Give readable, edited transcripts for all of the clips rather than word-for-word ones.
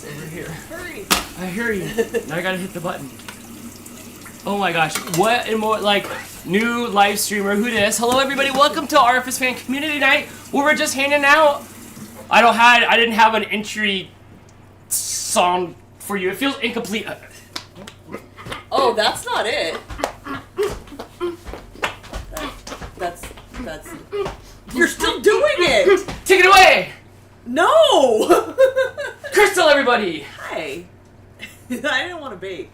It's over here. Hurry. I hear you. Now I gotta hit the button. Oh my gosh. What and more like new live streamer who dis? Hello everybody, welcome to RFS Fan Community Night where we're just hanging out. I didn't have an entry song for you. It feels incomplete. Oh, that's not it. That's you're still doing it! Take it away! No! Crystal everybody! Hi. I didn't want to bake.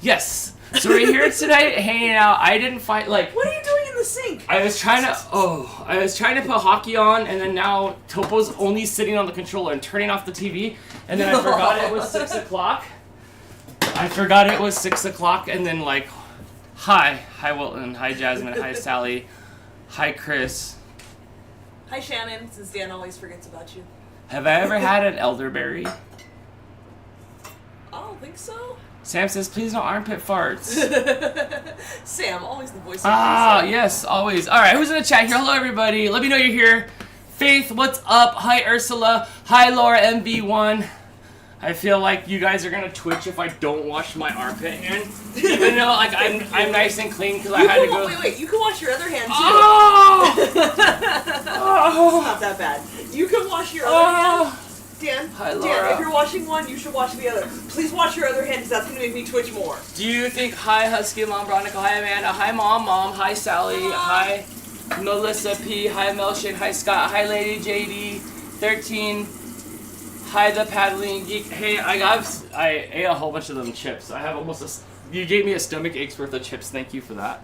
Yes. So we're here tonight hanging out. I didn't find What are you doing in the sink? I was trying to put hockey on, and then now Topo's only sitting on the controller and turning off the TV, and then I forgot it was 6 o'clock. And then like, hi Wilton, hi Jasmine, hi Sally, hi Chris. Hi Shannon, since Dan always forgets about you. Have I ever had an elderberry? I don't think so. Sam says, please no armpit farts. Sam, always the voice of Ah, yes, always. Alright, who's in the chat here? Hello, everybody. Let me know you're here. Faith, what's up? Hi, Ursula. Hi, Laura MV1. I feel like you guys are going to twitch if I don't wash my armpit hand. Even though, like, I'm nice and clean because I had to go... Wait, you can wash your other hand, too. Oh! It's not that bad. You can wash your other hand. Dan, hi, Laura. Dan, if you're washing one, you should wash the other. Please wash your other hand, because that's going to make me twitch more. Do you think, hi, Husky Mom, Veronica, hi, Amanda, hi, Mom, hi, Sally, hi, Melissa P, hi, Melshade, hi, Scott, hi, Lady JD, 13, hi, The Paddling Geek. Hey, I ate a whole bunch of them chips. I have almost you gave me a stomach ache's worth of chips. Thank you for that.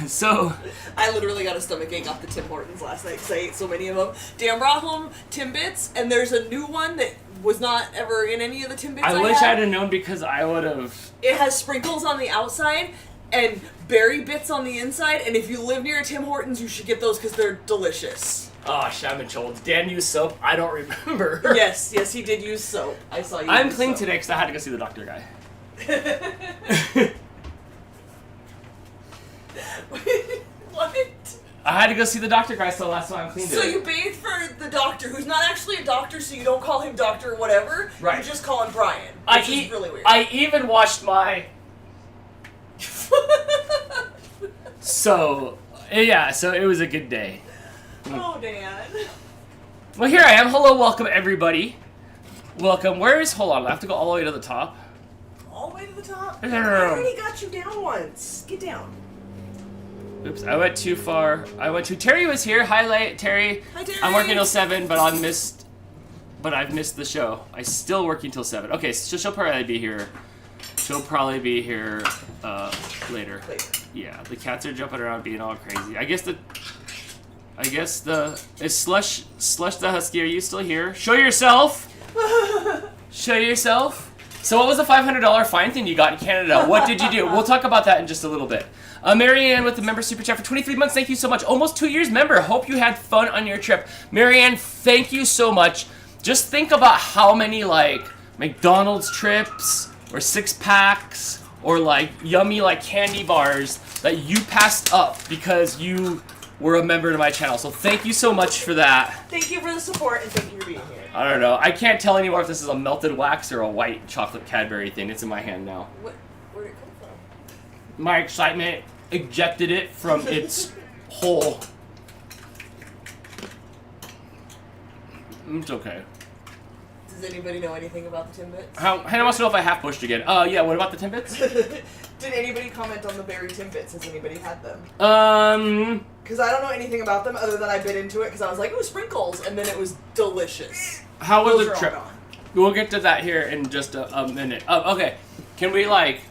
So I literally got a stomach ache off the Tim Hortons last night because I ate so many of them. Dan brought home Timbits, and there's a new one that was not ever in any of the Timbits I wish I had known because I would have. It has sprinkles on the outside and berry bits on the inside, and if you live near a Tim Hortons, you should get those because they're delicious. Oh, I'm in trouble. Did Dan use soap? I don't remember. Yes, he did use soap. I saw you. I'm clean today because I had to go see the doctor guy. What? I had to go see the doctor guy, so last time I'm clean today. So you bathed for the doctor, who's not actually a doctor, so you don't call him doctor or whatever. Right. You just call him Brian, which is really weird. I even washed my... So it was a good day. Oh, Dan. Well, here I am. Hello, welcome, everybody. Welcome. Hold on, I have to go all the way to the top. All the way to the top? I already got you down once. Get down. Oops, I went too far. Terry was here. Hi, Terry. Hi, Terry. I'm working till 7, but I've missed the show. I'm still working till 7. Okay, so she'll probably be here. Later. Yeah, the cats are jumping around being all crazy. I guess is Slush the Husky, are you still here? Show yourself! Show yourself! So what was the $500 fine thing you got in Canada? What did you do? We'll talk about that in just a little bit. Marianne with the member super chat for 23 months. Thank you so much. Almost 2 years member. Hope you had fun on your trip. Marianne, thank you so much. Just think about how many like McDonald's trips or 6-packs or like yummy like candy bars that you passed up because you were a member to my channel. So thank you so much for that. Thank you for the support and thank you for being here. I don't know. I can't tell anymore if this is a melted wax or a white chocolate Cadbury thing. It's in my hand now. Where'd it come from? My excitement ejected it from its hole. It's okay. Does anybody know anything about the Timbits? Hannah wants to know if I half pushed again. Yeah, what about the Timbits? Did anybody comment on the berry Timbits? Has anybody had them? Because I don't know anything about them other than I bit into it because I was like, ooh, sprinkles, and then it was delicious. How was Those the are trip? all gone. We'll get to that here in just a minute. Okay. Can we like...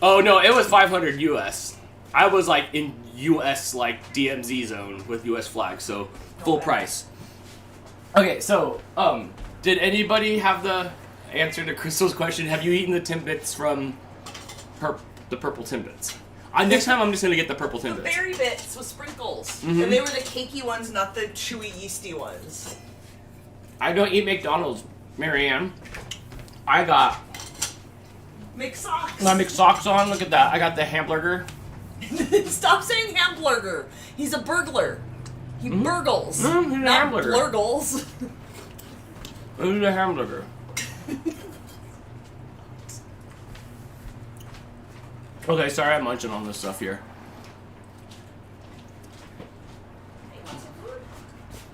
Oh, no, it was 500 US. I was like in US like DMZ zone with US flags, so full price. Okay, so, did anybody have the answer to Crystal's question? Have you eaten the Timbits from the purple Timbits? Next time I'm just going to get the purple Timbits. The berry bits with sprinkles. Mm-hmm. And they were the cakey ones, not the chewy, yeasty ones. I don't eat McDonald's, Marianne. I got McSocks. my McSocks on. Look at that. I got the hamburger. Stop saying hamburger. He's a burglar. He burgles. He's a not hamburger. blurgles. This is a hamburger. Okay, sorry I'm munching on this stuff here.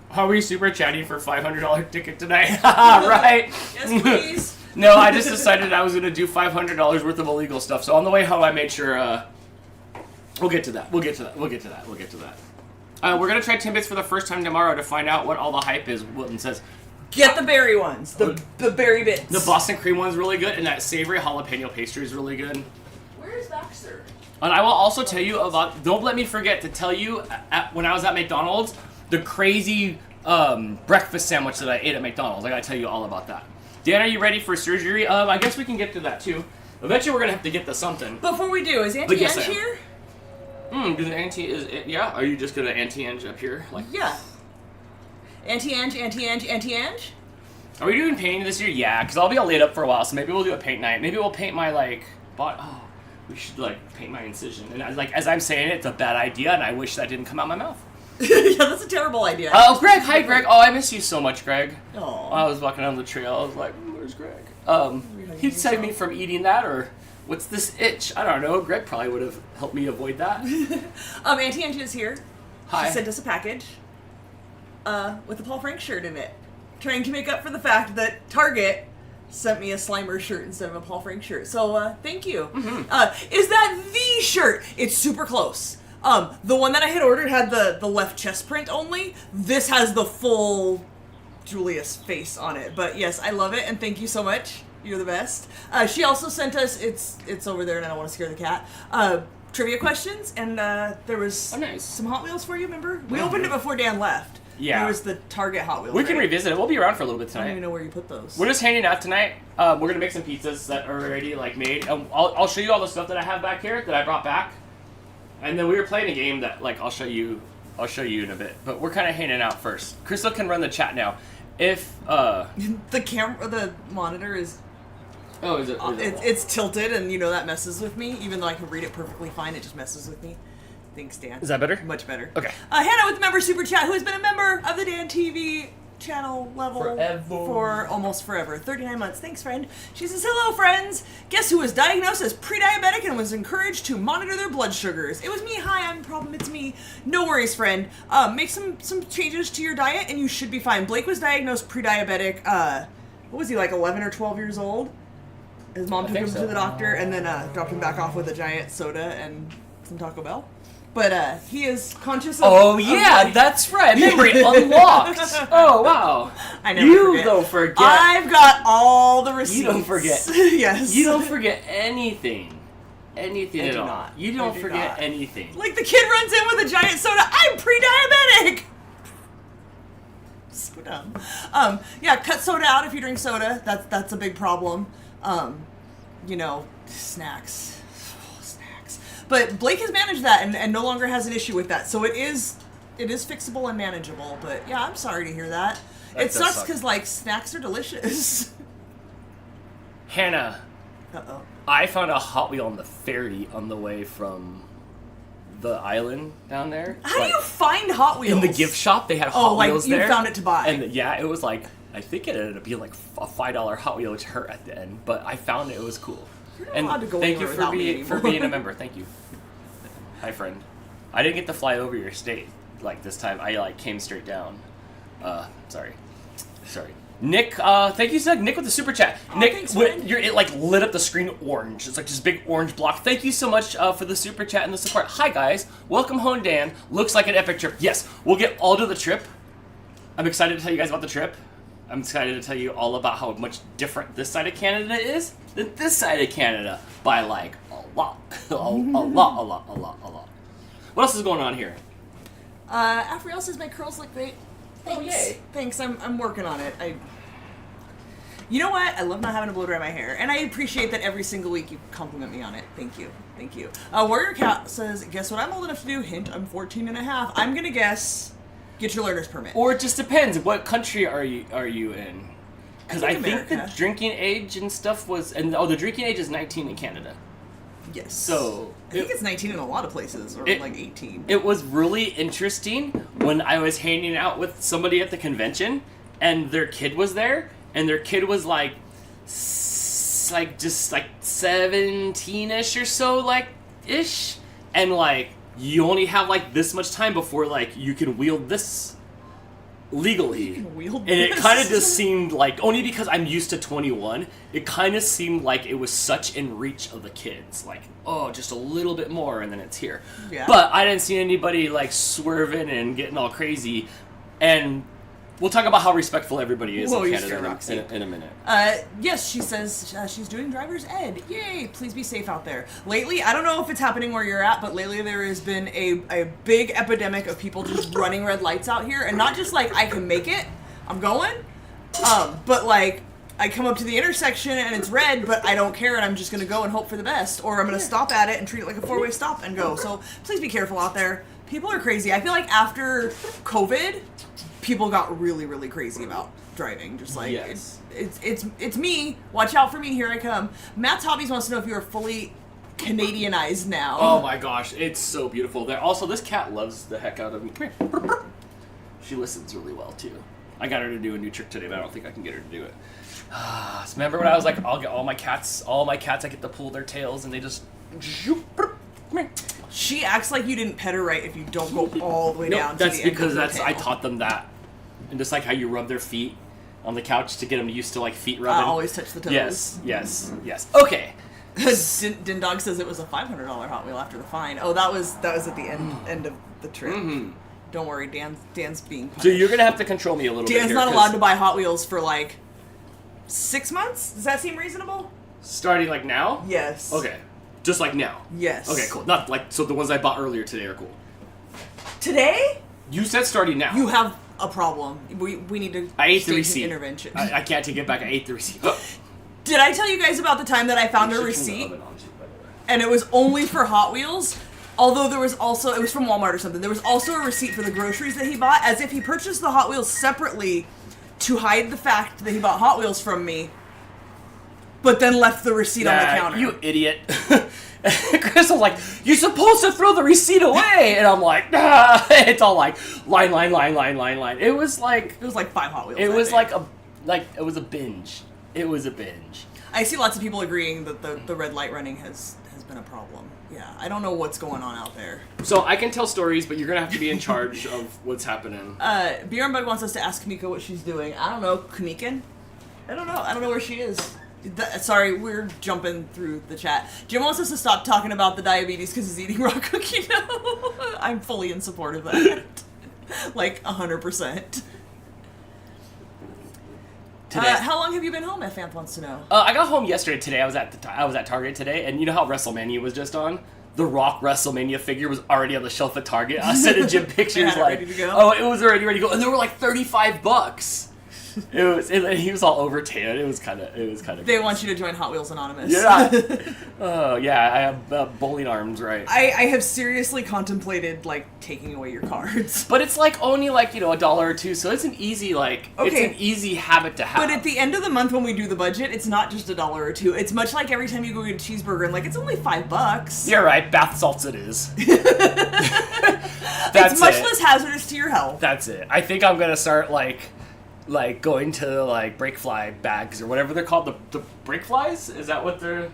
How are we super chatting for $500 ticket tonight? Right? Yes, please. No, I just decided I was going to do $500 worth of illegal stuff. So on the way home, I made sure... we'll get to that. We're going to try Timbits for the first time tomorrow to find out what all the hype is. Wilton says... Get the berry ones. The berry bits. The Boston cream one's really good, and that savory jalapeno pastry is really good. Where is Baxter? And I will also tell you about... Don't let me forget to tell you, when I was at McDonald's, the crazy breakfast sandwich that I ate at McDonald's. I gotta tell you all about that. Dan, are you ready for surgery? I guess we can get to that too. Eventually we're gonna have to get to something. Before we do, is Auntie yes, Ange here? Because Auntie is... Yeah? Are you just gonna Auntie Ange up here? Like, yeah. Auntie Ange, Auntie Ange, Auntie Ange? Are we doing painting this year? Yeah, because I'll be all laid up for a while, so maybe we'll do a paint night. Maybe we'll paint my, like... we should, like, paint my incision. And, as I'm saying it, it's a bad idea, and I wish that didn't come out my mouth. Yeah, that's a terrible idea. Oh, Greg! Hi, Greg! Oh, I miss you so much, Greg. Aww. I was walking down the trail, I was like, where's Greg? He'd save me from eating that, or what's this itch? I don't know. Greg probably would have helped me avoid that. Auntie Angie is here. Hi. She sent us a package with a Paul Frank shirt in it, trying to make up for the fact that Target sent me a Slimer shirt instead of a Paul Frank shirt. So, thank you. Mm-hmm. Is that the shirt? It's super close. The one that I had ordered had the left chest print only. This has the full Julius face on it. But yes, I love it, and thank you so much. You're the best. She also sent us, it's over there, and I don't want to scare the cat, trivia questions, and there was some Hot Wheels for you, remember? We opened it before Dan left. Yeah. There was the Target Hot Wheels. We can revisit it. We'll be around for a little bit tonight. I don't even know where you put those. We're just hanging out tonight. We're going to make some pizzas that are already, like, made. I'll show you all the stuff that I have back here that I brought back. And then we were playing a game that, like, I'll show you in a bit. But we're kind of hanging out first. Crystal can run the chat now. If, the monitor is... Oh, is it? It's tilted, and you know that messes with me. Even though I can read it perfectly fine, it just messes with me. Thanks, Dan. Is that better? Much better. Okay. Hannah with the member super chat, who has been a member of the Dan TV channel level for almost forever. 39 months. Thanks, friend. She says, hello, friends. Guess who was diagnosed as pre-diabetic and was encouraged to monitor their blood sugars? It was me. Hi, I'm problem. It's me. No worries, friend. Make some changes to your diet, and you should be fine. Blake was diagnosed pre-diabetic. What was he, like 11 or 12 years old? His mom took him to the doctor and then dropped him back off with a giant soda and some Taco Bell. But he is conscious of... Oh, yeah, that's right. Memory unlocked. Oh, wow. I never forget. Don't forget. I've got all the receipts. You don't forget. Yes. You don't forget anything. Anything I at do all. Not. You don't do forget not. anything. Like the kid runs in with a giant soda. I'm pre-diabetic. So dumb. Yeah, cut soda out if you drink soda. That's a big problem. Snacks. But Blake has managed that and no longer has an issue with that. So it is fixable and manageable. But yeah, I'm sorry to hear that. It sucks because, like, snacks are delicious. Hannah. Uh-oh. I found a Hot Wheel on the ferry on the way from the island down there. How do you find Hot Wheels? In the gift shop, they had Hot Wheels there. Oh, like you found it to buy. And yeah, it was like, I think it ended up being like a $5 Hot Wheel, which hurt at the end. But I found it was cool. You're not allowed to go thank you anywhere for being a member. Thank you. Hi, friend. I didn't get to fly over your state like this time. I came straight down. Sorry. Nick, thank you, Nick, with the super chat. Oh, Nick, thanks, it like lit up the screen orange. It's like this big orange block. Thank you so much for the super chat and the support. Hi guys, welcome home, Dan. Looks like an epic trip. Yes, we'll get all to the trip. I'm excited to tell you guys about the trip. I'm excited to tell you all about how much different this side of Canada is than this side of Canada by like a lot. a lot. What else is going on here? Afriel says my curls look great. Thanks. Oh, yay. Thanks, I'm working on it. You know what? I love not having to blow dry my hair, and I appreciate that every single week you compliment me on it. Thank you. Warrior Cat says, guess what I'm old enough to do? Hint, I'm 14 and a half. I'm gonna guess, get your learner's permit. Or it just depends. What country are you in? Because I think the drinking age and stuff was... the drinking age is 19 in Canada. Yes. So... I think it's 19 in a lot of places, or like 18. It was really interesting when I was hanging out with somebody at the convention, and their kid was there, and their kid was like just like 17ish or so, like ish, and like you only have like this much time before like you can wield this legally. And it kind of just seemed like, only because I'm used to 21, it kind of seemed like it was such in reach of the kids, like, oh, just a little bit more and then it's here. Yeah. But I didn't see anybody like swerving and getting all crazy. And we'll talk about how respectful everybody is in Canada in a minute. Yes, she says she's doing driver's ed. Yay! Please be safe out there. Lately, I don't know if it's happening where you're at, but lately there has been a big epidemic of people just running red lights out here, and not just like I can make it, I'm going, but like I come up to the intersection and it's red, but I don't care and I'm just gonna go and hope for the best, or I'm gonna stop at it and treat it like a 4-way stop and go. So please be careful out there. People are crazy. I feel like after COVID, people got really, really crazy about driving. Just like, yes. it's me. Watch out for me. Here I come. Matt's Hobbies wants to know if you are fully Canadianized now. Oh my gosh, it's so beautiful. There. Also, this cat loves the heck out of me. Come here. She listens really well too. I got her to do a new trick today, but I don't think I can get her to do it. So remember when I was like, I'll get all my cats, I get to pull their tails and they just. Come here. She acts like you didn't pet her right if you don't go all the way down to the that's end because of the that's tail. I taught them that. And just like how you rub their feet on the couch to get them used to like feet rubbing. I always touch the toes. Yes. Okay. Din Dog says it was a $500 Hot Wheel after the fine. Oh, that was at the end of the trip. Mm-hmm. Don't worry, Dan's being punished. So you're gonna have to control me a little bit here. Dan's not allowed to buy Hot Wheels for like 6 months? Does that seem reasonable? Starting like now? Yes. Okay. Just like now? Yes. Okay, cool. Not like, so the ones I bought earlier today are cool. Today? You said starting now. You have a problem. We need to I ate the stage an receipt. intervention. I can't take it back. I ate the receipt. Did I tell you guys about the time that I found a receipt? And it was only for Hot Wheels? Although there was also, it was from Walmart or something, there was also a receipt for the groceries that he bought, as if he purchased the Hot Wheels separately to hide the fact that he bought Hot Wheels from me, but then left the receipt on the counter. You idiot. Chris was like, you're supposed to throw the receipt away! And I'm like, nah. It's all like, line. It was like 5 Hot Wheels. It was like it was a binge. It was a binge. I see lots of people agreeing that the red light running has been a problem. Yeah, I don't know what's going on out there. So I can tell stories, but you're gonna have to be in charge of what's happening. Beer and Bug wants us to ask Kamiko what she's doing. I don't know, Kamikin? I don't know where she is. Sorry, we're jumping through the chat. Jim wants us to stop talking about the diabetes because he's eating raw cookie dough. I'm fully in support of that. Like 100%. Today. How long have you been home? Fanth wants to know. I got home yesterday. Today I was at Target today, and you know how WrestleMania was just on? The Rock WrestleMania figure was already on the shelf at Target. I sent Jim pictures like, ready to go? Oh, it was already ready to go, and they were like $35. He was all over tan. It was kind of. They gross. want you to join Hot Wheels Anonymous. Yeah. Oh yeah, I have bowling arms, right? I have seriously contemplated like taking away your cards. But it's like only like $1 or $2, so it's an easy it's an easy habit to have. But at the end of the month when we do the budget, it's not just $1 or $2. It's much like every time you go get a cheeseburger and like it's only $5. You're right. Bath salts it is. It's much less hazardous to your health. That's it. I think I'm gonna start like going to like brake fly bags or whatever they're called. The brake flies? Is that what they're?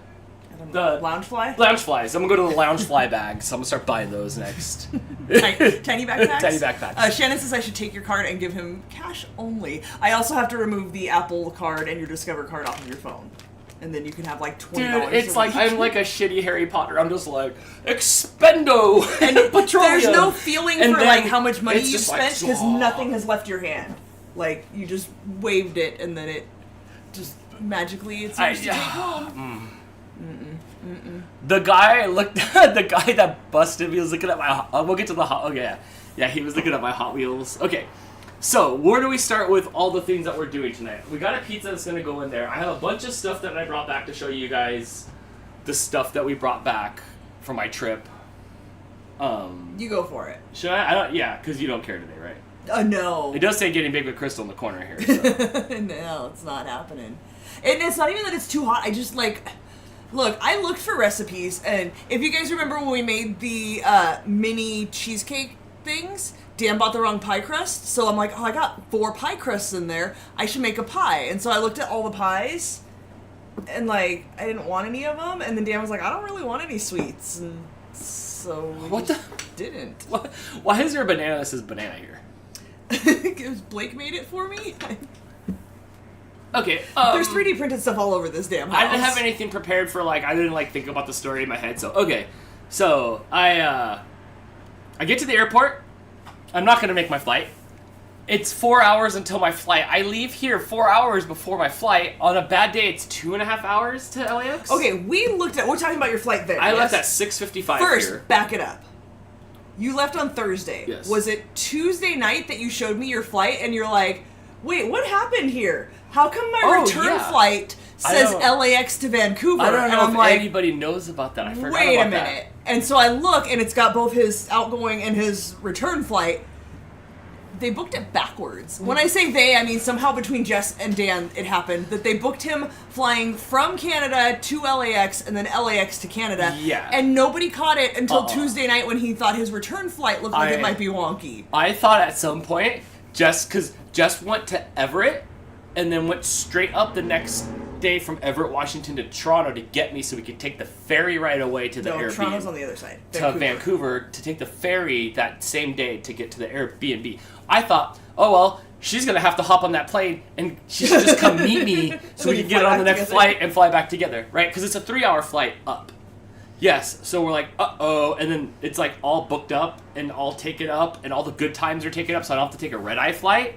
The lounge fly? Lounge flies. I'm gonna go to the lounge fly bags. So I'm gonna start buying those next. Tiny backpacks? Tiny backpacks. Shannon says I should take your card and give him cash only. I also have to remove the Apple card and your Discover card off of your phone. And then you can have like $20. Dude, it's like I'm like a shitty Harry Potter. I'm just like, expendo! And petroleum! There's no feeling and for like how much money you spent because nothing has left your hand. Like, you just waved it and then it just magically it's yours to take home. The guy that busted me was looking at my. We'll get to the hot. Okay, yeah, he was looking at my Hot Wheels. Okay, so where do we start with all the things that we're doing tonight? We got a pizza that's gonna go in there. I have a bunch of stuff that I brought back to show you guys. The stuff that we brought back from my trip. You go for it. Should I? I don't. Yeah, because you don't care today, right? No. It does say getting big with Crystal in the corner here. So. No, it's not happening. And it's not even that it's too hot. I just like. Look, I looked for recipes, and if you guys remember when we made the mini cheesecake things, Dan bought the wrong pie crust, so I'm like, oh, I got 4 pie crusts in there. I should make a pie. And so I looked at all the pies, and like, I didn't want any of them. And then Dan was like, I don't really want any sweets. And so What the? didn't. What? Why is there a banana that says banana here? Because Blake made it for me. Okay. There's 3D printed stuff all over this damn house. I didn't have anything prepared for, like, I didn't, like, think about the story in my head, so, okay. So, I get to the airport. I'm not gonna make my flight. It's 4 hours until my flight. I leave here 4 hours before my flight. On a bad day, it's 2.5 hours to LAX. Okay, we're talking about your flight there. I yes? left at 6:55 First, here. back it up. You left on Thursday. Yes. Was it Tuesday night that you showed me your flight and you're like, wait, what happened here? How come my return flight says LAX to Vancouver? I don't know and I'm if like, anybody knows about that. I forgot wait about a minute. And so I look and it's got both his outgoing and his return flight. They booked it backwards. When I say they, I mean somehow between Jess and Dan it happened that they booked him flying from Canada to LAX and then LAX to Canada. Yeah. And nobody caught it until Tuesday night when he thought his return flight looked like it might be wonky. I thought at some point, because Jess went to Everett and then went straight up the next day from Everett, Washington to Toronto to get me so we could take the ferry right away to the Airbnb. Toronto's on the other side. To Vancouver to take the ferry that same day to get to the Airbnb. I thought, oh well, she's gonna have to hop on that plane and she should just come meet me so we can get on the next flight and fly back together, right? Because it's a 3-hour flight up. Yes, so we're like, uh-oh, and then it's like all booked up and all taken up and all the good times are taken up so I don't have to take a red-eye flight.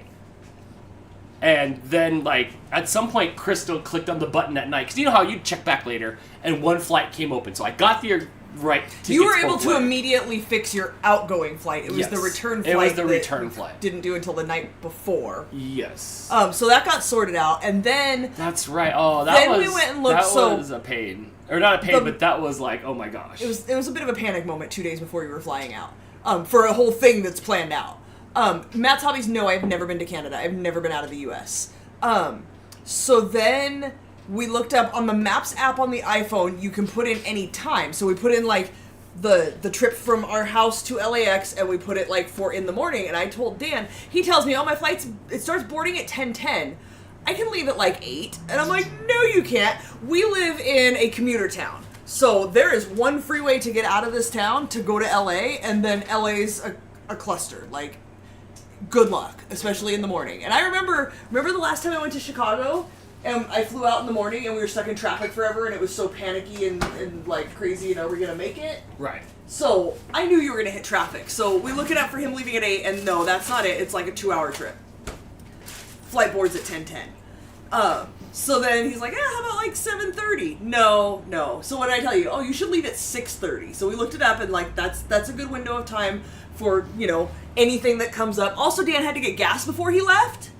And then, like, at some point, Crystal clicked on the button at night. Because you know how you check back later, and one flight came open. So I got the right tickets. You were able to immediately fix your outgoing flight. It was the return flight. It was the return flight. Didn't do until the night before. Yes. So that got sorted out. And then... That's right. Oh, that was... Then we went and looked, that was a pain. Or not a pain, but that was like, oh my gosh. It was a bit of a panic moment 2 days before you were flying out. For a whole thing that's planned out. Matt's hobbies, no, I've never been to Canada. I've never been out of the U.S. So then we looked up on the Maps app on the iPhone, you can put in any time. So we put in, like, the trip from our house to LAX, and we put it, like, for in the morning. And I told Dan, he tells me, oh, my flight's, it starts boarding at 10:10. I can leave at, like, 8. And I'm like, no, you can't. We live in a commuter town. So there is one freeway to get out of this town to go to LA, and then LA's a cluster. Like, good luck, especially in the morning. And I remember the last time I went to Chicago, and I flew out in the morning, and we were stuck in traffic forever, and it was so panicky and like crazy, and are we gonna make it? Right. So I knew you were gonna hit traffic. So we look it up for him leaving at 8, and no, that's not it. It's like a 2-hour trip. Flight boards at 10:10. So then he's like, how about like 7:30? No. So what did I tell you? Oh, you should leave at 6:30. So we looked it up, and like that's a good window of time for, anything that comes up. Also, Dan had to get gas before he left.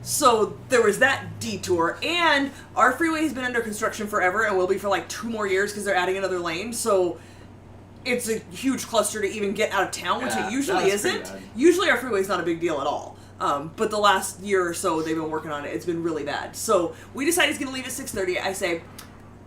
So there was that detour. And our freeway has been under construction forever and will be for like 2 more years because they're adding another lane. So it's a huge cluster to even get out of town, which it usually isn't. Usually our freeway is not a big deal at all. But the last year or so they've been working on it. It's been really bad. So we decided he's going to leave at 6:30. I say,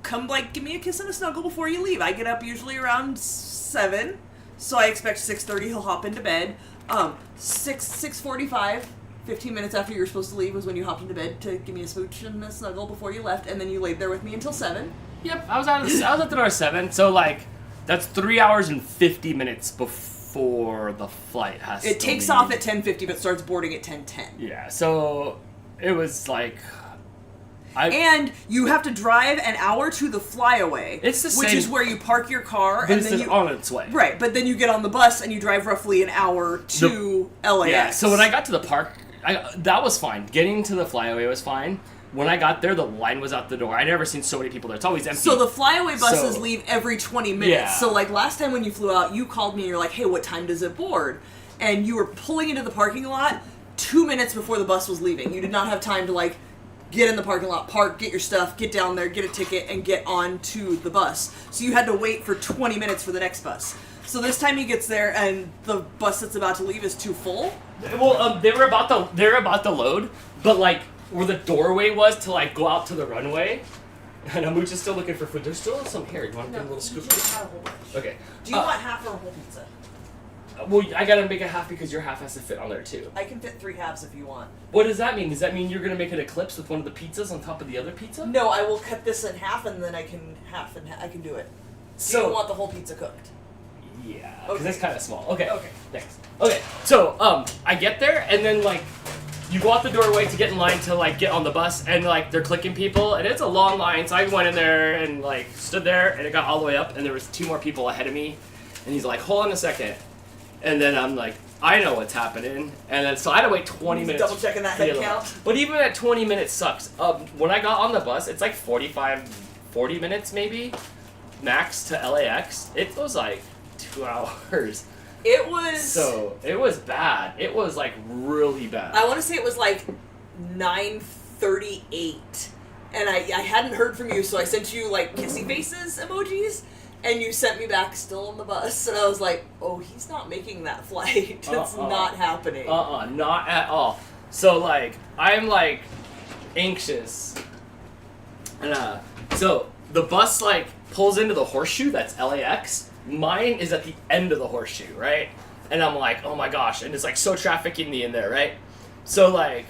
come give me a kiss and a snuggle before you leave. I get up usually around 7. So I expect 6:30 he'll hop into bed. 6:45, 15 minutes after you were supposed to leave was when you hopped into bed to give me a smooch and a snuggle before you left, and then you laid there with me until 7. Yep, I was at the door at 7, so like that's 3 hours and 50 minutes before the flight has to It takes leave. off at 10:50 but starts boarding at 10:10. Yeah, so it was like and you have to drive an hour to the flyaway. It's the which same, is where you park your car, but and it's then you on its way. Right, but then you get on the bus and you drive roughly an hour to LAX. Yeah, so when I got to the park, that was fine. Getting to the flyaway was fine. When I got there, the line was out the door. I'd never seen so many people there. It's always empty. So the flyaway buses leave every 20 minutes. Yeah. So like last time when you flew out, you called me and you're like, hey, what time does it board? And you were pulling into the parking lot 2 minutes before the bus was leaving. You did not have time to get in the parking lot, park, get your stuff, get down there, get a ticket, and get on to the bus. So you had to wait for 20 minutes for the next bus. So this time he gets there and the bus that's about to leave is too full. Well, they were about to load, but where the doorway was to go out to the runway, and Amuch is still looking for food. There's still some here. You want to get a little scoop? Have a whole bunch. Okay. Do you want half or a whole pizza? Well, I gotta make it half because your half has to fit on there too. I can fit 3 halves if you want. What does that mean? Does that mean you're gonna make an eclipse with one of the pizzas on top of the other pizza? No, I will cut this in half and then I can I can do it. So you don't want the whole pizza cooked. Yeah, because it's kind of small. Okay. Okay. Thanks. Okay, so I get there and then like you go out the doorway to get in line to like get on the bus and like they're clicking people and it's a long line. So I went in there and like stood there and it got all the way up and there was 2 more people ahead of me and he's like, hold on a second, and then I'm like, I know what's happening, and then so I had to wait 20 minutes. Double checking that head count. But even at 20 minutes sucks. When I got on the bus, it's like 40 minutes maybe max to LAX. It was like 2 hours. It was... So, it was bad. It was, like, really bad. I want to say it was, like, 9:38. And I hadn't heard from you, so I sent you, like, kissy faces emojis. And you sent me back still on the bus. And I was like, oh, he's not making that flight. That's not happening. Not at all. So, like, I'm, like, anxious. And, so, the bus, like, pulls into the horseshoe. That's LAX. Mine is at the end of the horseshoe, right? And I'm like, oh my gosh, and it's like so trafficking me in there, right? So like,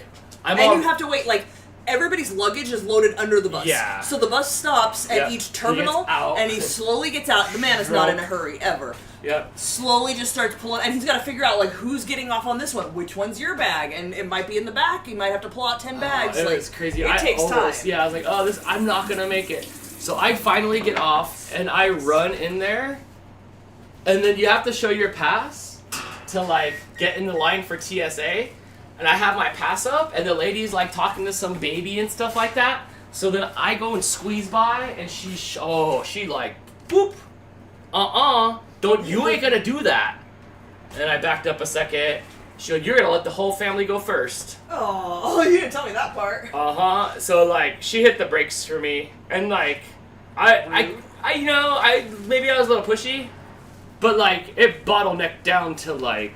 you have to wait, like, everybody's luggage is loaded under the bus. Yeah. So the bus stops at each terminal, and he slowly gets out. The man is not in a hurry, ever. Yep. Slowly just starts pulling, and he's got to figure out, like, who's getting off on this one, which one's your bag, and it might be in the back, he might have to pull out 10 bags. It was crazy. It takes time. Yeah, I was like, oh, I'm not gonna make it. So I finally get off, and I run in there, and then you have to show your pass to, like, get in the line for TSA. And I have my pass up, and the lady's, like, talking to some baby and stuff like that. So then I go and squeeze by, and she like, boop. You ain't gonna do that. And I backed up a second. She goes, you're gonna let the whole family go first. Oh, you didn't tell me that part. So, like, she hit the brakes for me. And, like, maybe I was a little pushy. But, like, it bottlenecked down to, like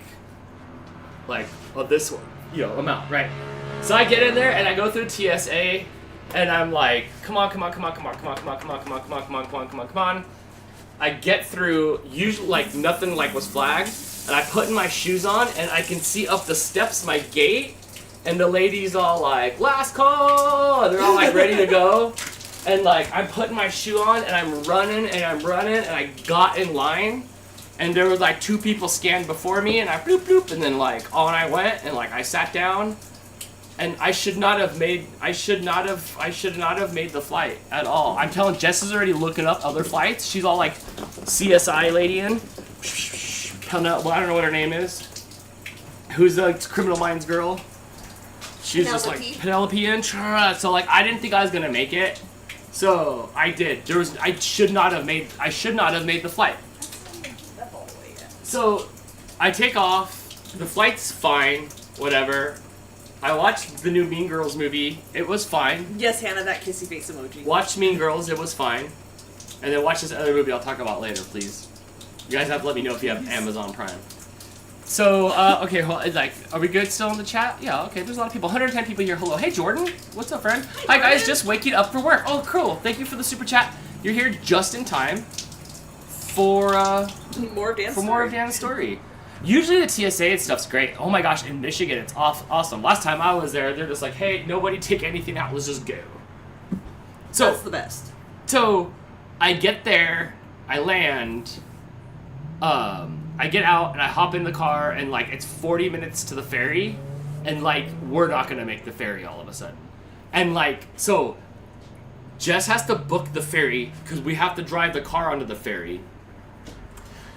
this one, amount, right? So I get in there, and I go through TSA, and I'm like, come on. I get through, usually, like, nothing, like, was flagged, and I put in my shoes on, and I can see up the steps my gate, and the lady's all like, last call! They're all, like, ready to go. And, like, I'm putting my shoe on, and I'm running, and I got in line. And there was like 2 people scanned before me, and I bloop, and then like on I went, and like I sat down, and I should not have made the flight at all. I'm telling Jess is already looking up other flights. She's all like CSI lady in. Well, I don't know what her name is. Who's the Criminal Minds girl? She's just like Penelope in. So like I didn't think I was gonna make it, so I did. I should not have made the flight. So, I take off, the flight's fine, whatever. I watched the new Mean Girls movie, it was fine. Yes, Hannah, that kissy face emoji. Watched Mean Girls, it was fine. And then watch this other movie I'll talk about later, please. You guys have to let me know if you have Amazon Prime. So, okay, like, are we good still in the chat? Yeah, okay, there's a lot of people. 110 people here, hello. Hey, Jordan, what's up, friend? Hi, guys, just waking up for work. Oh, cool, thank you for the super chat. You're here just in time for more of Dan's story. Usually the TSA and stuff's great. Oh my gosh, in Michigan it's awesome. Last time I was there, they're just like, hey, nobody take anything out, let's just go. So that's the best. So I get there, I land, I get out and I hop in the car and like it's 40 minutes to the ferry and like we're not gonna make the ferry all of a sudden. And like so Jess has to book the ferry because we have to drive the car onto the ferry.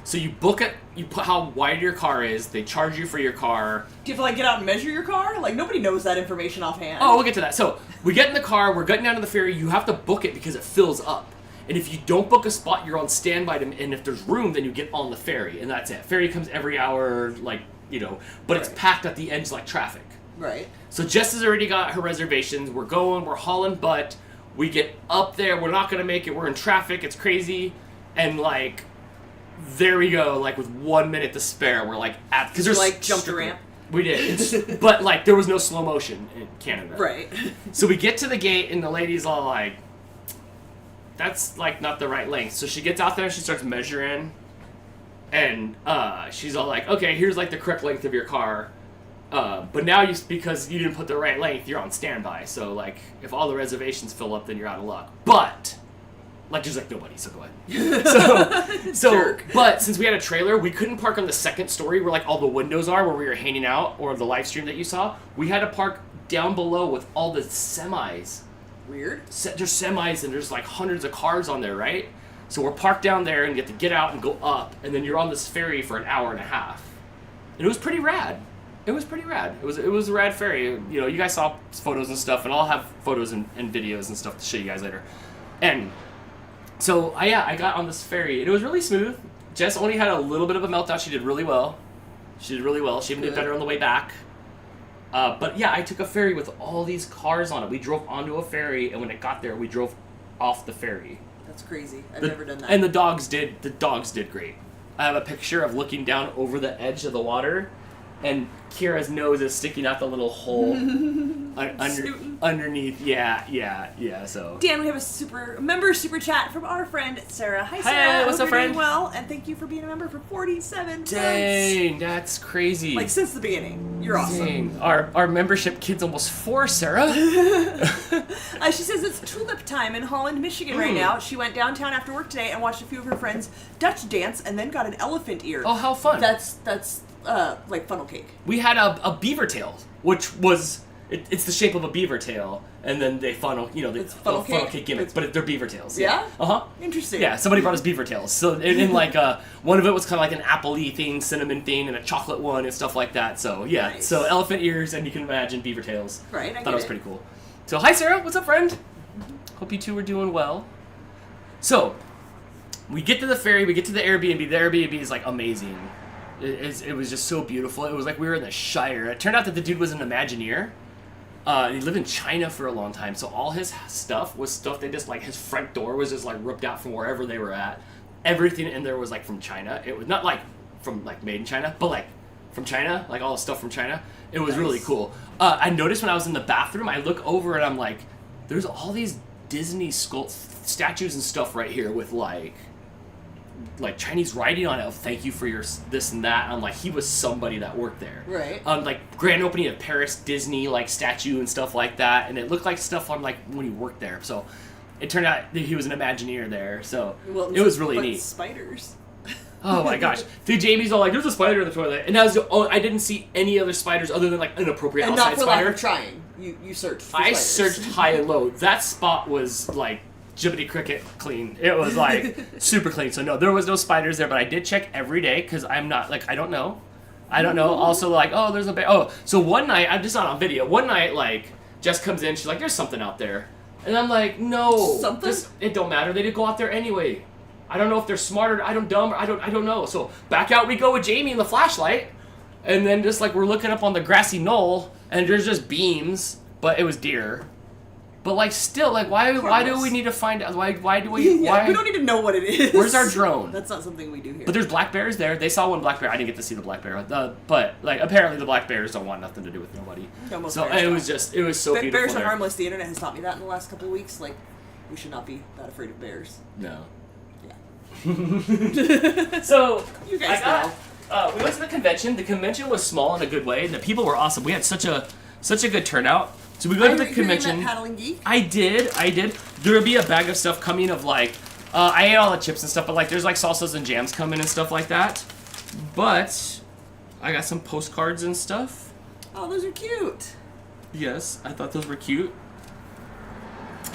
So you book it, you put how wide your car is, they charge you for your car. Do you have to like get out and measure your car? Like nobody knows that information offhand. Oh, we'll get to that. So we get in the car, we're getting down to the ferry, you have to book it because it fills up. And if you don't book a spot, you're on standby, and if there's room, then you get on the ferry, and that's it. Ferry comes every hour, like, but it's packed at the ends like traffic. Right. So Jess has already got her reservations, we're hauling butt, we get up there, we're not gonna make it, we're in traffic, it's crazy, and like, there we go, like with 1 minute to spare, we're like at, because there's like jumped a ramp. We did, but like there was no slow motion in Canada. Right. So we get to the gate and the lady's all like, "That's like not the right length." So she gets out there and she starts measuring, And she's all like, okay, here's like the correct length of your car. But now because you didn't put the right length, you're on standby. So like, if all the reservations fill up, then you're out of luck. But like, there's like nobody, so go ahead. So but since we had a trailer, we couldn't park on the second story where like all the windows are, where we were hanging out, or the live stream that you saw. We had to park down below with all the semis. Weird. There's semis and there's like hundreds of cars on there, right? So we're parked down there and you have to get out and go up, and then you're on this ferry for an hour and a half. And it was pretty rad. It was a rad ferry. You know, you guys saw photos and stuff, and I'll have photos and videos and stuff to show you guys later. And so I got on this ferry, and it was really smooth. Jess only had a little bit of a meltdown. She did really well. She even did better on the way back. But yeah, I took a ferry with all these cars on it. We drove onto a ferry, and when it got there, we drove off the ferry. That's crazy. I've never done that. And the dogs did great. I have a picture of looking down over the edge of the water, and Kira's nose is sticking out the little hole underneath. Yeah. So Dan, we have a member super chat from our friend Sarah. Hi, Sarah. Hey, what's up, friend? Doing well, and thank you for being a member for 47 months. Dang, that's crazy. Like since the beginning. You're awesome. Dang. Our membership kid's almost 4, Sarah. She says it's tulip time in Holland, Michigan right now. She went downtown after work today and watched a few of her friends Dutch dance, and then got an elephant ear. Oh, how fun! That's like funnel cake. We had a beaver tail, which was it's the shape of a beaver tail, and then they funnel cake gimmicks, but they're beaver tails. Yeah. Interesting. Yeah, somebody brought us beaver tails. So in like one of it was kind of like an apple-y thing, cinnamon thing, and a chocolate one and stuff like that. So yeah, nice. So elephant ears, and you can imagine beaver tails. Right. I thought it was pretty cool. So hi Sarah, what's up, friend? Hope you two are doing well. So we get to the ferry, we get to the Airbnb. The Airbnb is like amazing. It was just so beautiful. It was like we were in the Shire. It turned out that the dude was an Imagineer. He lived in China for a long time, so all his stuff was stuff they just like, his front door was just like ripped out from wherever they were at. Everything in there was like from China. It was not like from like made in China, but like from China, like all the stuff from China. It was really cool. I noticed when I was in the bathroom, I look over and I'm like, there's all these Disney statues and stuff right here with like Chinese writing on it. Oh, thank you for your this and that. I'm like, he was somebody that worked there. Right. Like grand opening of Paris Disney like statue and stuff like that, and it looked like stuff on like when he worked there. So it turned out that he was an Imagineer there. So it was really neat. Spiders. Oh my gosh, dude! Jamie's all like, "There's a spider in the toilet," and I didn't see any other spiders other than like an appropriate and outside not for spider. lack of trying. You searched. For I spiders. searched high and low. That spot was like Jibbity Cricket clean. It was like super clean. So no, there was no spiders there, but I did check every day because I'm not like, I don't know. Also like, oh, there's a bear. Oh, so one night, I'm just not on video. One night, like Jess comes in, she's like, there's something out there, and I'm like, no, something. It don't matter. They did go out there anyway. I don't know if they're smarter. I don't know. So back out we go with Jamie and the flashlight, and then just like we're looking up on the grassy knoll, and there's just beams, but it was deer. But like still, like why do we need to find out? Why do we? Why? We don't need to know what it is. Where's our drone? That's not something we do here. But there's black bears there. They saw one black bear. I didn't get to see the black bear. But like apparently the black bears don't want nothing to do with nobody. So it was so beautiful. Bears are there. harmless. The internet has taught me that in the last couple of weeks. Like we should not be that afraid of bears. No. Yeah. So you guys know. We went to the convention. The convention was small in a good way, and the people were awesome. We had such a good turnout. So we go to the convention. Paddling Geek? I did. There would be a bag of stuff coming of like, I ate all the chips and stuff, but like there's like salsas and jams coming and stuff like that. But I got some postcards and stuff. Oh, those are cute. Yes, I thought those were cute.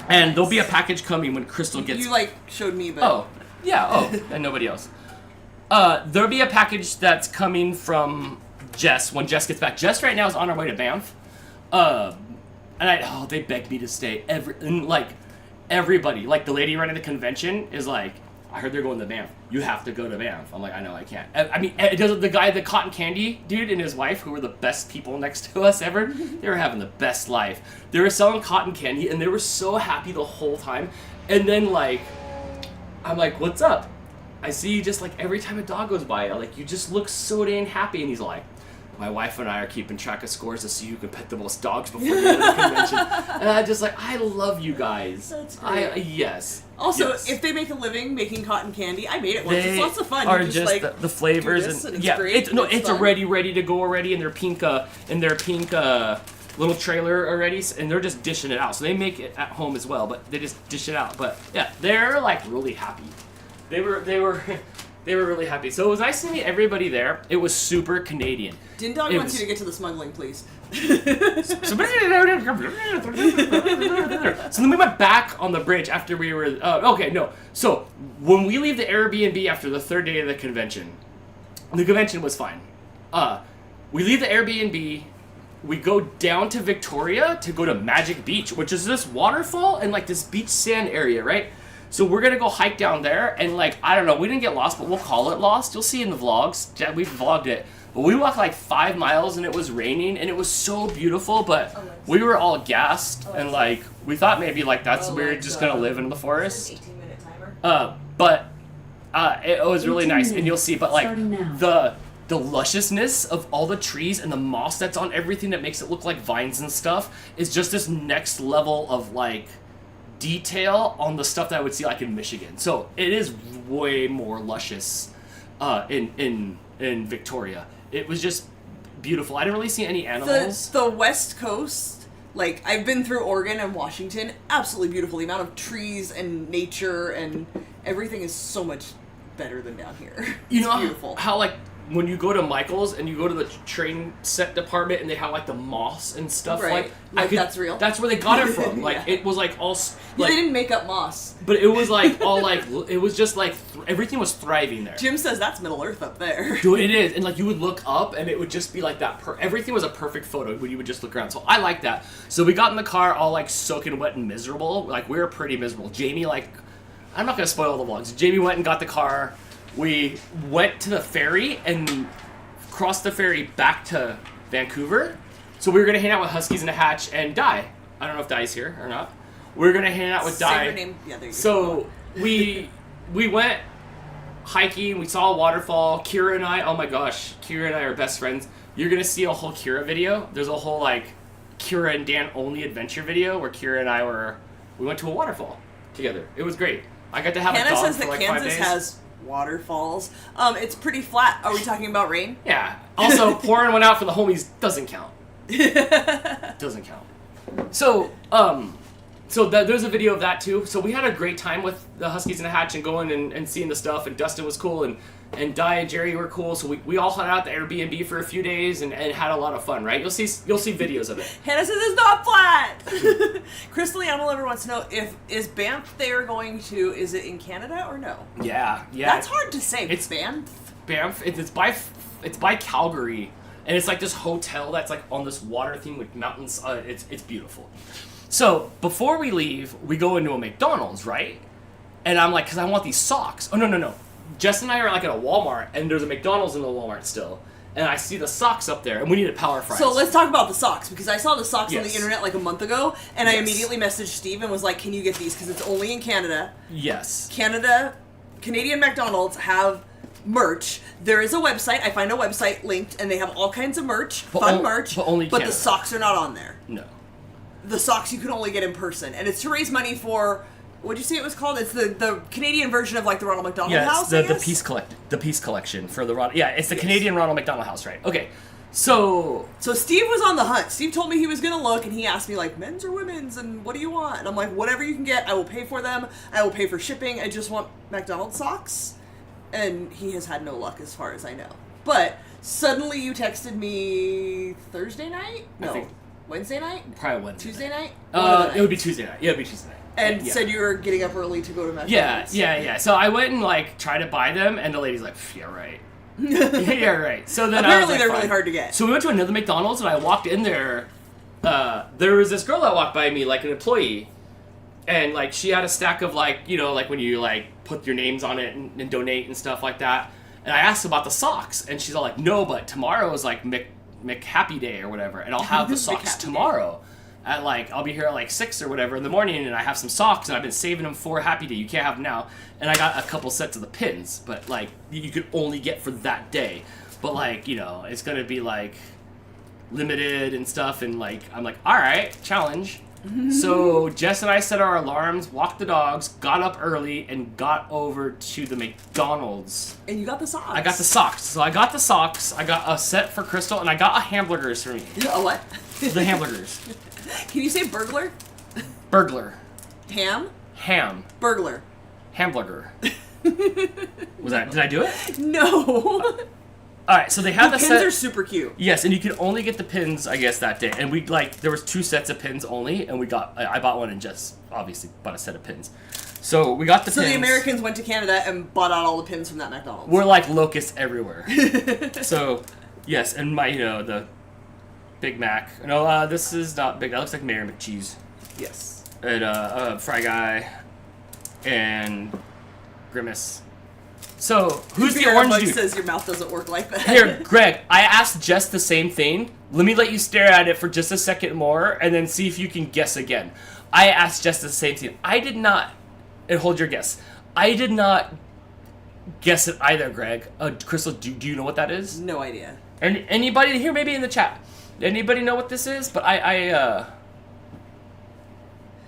And there'll be a package coming when Crystal gets. You like showed me, but. Oh, yeah. And nobody else. There'll be a package that's coming from Jess when Jess gets back. Jess right now is on her way to Banff. And they begged me to stay. Everybody, like the lady running the convention is like, I heard they're going to Banff. You have to go to Banff. I'm like, I know, I can't. I mean, the cotton candy dude and his wife, who were the best people next to us ever, they were having the best life. They were selling cotton candy, and they were so happy the whole time. And then, like, I'm like, what's up? I see you just, like, every time a dog goes by, like, you just look so dang happy. And he's like, my wife and I are keeping track of scores to see who can pet the most dogs before the end of the convention. And I just like, I love you guys. That's great. Yes. Also, yes. if they make a living making cotton candy, I made it once. They It's lots of fun. are You just like, the flavors do this and it's yeah, great. it's fun. already ready to go already in their pink little trailer already, and they're just dishing it out. So they make it at home as well, but they just dish it out. But yeah, they're like really happy. They were really happy. So it was nice to meet everybody there. It was super Canadian. Din Dog wants you to get to the smuggling, please. So then we went back on the bridge after we were. So when we leave the Airbnb after the third day of the convention was fine. We leave the Airbnb. We go down to Victoria to go to Magic Beach, which is this waterfall and like this beach sand area, right? So we're gonna go hike down there, and like, I don't know, we didn't get lost, but we'll call it lost. You'll see in the vlogs. Yeah, we vlogged it. But we walked like 5 miles and it was raining and it was so beautiful, but we were all gassed and like, we thought maybe like we're just gonna live in the forest. 18-minute timer. It was really nice, and you'll see, but like Starting now. the lusciousness of all the trees and the moss that's on everything that makes it look like vines and stuff is just this next level of like detail on the stuff that I would see like in Michigan. So it is way more luscious in Victoria. It was just beautiful. I didn't really see any animals. The West Coast, like, I've been through Oregon and Washington, absolutely beautiful. The amount of trees and nature and everything is so much better than down here. You It's know beautiful. how like when you go to Michael's and you go to the train set department and they have like the moss and stuff, Right. Like, that's real? That's where they got it from. Like Yeah. it was like all Yeah, like, they didn't make up moss. but it was like all like it was just like everything was thriving there. Jim says that's Middle Earth up there. Dude, it is, and like you would look up and it would just be like that. Everything was a perfect photo when you would just look around. So I like that. So we got in the car all like soaking wet and miserable. Like we were pretty miserable. Jamie, like, I'm not gonna spoil all the vlogs. Jamie went and got the car. We went to the ferry and crossed the ferry back to Vancouver. So we were gonna hang out with Huskies in a Hatch and Di. I don't know if Di's here or not. We were gonna hang out with Say Di. her name. Yeah, there you go. So we went hiking. We saw a waterfall. Kira and I, oh my gosh, Kira and I are best friends. You're gonna see a whole Kira video. There's a whole like Kira and Dan only adventure video where Kira and I we went to a waterfall together. It was great. I got to have Hannah a dog says for that like 5 Kansas days. has waterfalls. It's pretty flat. Are we talking about rain? Yeah. Also, pouring one out for the homies doesn't count. Doesn't count. So, there's a video of that too. So we had a great time with the Huskies in a Hatch and going and seeing the stuff, and Dustin was cool, and Di and Jerry were cool. So we all hung out at the Airbnb for a few days and had a lot of fun, right? You'll see videos of it. Hannah says it's not flat. Crystal Leonel wants to know is Banff they're going to, is it in Canada or no? Yeah. That's hard to say. It's- Banff. Banff. It's by Calgary, and it's like this hotel that's like on this water thing with mountains. It's beautiful. So before we leave, we go into a McDonald's, right? And I'm like, because I want these socks. Oh no. Jess and I are like at a Walmart, and there's a McDonald's in the Walmart still. And I see the socks up there, and we need a power fries. So let's talk about the socks, because I saw the socks on the Yes. internet like a month ago, and I Yes. immediately messaged Steve and was like, can you get these? Because it's only in Canada. Yes. Canadian McDonald's have merch. There is a website. I find a website linked, and they have all kinds of merch, fun merch, but only but the Canada. socks are not on there. No. The socks you can only get in person, and it's to raise money for, what'd you say it was called? It's the Canadian version of like the Ronald McDonald Yeah, House. it's I the guess? Peace Collection for the Ronald. Yeah, it's the Canadian Ronald McDonald House, right? Okay. So Steve was on the hunt. Steve told me he was gonna look, and he asked me like, men's or women's, and what do you want? And I'm like, whatever you can get, I will pay for them. I will pay for shipping. I just want McDonald's socks. And he has had no luck as far as I know. But suddenly you texted me Thursday night? I No, think- Wednesday night? probably Wednesday. Tuesday night? One of the It would be nights. Tuesday night. Yeah, it'd be Tuesday night. And yeah. said you were getting up early to go to McDonald's. Yeah. So I went and like tried to buy them, and the lady's like, "Yeah, right." Yeah, right. So then I was Apparently like, they're fine. really hard to get. So we went to another McDonald's, and I walked in there. There was this girl that walked by me, like an employee, and like she had a stack of like, you know, like when you like put your names on it and donate and stuff like that. And I asked about the socks, and she's all like, "No, but tomorrow is like McHappy Day or whatever, and I'll have the socks McHappy Day. tomorrow." At like, I'll be here at like 6 or whatever in the morning, and I have some socks, and I've been saving them for Happy Day. You can't have them now. And I got a couple sets of the pins, but like, you could only get for that day. But like, you know, it's gonna be like limited and stuff, and like I'm like, all right, challenge. So Jess and I set our alarms, walked the dogs, got up early, and got over to the McDonald's. And you got the socks. I got the socks. So I got the socks. I got a set for Crystal, and I got a hamburgers for me. A what? The hamburgers. Can you say burglar? Burglar. Ham? Burglar. Hamburger. Was that? Did I do it? No. All right, so they had The the pins set. are super cute. Yes, and you could only get the pins, I guess, that day. And we there was 2 sets of pins only, and I bought one and just obviously bought a set of pins. So we got the So pins. the Americans went to Canada and bought out all the pins from that McDonald's. We're like locusts everywhere. So, yes, and my the Big Mac. No, this is not big. That looks like Mayor McCheese. Yes. And Fry Guy and Grimace. So, who's the orange Mike dude? says your mouth doesn't work like that. Here, Greg, I asked Jess the same thing. Let me let you stare at it for just a second more, and then see if you can guess again. I asked Jess the same thing. I did not, and hold your guess, I did not guess it either, Greg. Crystal, do you know what that is? No idea. And anybody here, maybe in the chat, anybody know what this is? But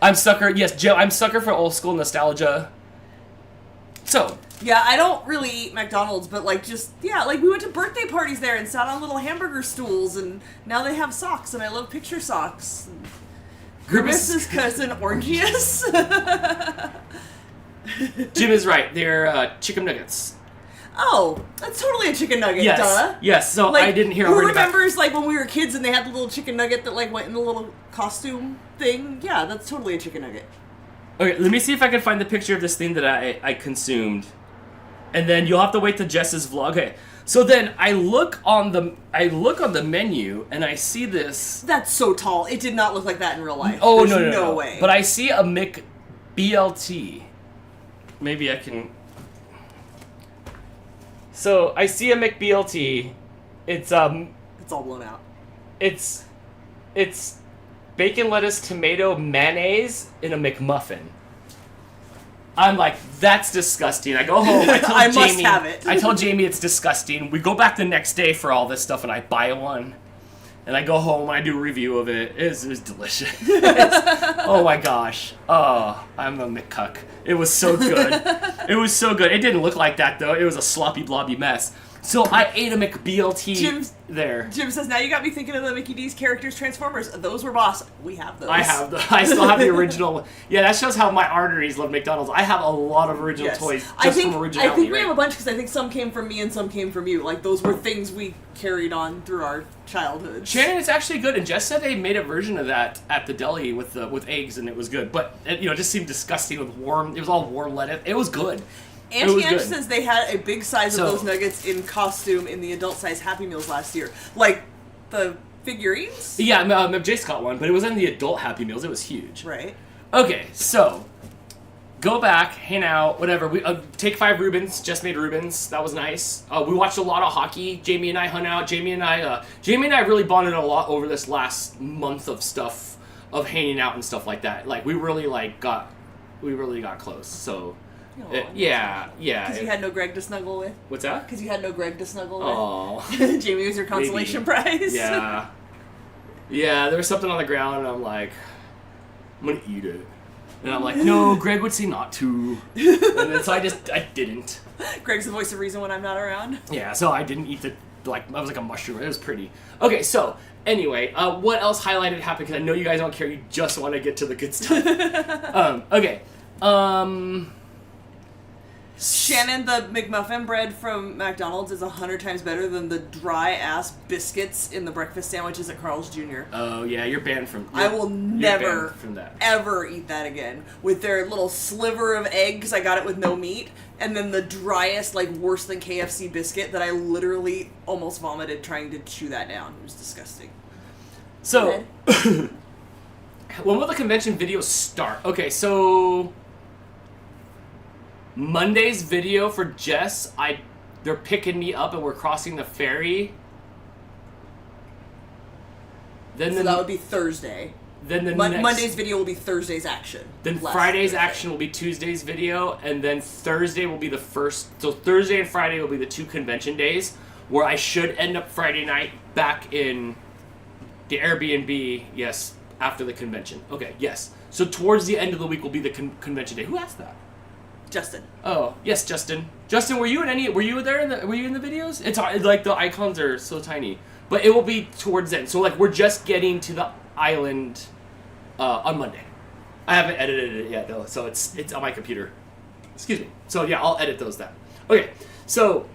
I'm sucker. Yes, Joe, I'm sucker for old school nostalgia. So. Yeah, I don't really eat McDonald's, but like we went to birthday parties there and sat on little hamburger stools, and now they have socks, and I love picture socks. Grimace's cousin Orangius. Jim is right. They're chicken nuggets. Oh, that's totally a chicken nugget, yes. duh. Yes, so like, I didn't hear a who word about remembers like when we were kids and they had the little chicken nugget that like went in the little costume thing? Yeah, that's totally a chicken nugget. Okay, let me see if I can find the picture of this thing that I consumed. And then you'll have to wait to Jess's vlog. Okay. So then I look on the menu and I see this. That's so tall. It did not look like that in real life. Oh, There's no way. But I see a McBLT. Maybe I can. So I see a McBLT. It's all blown out. It's bacon, lettuce, tomato, mayonnaise in a McMuffin. I'm like, that's disgusting. I go home. I tell I Jamie, must have it. I tell Jamie it's disgusting. We go back the next day for all this stuff, and I buy one. And I go home and I do a review of it. It was delicious. Oh my gosh. Oh, I'm a McCuck. It was so good. It was so good. It didn't look like that though. It was a sloppy, blobby mess. So I ate a McBLT there. Jim says, now you got me thinking of the Mickey D's characters Transformers. Those were boss. We have those. I still have the original one. Yeah, that shows how my arteries love McDonald's. I have a lot of original toys just from originality. I think we have a bunch because I think some came from me and some came from you. Like, those were things we carried on through our childhood. Shannon, it's actually good. And Jess said they made a version of that at the deli with eggs, and it was good. But, it just seemed disgusting with warm. It was all warm lettuce. It was good. Auntie Ange says they had a big size of those nuggets in costume in the adult size Happy Meals last year. Like, the figurines? Yeah, Jace got one, but it was in the adult Happy Meals. It was huge. Right. Okay, so go back, hang out, whatever. We take 5 Reubens. Just made Reubens. That was nice. We watched a lot of hockey. Jamie and I hung out. Jamie and I really bonded a lot over this last month of stuff, of hanging out and stuff like that. Like, we really got close. So. Yeah. Because you had no Greg to snuggle with? What's that? Because you had no Greg to snuggle with? Oh. Jamie was your consolation prize? Yeah. Yeah, there was something on the ground, and I'm like, I'm going to eat it. And I'm like, no, Greg would say not to. And then so I didn't. Greg's the voice of reason when I'm not around. Yeah, so I didn't eat I was like a mushroom. It was pretty. Okay, so, anyway, what else happened? Because I know you guys don't care. You just want to get to the good stuff. Okay. Shannon, the McMuffin bread from McDonald's is 100 times better than the dry-ass biscuits in the breakfast sandwiches at Carl's Jr. Oh, yeah, you're banned from I will never, from that. ever eat that again. With their little sliver of egg, because I got it with no meat, and then the driest, like, worse than KFC biscuit that I literally almost vomited trying to chew that down. It was disgusting. So, when will the convention videos start? Okay, so Monday's video for Jess, they're picking me up and we're crossing the ferry. Then so that would be Thursday. Then Monday's video will be Thursday's action. Then Friday's action will be Tuesday's video, and then Thursday will be the first. So Thursday and Friday will be the 2 convention days, where I should end up Friday night back in The Airbnb, yes, after the convention. Okay, yes. So towards the end of the week will be the convention day. Who asked that? Justin. Oh, yes, Justin. Justin, were you in were you in the videos? It's like the icons are so tiny. But it will be towards then. So like we're just getting to the island on Monday. I haven't edited it yet though, so it's on my computer. Excuse me. So yeah, I'll edit those then. Okay. So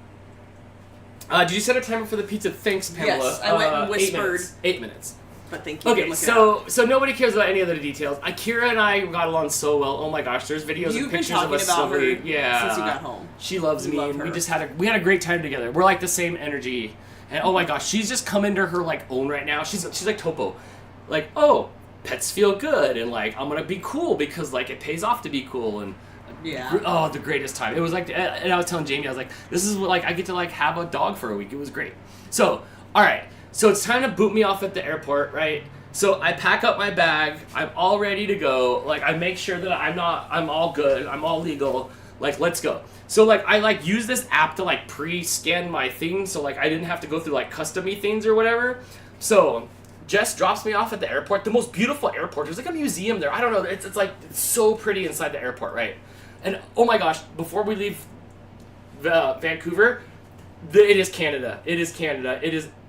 did you set a timer for the pizza? Thanks, Pamela. Yes, I went and whispered. 8 minutes. But thank you. Okay, so nobody cares about any other details. Akira and I got along so well. Oh my gosh, there's videos and pictures of us. You've been talking about her yeah, since you got home. She loves me, and her. we had a great time together. We're like the same energy, and oh my gosh, she's just come into her like own right now. She's like Topo, like oh, pets feel good, and like I'm gonna be cool because like it pays off to be cool, and yeah. Oh, the greatest time. It was like, and I was telling Jamie, I was like, this is like I get to like have a dog for a week. It was great. So all right, so it's time to boot me off at the airport, right? So I pack up my bag, I'm all ready to go, like I make sure that I'm all good, I'm all legal, like let's go. So like I like use this app to like pre-scan my things so like I didn't have to go through like custom-y things or whatever. So Jess drops me off at the airport, the most beautiful airport, there's like a museum there, I don't know, it's like it's so pretty inside the airport, right? And oh my gosh, before we leave Vancouver, it is Canada,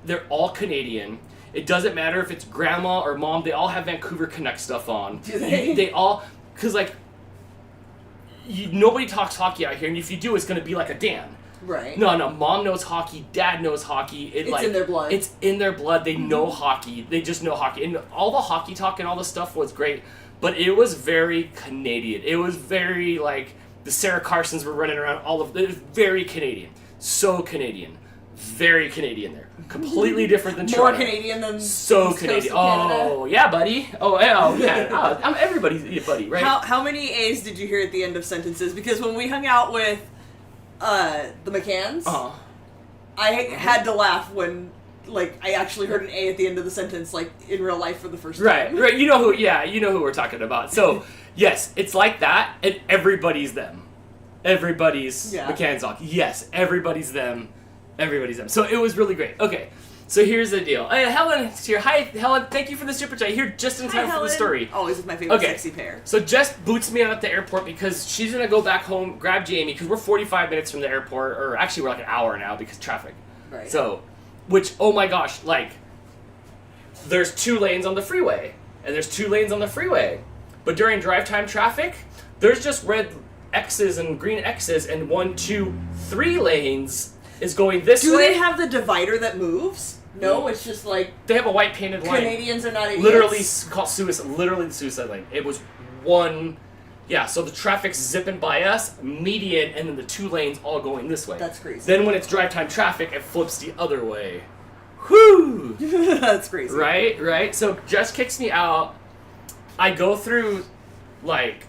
they're all Canadian. It doesn't matter if it's grandma or mom, they all have Vancouver Connect stuff on. Do they? They all, because like, nobody talks hockey out here, and if you do, it's going to be like a Dan. Right. No, mom knows hockey, dad knows hockey. It's like, in their blood. It's in their blood, they know hockey, they just know hockey. And all the hockey talk and all the stuff was great, but it was very Canadian. It was very like, the Sarah Carsons were running around, it was very Canadian. So Canadian. Very Canadian there. Completely different than More Toronto. Canadian than so Canadian. Oh yeah, buddy. Oh yeah. I'm everybody's buddy, right? How many A's did you hear at the end of sentences? Because when we hung out with the McCanns, I had to laugh when like I actually heard an A at the end of the sentence, like in real life for the first time. Right. You know who we're talking about. So yes, it's like that, and everybody's them. Everybody's McCann's hockey. Yes, everybody's them. Everybody's them. So it was really great. Okay, so here's the deal. Helen's here. Hi, Helen. Thank you for the super chat. Here just in time for the story. Always my favorite sexy pair. So Jess boots me out at the airport because she's going to go back home, grab Jamie, because we're 45 minutes from the airport, or actually we're like an hour now because traffic. Right. So, which, oh my gosh, like, there's 2 lanes on the freeway, and there's 2 lanes on the freeway. But during drive time traffic, there's just red X's and green X's, and 1, 2, 3 lanes is going this way. Do they have the divider that moves? No, it's just like they have a white painted line. Canadians are not idiots. Literally called suicide. Literally the suicide lane. It was one. Yeah, so the traffic's zipping by us, median, and then the 2 lanes all going this way. That's crazy. Then when it's drive time traffic, it flips the other way. Whoo! That's crazy. Right. So Jess kicks me out. I go through, like,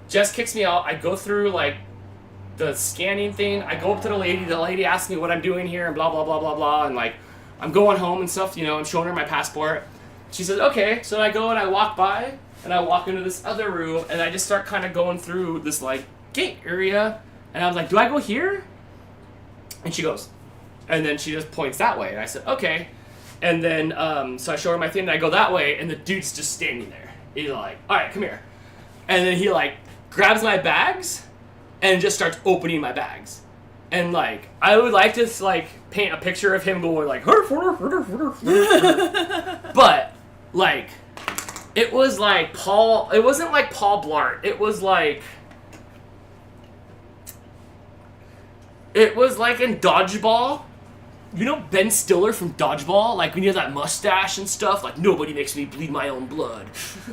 Jess kicks me out. I go through like the scanning thing. I go up to the lady asks me what I'm doing here and blah blah blah blah blah, and like I'm going home and stuff, I'm showing her my passport. She says okay, so I go and I walk by and I walk into this other room and I just start kind of going through this like gate area, and I was like, do I go here? And she goes, and then she just points that way, and I said okay, and then so I show her my thing and I go that way, and the dude's just standing there. He's like, all right, come here, and then he like grabs my bags and just starts opening my bags. And, like, I would like to, like, paint a picture of him going, like, but, like, it was like it wasn't like Paul Blart. It was like in Dodgeball. You know Ben Stiller from Dodgeball? Like, when he has that mustache and stuff, like, nobody makes me bleed my own blood.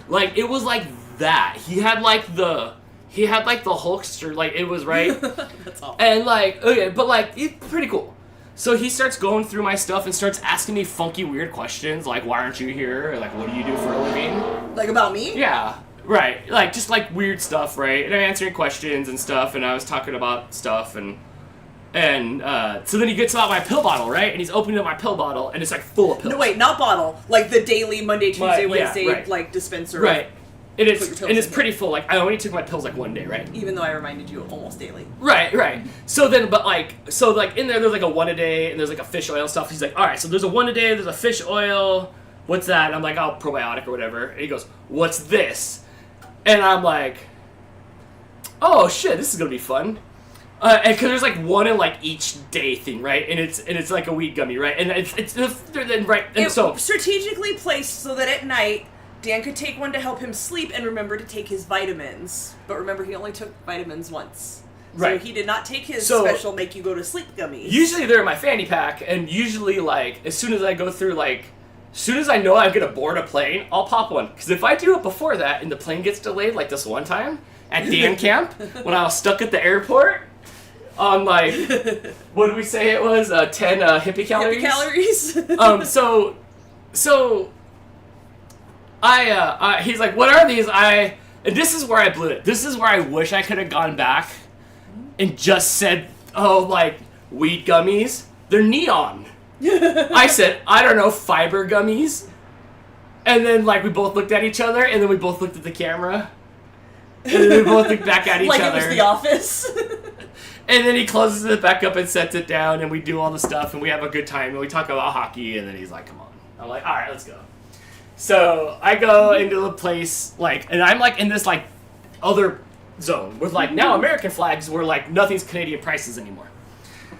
Like, it was like that. He had, like, the Hulkster, like, it was, right? That's awful. And, like, okay, but, like, it's pretty cool. So he starts going through my stuff and starts asking me funky, weird questions, like, why aren't you here? Or, like, what do you do for a living? Like, about me? Yeah, right. Like, just, like, weird stuff, right? And I'm answering questions and stuff, and I was talking about stuff, and so then he gets out my pill bottle, right? And he's opening up my pill bottle, and it's, like, full of pills. No, wait, not bottle. Like, the daily Monday, Tuesday, Wednesday, right. like, dispenser. Right. And it's pretty full. Like, I only took my pills, like, one day, right? Even though I reminded you almost daily. Right. So then, in there, there's, like, a 1 a day, and there's, like, a fish oil stuff. He's like, all right, so there's a 1 a day, there's a fish oil, what's that? And I'm like, oh, probiotic or whatever. And he goes, what's this? And I'm like, oh shit, this is gonna be fun. And because there's like one in like each day thing, right? And it's like a weed gummy, right? And it's right. And so strategically placed so that at night Dan could take one to help him sleep and remember to take his vitamins. But remember, he only took vitamins once. Right. So he did not take his special make you go to sleep gummies. Usually they're in my fanny pack, and usually like as soon as I go through like. As soon as I know I'm gonna board a plane, I'll pop one. Because if I do it before that and the plane gets delayed, like this one time at Dan Camp, when I was stuck at the airport on like, what did we say it was? 10 hippie calories? Hippie calories. So he's like, what are these? And this is where I blew it. This is where I wish I could have gone back and just said, oh, like, weed gummies? They're neon. I said, I don't know, fiber gummies. And then, like, we both looked at each other, and then we both looked at the camera. And then we both looked back at each other. Like it was The Office. And then he closes it back up and sets it down, and we do all the stuff, and we have a good time, and we talk about hockey, and then he's like, come on. I'm like, all right, let's go. So I go into the place, like, and I'm, like, in this, like, other zone with, like, now American flags where, like, nothing's Canadian prices anymore.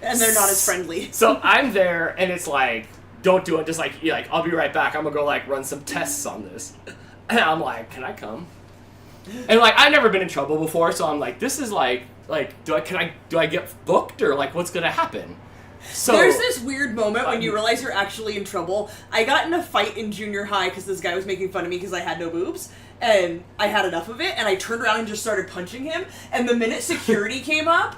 And they're not as friendly. So I'm there, and it's like, don't do it. Just like, you're like, I'll be right back. I'm gonna go like run some tests on this. And I'm like, can I come? And like, I've never been in trouble before, so I'm like, this is like, do I get booked or like, what's gonna happen? So there's this weird moment when you realize you're actually in trouble. I got in a fight in junior high because this guy was making fun of me because I had no boobs. And I had enough of it, and I turned around and just started punching him. And the minute security came up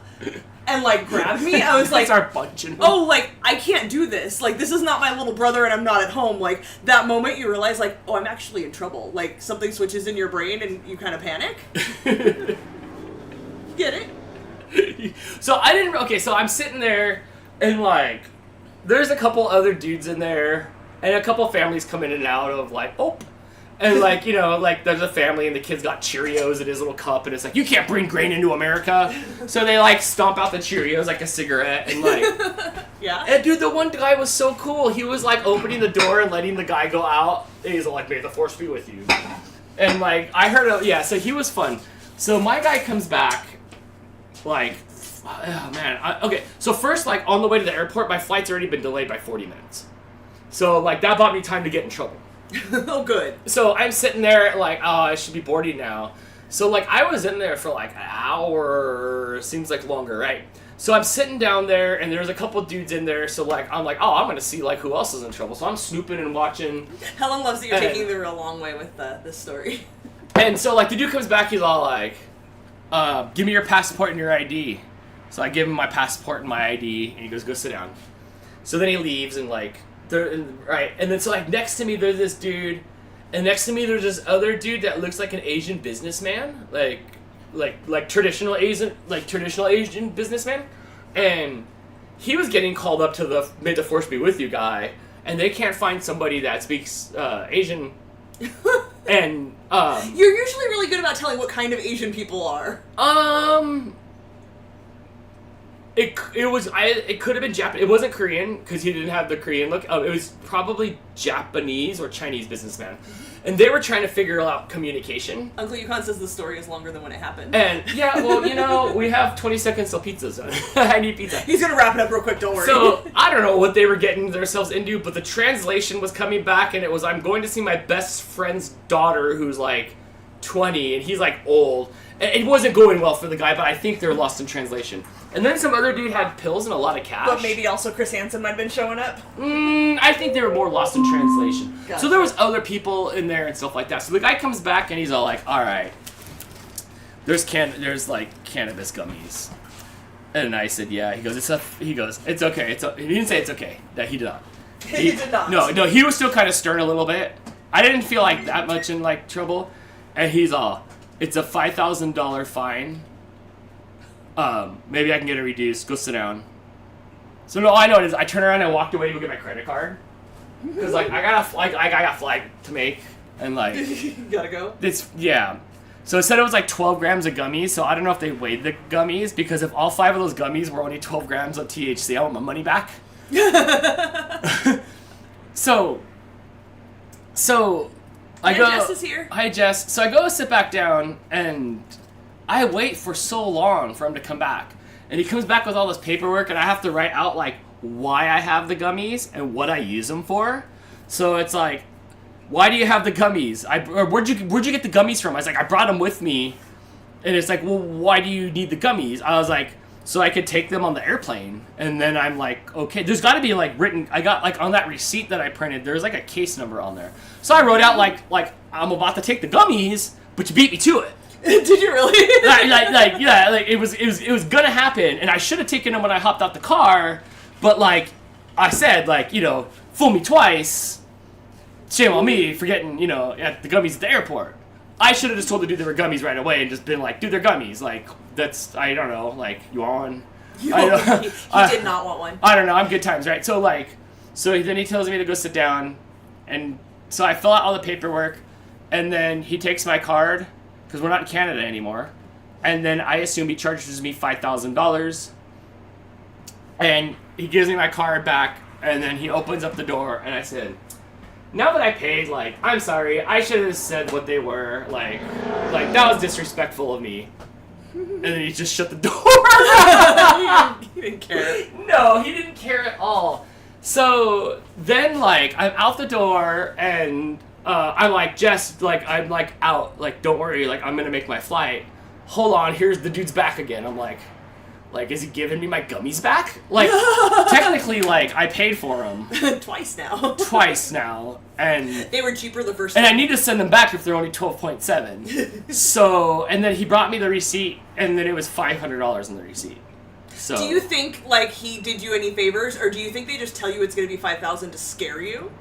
and, like, grabbed me, I was like, start punching him. Oh, like, I can't do this. Like, this is not my little brother, and I'm not at home. Like, that moment you realize, like, oh, I'm actually in trouble. Like, something switches in your brain, and you kind of panic. Get it? So so I'm sitting there, and, like, there's a couple other dudes in there, and a couple families come in and out of, like, oh. And, like, you know, like, there's a family and the kid's got Cheerios in his little cup, and it's like, you can't bring grain into America. So they, like, stomp out the Cheerios like a cigarette, and, like... Yeah. And, dude, the one guy was so cool. He was, like, opening the door and letting the guy go out. And he's like, may the force be with you. And, like, I heard... so he was fun. So my guy comes back, like... Oh, man. Okay, so first, like, on the way to the airport, my flight's already been delayed by 40 minutes. So, like, that bought me time to get in trouble. Oh, good. So I'm sitting there like, oh, I should be boarding now. So like I was in there for like an hour, seems like longer, right? So I'm sitting down there and there's a couple dudes in there. So like I'm like, oh, I'm gonna see like who else is in trouble. So I'm snooping and watching. Helen loves that you're taking the real long way with this story. And so like the dude comes back, he's all like, give me your passport and your ID. So I give him my passport and my ID, and he goes, go sit down. So then he leaves and like. Right, and then so like next to me there's this dude, and next to me there's this other dude that looks like an Asian businessman, like traditional Asian businessman, and he was getting called up to the May the Force be with you guy, and they can't find somebody that speaks Asian, and you're usually really good about telling what kind of Asian people are. It could have been Japanese. It wasn't Korean because he didn't have the Korean look. It was probably Japanese or Chinese businessman, and they were trying to figure out communication. Uncle Yukon says the story is longer than when it happened. And yeah, well, you know, we have 20 seconds till pizza's done. I need pizza. He's gonna wrap it up real quick. Don't worry. So I don't know what they were getting themselves into, but the translation was coming back, and it was, I'm going to see my best friend's daughter, who's like 20, and he's like old. And it wasn't going well for the guy, but I think they're lost in translation. And then some other dude had pills and a lot of cash. But maybe also Chris Hansen might have been showing up? I think they were more lost in translation. Gotcha. So there was other people in there and stuff like that. So the guy comes back and he's all like, all right, there's like cannabis gummies. And I said, yeah. He goes, it's okay. He didn't say it's okay. That he did not. He did not. No, he was still kind of stern a little bit. I didn't feel like that much in like trouble. And he's all, it's a $5,000 fine. Maybe I can get it reduced. Go sit down. So no, all I know is I turn around and walked away to go get my credit card because like I got a flight to make and like gotta go. So it said it was like 12 grams of gummies. So I don't know if they weighed the gummies because if all 5 of those gummies were only 12 grams of THC, I want my money back. So So I Yeah, go. Jess is here. Hi, Jess. So I go sit back down, and I wait for so long for him to come back, and he comes back with all this paperwork, and I have to write out like why I have the gummies and what I use them for. So it's like, why do you have the gummies? Where'd you get the gummies from? I was like, I brought them with me, and it's like, well, why do you need the gummies? I was like, so I could take them on the airplane. And then I'm like, okay, there's got to be like written. I got like on that receipt that I printed, there's like a case number on there. So I wrote out like I'm about to take the gummies, but you beat me to it. Did you really? It was gonna happen, and I should have taken them when I hopped out the car. But like I said, like, you know, fool me twice. Shame on me for getting, you know, at the gummies at the airport. I should have just told the dude they were gummies right away and just been like, dude, they're gummies. Like, that's, I don't know, like, you want one? He did not want one. I don't know, I'm good times, right? So, like, so then he tells me to go sit down, and so I fill out all the paperwork, and then he takes my card, because we're not in Canada anymore, and then I assume he charges me $5,000, and he gives me my card back, and then he opens up the door, and I said, now that I paid, like, I'm sorry, I should have said what they were, like that was disrespectful of me. And then he just shut the door. He didn't care. No, he didn't care at all. So then, like, I'm out the door, and I'm like, Jess, like, I'm like out, like, don't worry, like, I'm gonna make my flight. Hold on, here's the dude's back again. I'm like, is he giving me my gummies back? Like, technically, like, I paid for them. Twice now. And they were cheaper the first and time. I need to send them back if they're only 12.7. So, and then he brought me the receipt, and then it was $500 in the receipt. So, do you think, like, he did you any favors, or do you think they just tell you it's going to be $5,000 to scare you?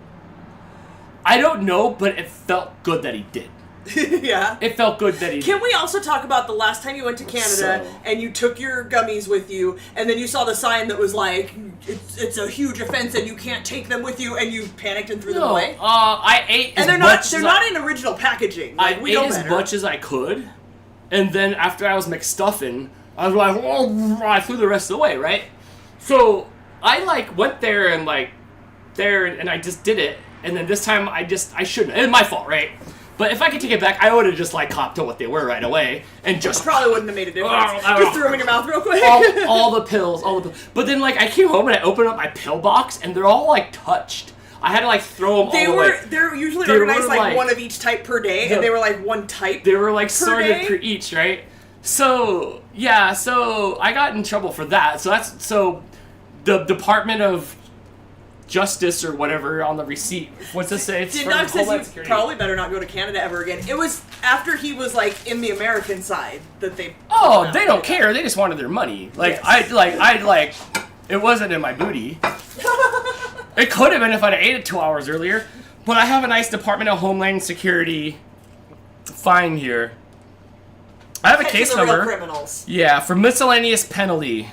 I don't know, but it felt good that he did. Yeah. It felt good that he Can we also talk about the last time you went to Canada and you took your gummies with you, and then you saw the sign that was like, it's a huge offense and you can't take them with you, and you panicked and threw them away? I ate and they're not in original packaging. Like, I ate as much as I could, and then after I was McStuffin', I was like, oh, I threw the rest away, right? So I like went there and like and I just did it, and then this time I shouldn't. It's my fault, right? But if I could take it back, I would have just like copped to what they were right away and just probably wouldn't have made a difference. Just threw them in your mouth real quick. all the pills. But then like I came home and I opened up my pill box and they're all like touched. I had to like throw them all away. They're usually organized like one of each type per day, and they were like one type. They were like sorted per each, right? So yeah, so I got in trouble for that. So the Department of Justice or whatever on the receipt. What's it say? It's Dindog says you probably better not go to Canada ever again. It was after he was like in the American side that they. Oh, they don't care. They just wanted their money. Like yes. It wasn't in my booty. It could have been if I'd ate it 2 hours earlier. But I have a nice Department of Homeland Security fine here. I have a case number. Real criminals. Yeah, for miscellaneous penalty.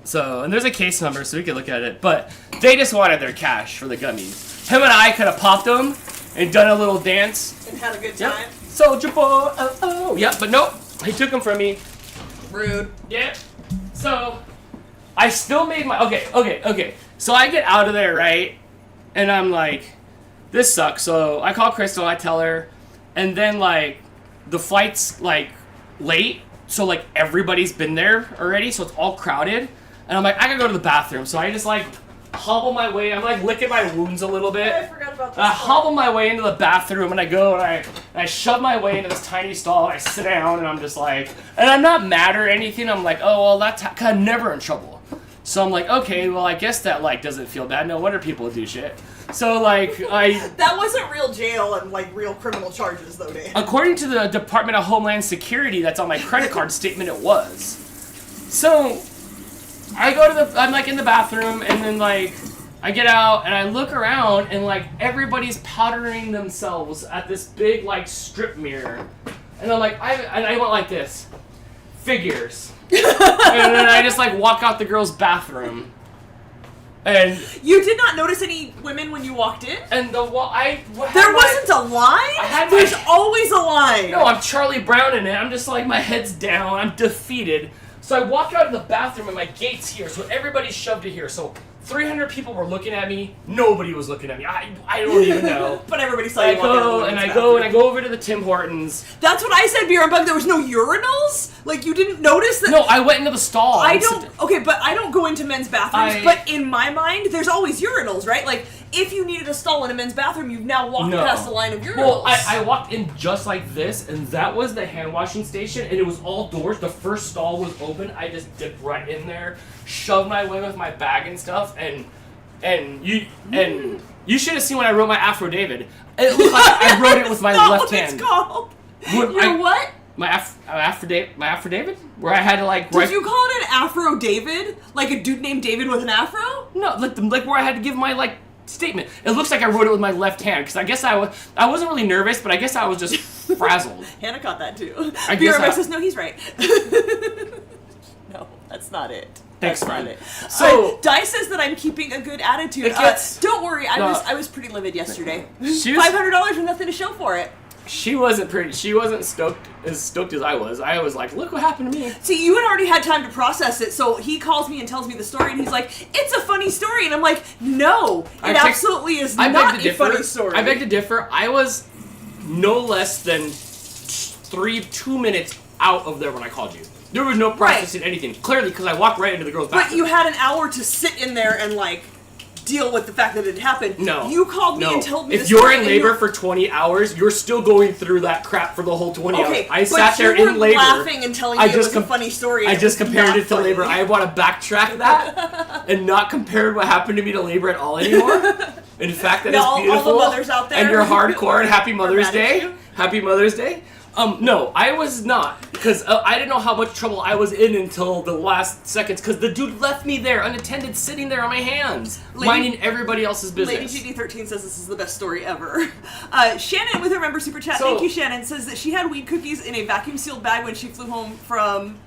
So, and there's a case number, so we can look at it. But they just wanted their cash for the gummies. Him and I could have popped them and done a little dance. And had a good time. Yep. Soldier boy, oh. Yep, but nope. He took them from me. Rude. Yep. So, I still made my... Okay. So I get out of there, right? And I'm like, this sucks. So I call Crystal, I tell her. And then, like, the flight's, like, late. So, like, everybody's been there already. So it's all crowded. And I'm like, I gotta go to the bathroom. So I just, like, hobble my way. I'm, like, licking my wounds a little bit. I forgot about this. I hobble my way into the bathroom, and I go, and I shove my way into this tiny stall, and I sit down, and I'm just like... And I'm not mad or anything. I'm like, oh, well, that's... Cause I'm never in trouble. So I'm like, okay, well, I guess that, like, doesn't feel bad. No wonder people do shit. So, like, That wasn't real jail and, like, real criminal charges, though, Dan. According to the Department of Homeland Security that's on my credit card statement, it was. So... I go to I'm like in the bathroom, and then like I get out and I look around, and like everybody's powdering themselves at this big like strip mirror, and I'm like I went like this, figures, and then I just like walk out the girls' bathroom, and you did not notice any women when you walked in. And there wasn't a line. There's always a line. No, I'm Charlie Brown in it. I'm just like my head's down. I'm defeated. So I walk out of the bathroom and my gate's here, so everybody's shoved to here. So 300 people were looking at me. Nobody was looking at me. I don't even know. But everybody saw I you walk out of the go women's and bathroom. I go over to the Tim Hortons. That's what I said, Beer and Bug. There was no urinals? Like, you didn't notice that? No, I went into the stall. I don't... Okay, but I don't go into men's bathrooms. But in my mind, there's always urinals, right? Like, if you needed a stall in a men's bathroom, you've now walked past the line of urinals. Well, I walked in just like this, and that was the hand washing station, and it was all doors. The first stall was open. I just dipped right in there, shoved my way with my bag and stuff, and you should have seen when I wrote my Afro David. It looked like I wrote it with my left hand. That's called. What? My Afro David? Where I had to like... Did you call it an Afro David? Like a dude named David with an afro? No, like where I had to give my like statement. It looks like I wrote it with my left hand, because I guess I wasn't really nervous, but I guess I was just frazzled. Hannah caught that too. I guess says, no, he's right. No, that's not it. Thanks, That's friend. not it. So Di says that I'm keeping a good attitude. It gets- don't worry, I was pretty livid yesterday. She was- $500 with nothing to show for it. She wasn't stoked as I was. I was like, look what happened to me. See, you had already had time to process it, so he calls me and tells me the story, and he's like, it's a funny story. And I'm like, no, it absolutely is not a funny story. I beg to differ. I was no less than 2 minutes out of there when I called you. There was no processing anything. Clearly, because I walked right into the girl's bathroom. But you had an hour to sit in there and, like, deal with the fact that it happened. No. You called me and told me if you're in labor for 20 hours, you're still going through that crap for the whole 20 hours. I sat there in labor. Laughing and telling me it was a funny story. I just compared it to labor. I want to backtrack that and not compare what happened to me to labor at all anymore. In fact, that is beautiful. All the mothers out there. And you're hardcore and happy Mother's Day. Happy Mother's Day. No, I was not, because I didn't know how much trouble I was in until the last seconds, because the dude left me there unattended, sitting there on my hands, minding everybody else's business. Lady GD13 says this is the best story ever. Shannon, with her member super chat, thank you, Shannon, says that she had weed cookies in a vacuum sealed bag when she flew home from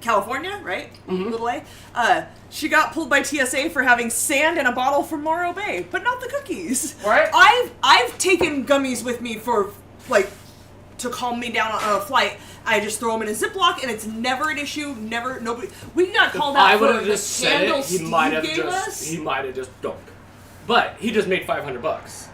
California, right? Mm-hmm. Little A. She got pulled by TSA for having sand in a bottle from Morro Bay, but not the cookies. Right. I've taken gummies with me for, like, to calm me down on a flight. I just throw them in a Ziploc, and it's never an issue. Nobody. We got called out for the candle Steve gave us. He might have just don't. But he just made $500.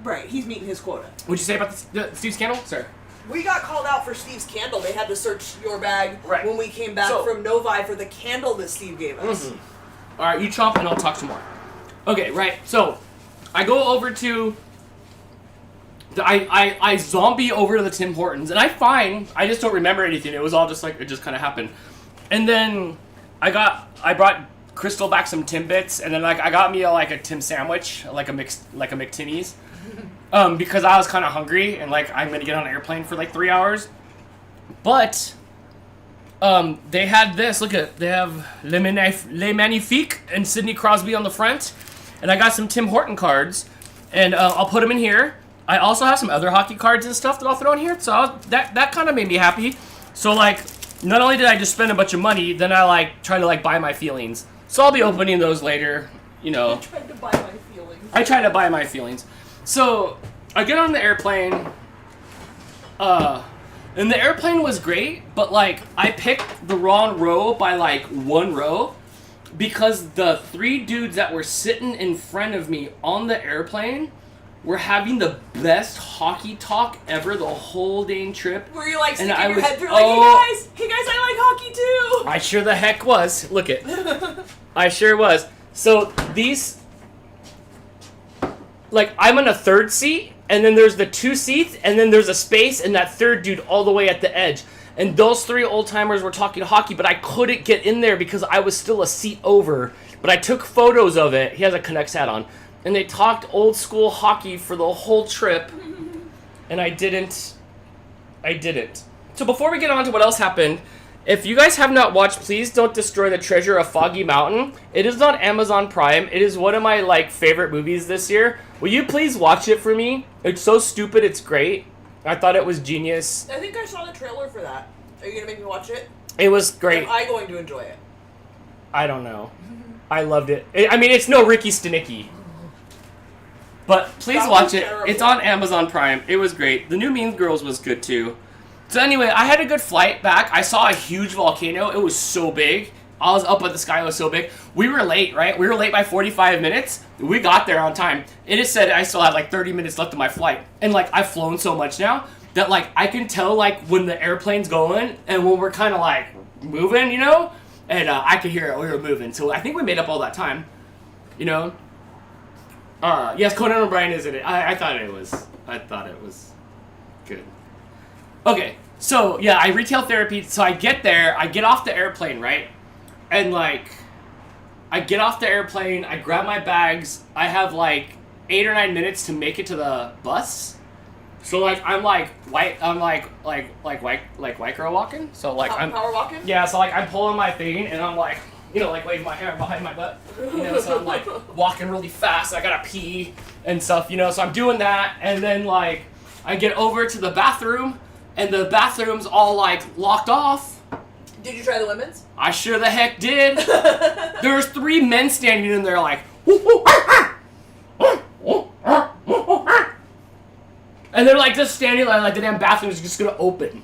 Right, he's meeting his quota. What'd you say about the Steve's candle? Sorry. We got called out for Steve's candle. They had to search your bag when we came back from Novi for the candle that Steve gave us. Mm-hmm. All right, you chomp, and I'll talk some more. Okay, right. So I go over to. I zombie over to the Tim Hortons, and I just don't remember anything. It was all just like, it just kind of happened. And then I brought Crystal back some Timbits, and then like I got me a Tim sandwich, like a McTinny's, because I was kind of hungry, and like I'm gonna get on an airplane for like 3 hours. But they had this. Look at, they have Le Magnifique and Sidney Crosby on the front, and I got some Tim Horton cards, and I'll put them in here. I also have some other hockey cards and stuff that I'll throw in here, so that kind of made me happy. So, like, not only did I just spend a bunch of money, then I, like, try to, like, buy my feelings. So I'll be opening those later, you know. I tried to buy my feelings. I try to buy my feelings. So, I get on the airplane, and the airplane was great, but, like, I picked the wrong row by, like, 1 row, because the 3 dudes that were sitting in front of me on the airplane we're having the best hockey talk ever the whole dang trip. Were you like sticking your head through like, hey guys, I like hockey too? I sure the heck was. Look it. I sure was. So these, like, I'm in a third seat, and then there's the 2 seats, and then there's a space, and that third dude all the way at the edge. And those 3 old-timers were talking hockey, but I couldn't get in there because I was still a seat over. But I took photos of it. He has a Canucks hat on. And they talked old school hockey for the whole trip, and I didn't. So before we get on to what else happened, if you guys have not watched Please Don't Destroy the Treasure of Foggy Mountain, it is on Amazon Prime. It is one of my, like, favorite movies this year. Will you please watch it for me? It's so stupid, it's great. I thought it was genius. I think I saw the trailer for that. Are you going to make me watch it? It was great. Am I going to enjoy it? I don't know. I loved it. I mean, it's no Ricky Stenicki. But please watch it. Terrible. It's on Amazon Prime. It was great. The new Mean Girls was good too. So anyway, I had a good flight back. I saw a huge volcano. It was so big. I was up, but the sky was so big. We were late, right? We were late by 45 minutes. We got there on time. It is said I still had like 30 minutes left of my flight. And like I've flown so much now that like I can tell like when the airplane's going and when we're kind of like moving, you know? And I could hear it. We were moving. So I think we made up all that time, you know? Yes, Conan O'Brien is in it. I thought it was good. Okay, so yeah, I retail therapy. So I get there, I get off the airplane, right? And like, I get off the airplane, I grab my bags, I have like 8 or 9 minutes to make it to the bus. So like, I'm like white girl walking. So like, I'm power walking. Yeah, so like I'm pulling my thing and I'm like, you know, like waving my hair behind my butt. You know, so I'm like walking really fast. I gotta pee and stuff. You know, so I'm doing that, and then like I get over to the bathroom, and the bathroom's all like locked off. Did you try the women's? I sure the heck did. There's 3 men standing in there like, and they're like just standing there like the damn bathroom is just gonna open.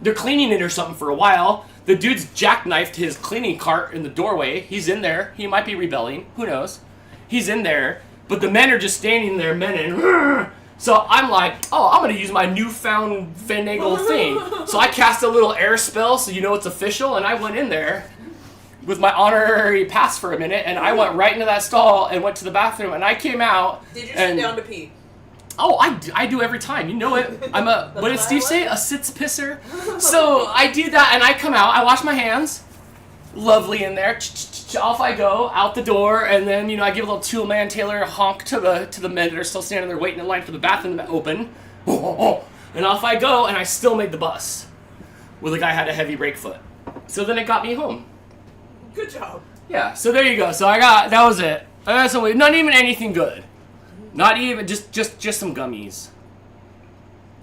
They're cleaning it or something for a while. The dude's jackknifed his cleaning cart in the doorway. He's in there. He might be rebelling. Who knows? He's in there. But the men are just standing there, menning. So I'm like, oh, I'm going to use my newfound finagle thing. So I cast a little air spell so you know it's official. And I went in there with my honorary pass for a minute. And I went right into that stall and went to the bathroom. And I came out. Did you sit down to pee? Oh, I do every time. You know it. I'm a, what did Steve say? A sits pisser? So I do that and I come out. I wash my hands. Lovely in there. Off I go, out the door, and then, you know, I give a little two-man Taylor honk to the men that are still standing there waiting in line for the bathroom to open. And off I go, and I still made the bus. Well, the guy had a heavy brake foot. So then it got me home. Good job. Yeah, so there you go. So that was it. So not even anything good. Not even, just some gummies.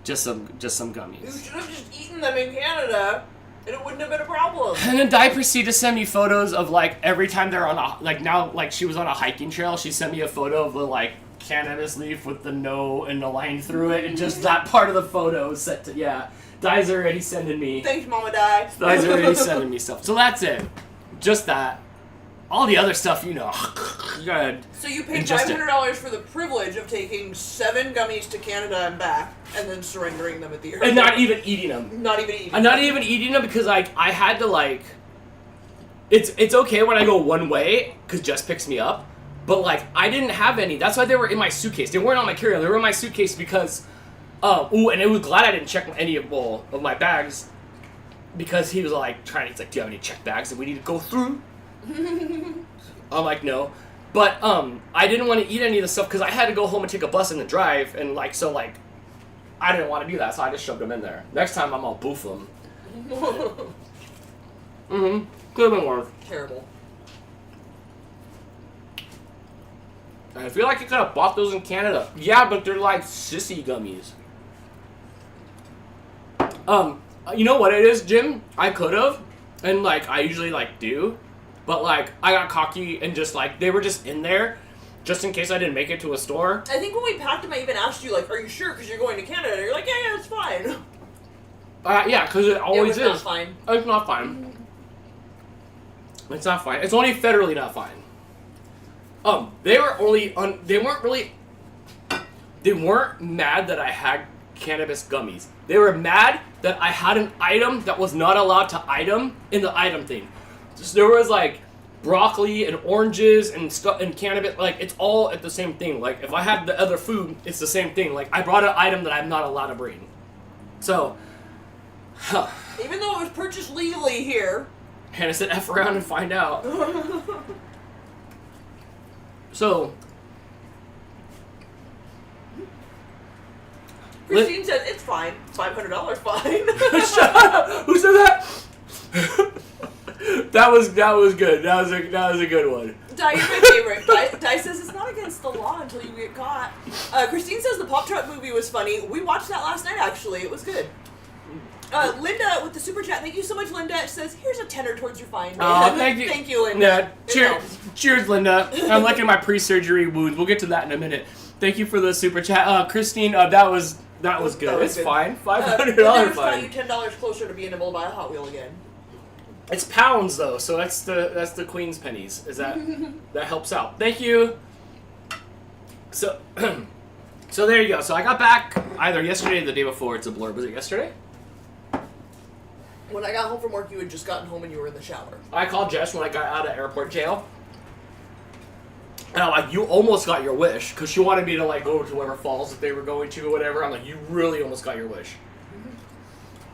Just some gummies. You should have just eaten them in Canada, and it wouldn't have been a problem. And then Di proceeded to send me photos of, like, every time they're on a, like, now, like, she was on a hiking trail, she sent me a photo of the, like, cannabis leaf with the no and the line through it, and just that part of the photo is set to, yeah. Di's already sending me. Thanks, Mama Di. Di's already sending me stuff. So that's it. Just that. All the other stuff, you know, you gotta So you paid $500 for the privilege of taking 7 gummies to Canada and back, and then surrendering them at the airport. And not even eating them. Not even eating I'm not even eating them because, like, I had to, like... It's okay when I go one way, because Jess picks me up, but, like, I didn't have any. That's why they were in my suitcase. They weren't on my carry-on. They were in my suitcase because... and it was glad I didn't check any of my bags, because he was, like, he's like, do you have any checked bags that we need to go through? I'm like, no. But, I didn't want to eat any of the stuff because I had to go home and take a bus and then drive, and, like, so, like, I didn't want to do that, so I just shoved them in there. Next time, I'm all boof them. Mm-hmm. Could have been worse. Terrible. I feel like you could have bought those in Canada. Yeah, but they're, like, sissy gummies. You know what it is, Jim? I could have, and, like, I usually, like, do. But, like, I got cocky and just, like, they were just in there just in case I didn't make it to a store. I think when we packed them, I even asked you, like, are you sure? Because you're going to Canada. And you're like, yeah, it's fine. Yeah, because it always is. It's not fine. It's not fine. It's not fine. It's only federally not fine. They weren't mad that I had cannabis gummies. They were mad that I had an item that was not allowed to item in the item thing. So there was, like, broccoli and oranges and stuff and cannabis. Like, it's all at the same thing. Like, if I had the other food, it's the same thing. Like, I brought an item that I'm not allowed to bring. So, even though it was purchased legally here. Hannah said, F around and find out. So, Christine said, it's fine. $500 fine. Shut up! Who said that? That was good. That was a good one. Di, you're my favorite. Di says it's not against the law until you get caught. Christine says the Pop Truck movie was funny. We watched that last night, actually. It was good. Linda with the super chat. Thank you so much, Linda. She says, here's a tenner towards your fine. Oh, thank you. Thank you, Linda. Yeah, cheers, Linda. I'm looking at my pre-surgery wounds. We'll get to that in a minute. Thank you for the super chat. Christine, that was good. It's fine. $500 Linda fine. got you $10 closer to being able to buy a Hot Wheel again. It's pounds though, so that's the Queen's pennies. Is that that helps out? Thank you. So, so there you go. So I got back either yesterday or the day before. It's a blur. Was it yesterday? When I got home from work, you had just gotten home and you were in the shower. I called Jess when I got out of airport jail. And I'm like, you almost got your wish, because she wanted me to like go to whatever falls that they were going to or whatever. I'm like, you really almost got your wish.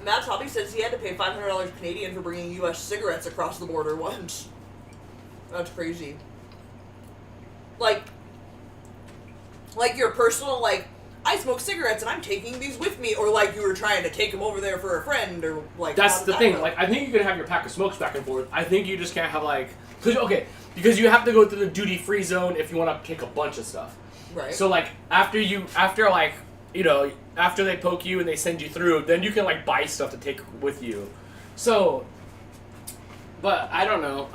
Matt Toppy says he had to pay $500 Canadian for bringing U.S. cigarettes across the border once. That's crazy. Like your personal, like, I smoke cigarettes and I'm taking these with me, or like you were trying to take them over there for a friend, or like... That's the thing. Like, I think you can have your pack of smokes back and forth. I think you just can't have like... Because you have to go through the duty-free zone if you want to take a bunch of stuff. Right. So like, after they poke you and they send you through, then you can like buy stuff to take with you. So, but I don't know.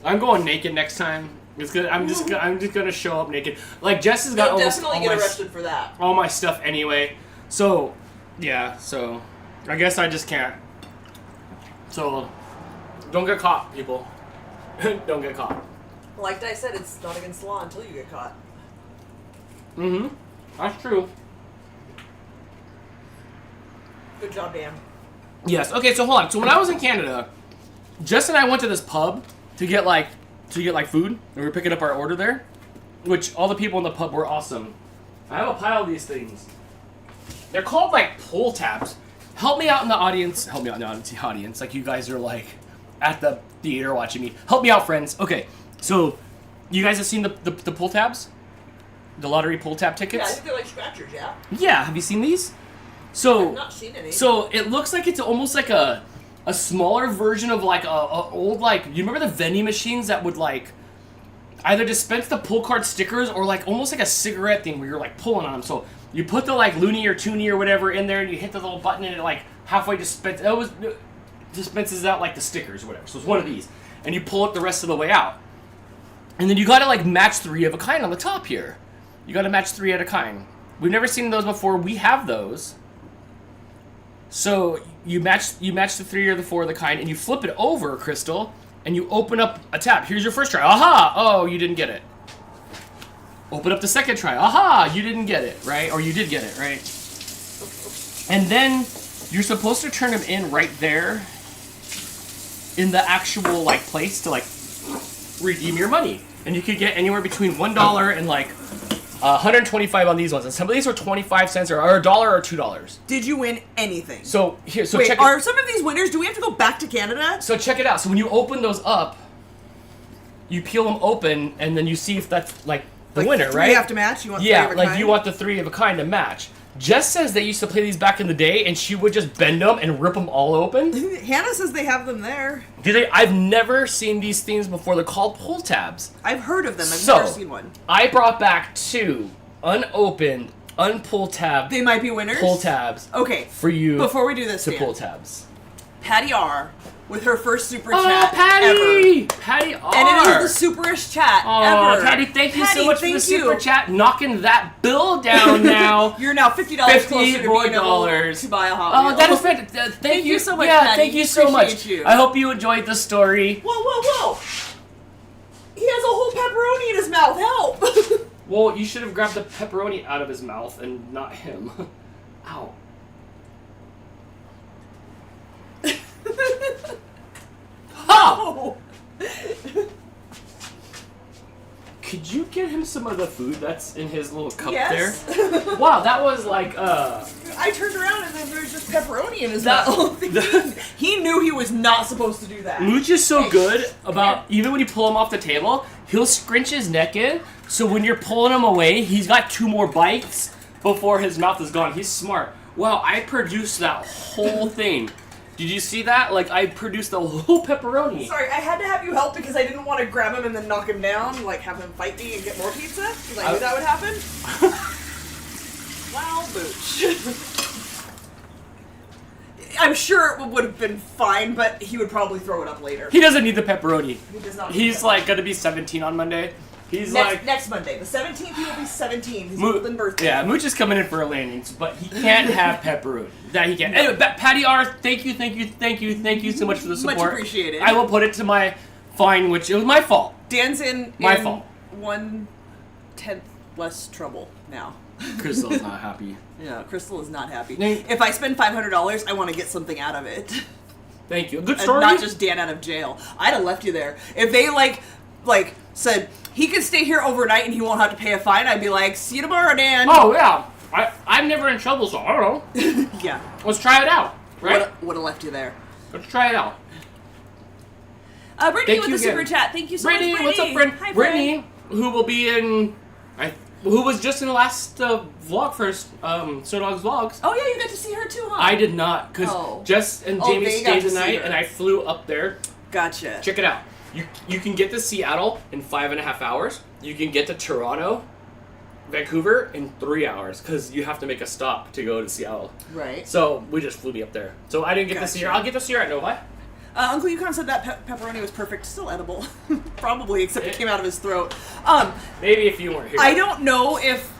I'm going naked next time. It's good. I'm just gonna show up naked. Like Jess has got You'll almost definitely get arrested for that. All my stuff anyway. So, yeah. So, I guess I just can't. So, don't get caught, people. Don't get caught. Like I said, it's not against the law until you get caught. Mm-hmm. That's true. Good job, Dan. Yes. Okay. So hold on. So when I was in Canada, Jess and I went to this pub to get food. And we were picking up our order there, which all the people in the pub were awesome. I have a pile of these things. They're called like pull tabs. Help me out in the audience. Help me out in the audience. Like you guys are like at the theater watching me. Help me out, friends. Okay. So you guys have seen the pull tabs? The lottery pull tab tickets? Yeah, I think they're like scratchers, yeah? Yeah. Have you seen these? So, I've not seen any. So it looks like it's almost like a smaller version of like a old, like, you remember the vending machines that would like either dispense the pull card stickers or like almost like a cigarette thing where you're like pulling on them. So you put the like loony or toonie or whatever in there and you hit the little button and it like halfway dispenses out like the stickers or whatever. So it's one of these. And you pull it the rest of the way out. And then you gotta like match 3 of a kind on the top here. You gotta match 3 at a kind. We've never seen those before. We have those. So you match the 3 or the 4 of the kind, and you flip it over, Crystal, and you open up a tab. Here's your first try. Aha! Oh, you didn't get it. Open up the second try. Aha! You didn't get it, right? Or you did get it, right? And then you're supposed to turn them in right there in the actual like place to like redeem your money. And you could get anywhere between $1 and like 125 on these ones, and some of these are 25 cents or $1 or $2. Did you win anything? So here, so wait, check are some of these winners? Do we have to go back to Canada? So check it out. So when you open those up, you peel them open, and then you see if that's like the like winner, 3 right? have to match. You want 3 yeah, of a like kind? you want the 3 of a kind to match. Jess says they used to play these back in the day, and she would just bend them and rip them all open. Hannah says they have them there. Do they? I've never seen these things before. They're called pull tabs. I've heard of them. I've So, never seen one. I brought back 2 unopened, unpull tab. They might be winners. Pull tabs. Okay. For you. Before we do this, to Dan, pull tabs. Patty R. with her first super Oh, chat Patty! ever. Patty R. And it is the superest chat Oh, ever. Patty, thank you so much for the thank super you. chat, knocking that bill down now. You're now $50 closer to more being able dollars to buy a Hot Wheel. Oh, that is fantastic. Thank you so much, Yeah, Patty. thank you so much. Appreciate you. I hope you enjoyed the story. Whoa, whoa, whoa! He has a whole pepperoni in his mouth. Help! Well, you should have grabbed the pepperoni out of his mouth and not him. Ow. Ha! Oh. Could you get him some of the food that's in his little cup Yes. there? Wow, that was like, I turned around and then there was just pepperoni in his That- mouth. He knew he was not supposed to do that. Mooch is so Hey, good about, even when you pull him off the table, he'll scrunch his neck in, so when you're pulling him away, he's got 2 more bites before his mouth is gone. He's smart. Wow, I produced that whole thing. Did you see that? Like, I produced the whole pepperoni. Sorry, I had to have you help because I didn't want to grab him and then knock him down, like have him fight me and get more pizza, because I knew that would happen. Wow, Booch. I'm sure it would have been fine, but he would probably throw it up later. He doesn't need the pepperoni. He does not need He's pepperoni. like gonna be 17 on Monday. He's like... Next Monday. The 17th, he will be 17. His golden birthday. Yeah, Mooch is coming in for a landing, but he can't have pepperoni. That he can't. Anyway, Patty R, thank you so much for the support. Much appreciated. I will put it to my fine, which it was my fault. Dan's in my fault. 1/10 less trouble now. Crystal's not happy. Yeah, Crystal is not happy. Nate. If I spend $500, I want to get something out of it. Thank you. Good And story. not just Dan out of jail. I'd have left you there. If they like said he could stay here overnight and he won't have to pay a fine, I'd be like, see you tomorrow, Dan. Oh yeah, I'm never in trouble, so I don't know. Yeah. Let's try it out. Right? Would have left you there. Let's try it out. Brittany with the super chat. Thank you so much, Brittany. What's up, friend? Hi, Brittany, who will be in, who was just in the last vlog for So Dogs Vlogs. Oh yeah, you got to see her too, huh? I did not, because Jess and Jamie stayed the night, and I flew up there. Gotcha. Check it out. You can get to Seattle in 5.5 hours. You can get to Toronto, Vancouver in 3 hours, because you have to make a stop to go to Seattle. Right. So we just flew me up there. So I didn't get to see her. I'll get to see her at Novi. Uncle Yukon said that pepperoni was perfect. Still edible. Probably, except it came out of his throat. Maybe if you weren't here. I don't know if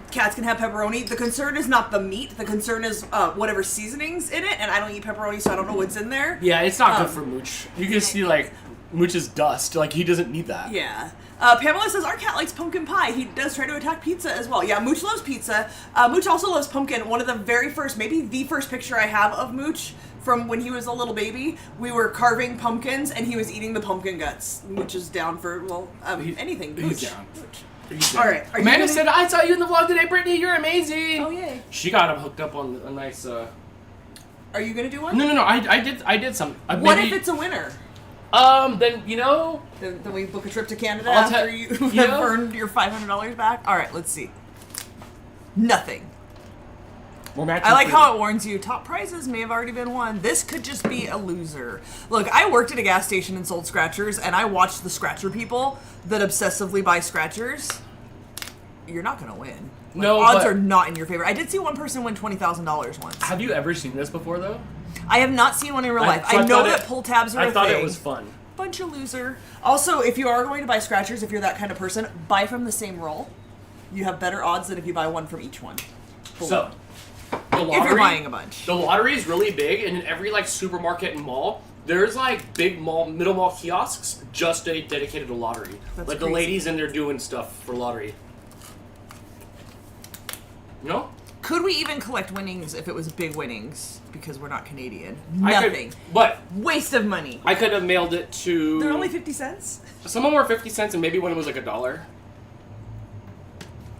cats can have pepperoni. The concern is not the meat. The concern is whatever seasonings in it, and I don't eat pepperoni, so I don't know what's in there. Yeah, it's not good for Mooch. You can see, like, Mooch's dust. Like, he doesn't need that. Yeah. Pamela says, our cat likes pumpkin pie. He does try to attack pizza as well. Yeah, Mooch loves pizza. Mooch also loves pumpkin. One of the very first, maybe the first picture I have of Mooch from when he was a little baby, we were carving pumpkins, and he was eating the pumpkin guts. Mooch is down for, anything. Mooch. He's down. All right. Amanda said, I saw you in the vlog today, Brittany. You're amazing. Oh, yay. She got him hooked up on a nice... Are you going to do one? No. I did some. What if it's a winner? Then, Then we book a trip to Canada after you have earned your $500 back? All right, let's see. Nothing. I like how it warns you, top prizes may have already been won. This could just be a loser. Look, I worked at a gas station and sold scratchers, and I watched the scratcher people that obsessively buy scratchers. You're not going to win. Odds are not in your favor. I did see one person win $20,000 once. Have you ever seen this before, though? I have not seen one in real life. I know that pull tabs are a thing. I thought it was fun. Bunch of loser. Also, if you are going to buy scratchers, if you're that kind of person, buy from the same roll. You have better odds than if you buy one from each one. So, the lottery, if you're buying a bunch. The lottery is really big, and in every supermarket and mall, there's big middle mall kiosks just dedicated to lottery. That's crazy. The ladies in there doing stuff for lottery. No? Could we even collect winnings if it was big winnings? Because we're not Canadian. Nothing. But waste of money. I could have mailed it to... They're only 50 cents? Some of them were 50 cents, and maybe one was $1.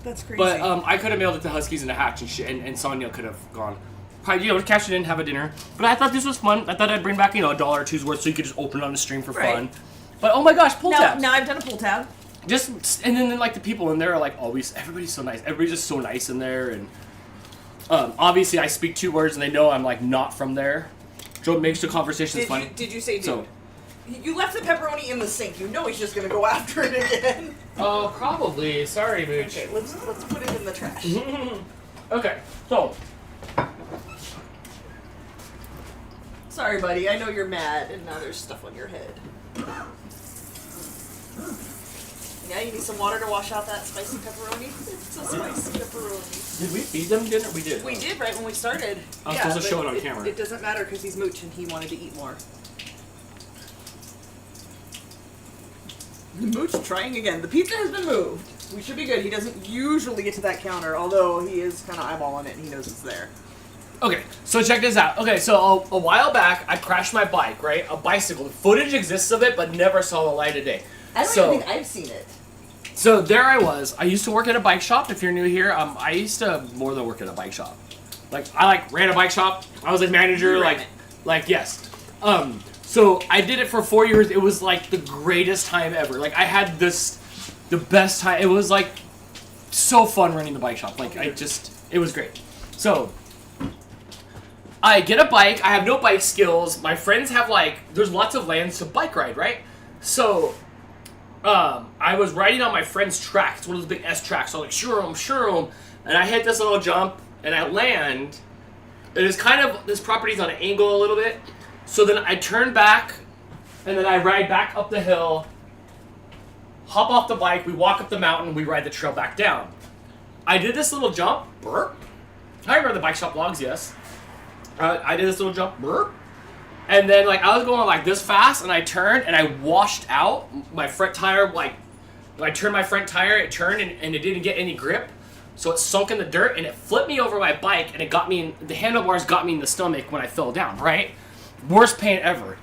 That's crazy. But I could have mailed it to Huskies in a Hatch and shit, and Sonia could have gone. Probably, cashed it in, have a dinner. But I thought this was fun. I thought I'd bring back, $1 or $2's worth so you could just open it on the stream for fun. But oh my gosh, pull tabs. Now I've done a pull tab. And then the people in there are always, everybody's so nice. Everybody's just so nice in there, and obviously I speak 2 words and they know I'm not from there. So it makes the conversations funny. Did you say dude? So, you left the pepperoni in the sink. You know he's just gonna go after it again. Oh, probably. Sorry, Mooch. Okay, let's put it in the trash. Okay, so. Sorry, buddy. I know you're mad, and now there's stuff on your head. Yeah, you need some water to wash out that spicy pepperoni. It's a spicy pepperoni. Did we feed them dinner? We did. We did right when we started. I was supposed to show it on camera. It doesn't matter because he's Mooch and he wanted to eat more. Mooch trying again. The pizza has been moved. We should be good. He doesn't usually get to that counter, although he is kind of eyeballing it and he knows it's there. Okay, so check this out. Okay, so a while back, I crashed my bike, right? A bicycle. The footage exists of it, but never saw the light of day. I don't even think I've seen it. So there I was. I used to work at a bike shop. If you're new here, I used to more than work at a bike shop. I ran a bike shop. I was a manager. Yes. So I did it for 4 years. It was the greatest time ever. I had the best time. It was so fun running the bike shop. It was great. So I get a bike. I have no bike skills. My friends have there's lots of lands to bike ride, right? So I was riding on my friend's track. It's one of those big S tracks. So I'm sure. And I hit this little jump and I land. It is this property's on an angle a little bit. So then I turn back and then I ride back up the hill. hop off the bike, we walk up the mountain, we ride the trail back down. I did this little jump, burp. I remember the bike shop vlogs, yes. I did this little jump, burp. And then like I was going like this fast, and I turned and I washed out my front tire. Like when I turned my front tire, it turned and it didn't get any grip, so it sunk in the dirt and it flipped me over my bike, and it got me in the handlebars, got me in the stomach when I fell down. Right, worst pain ever.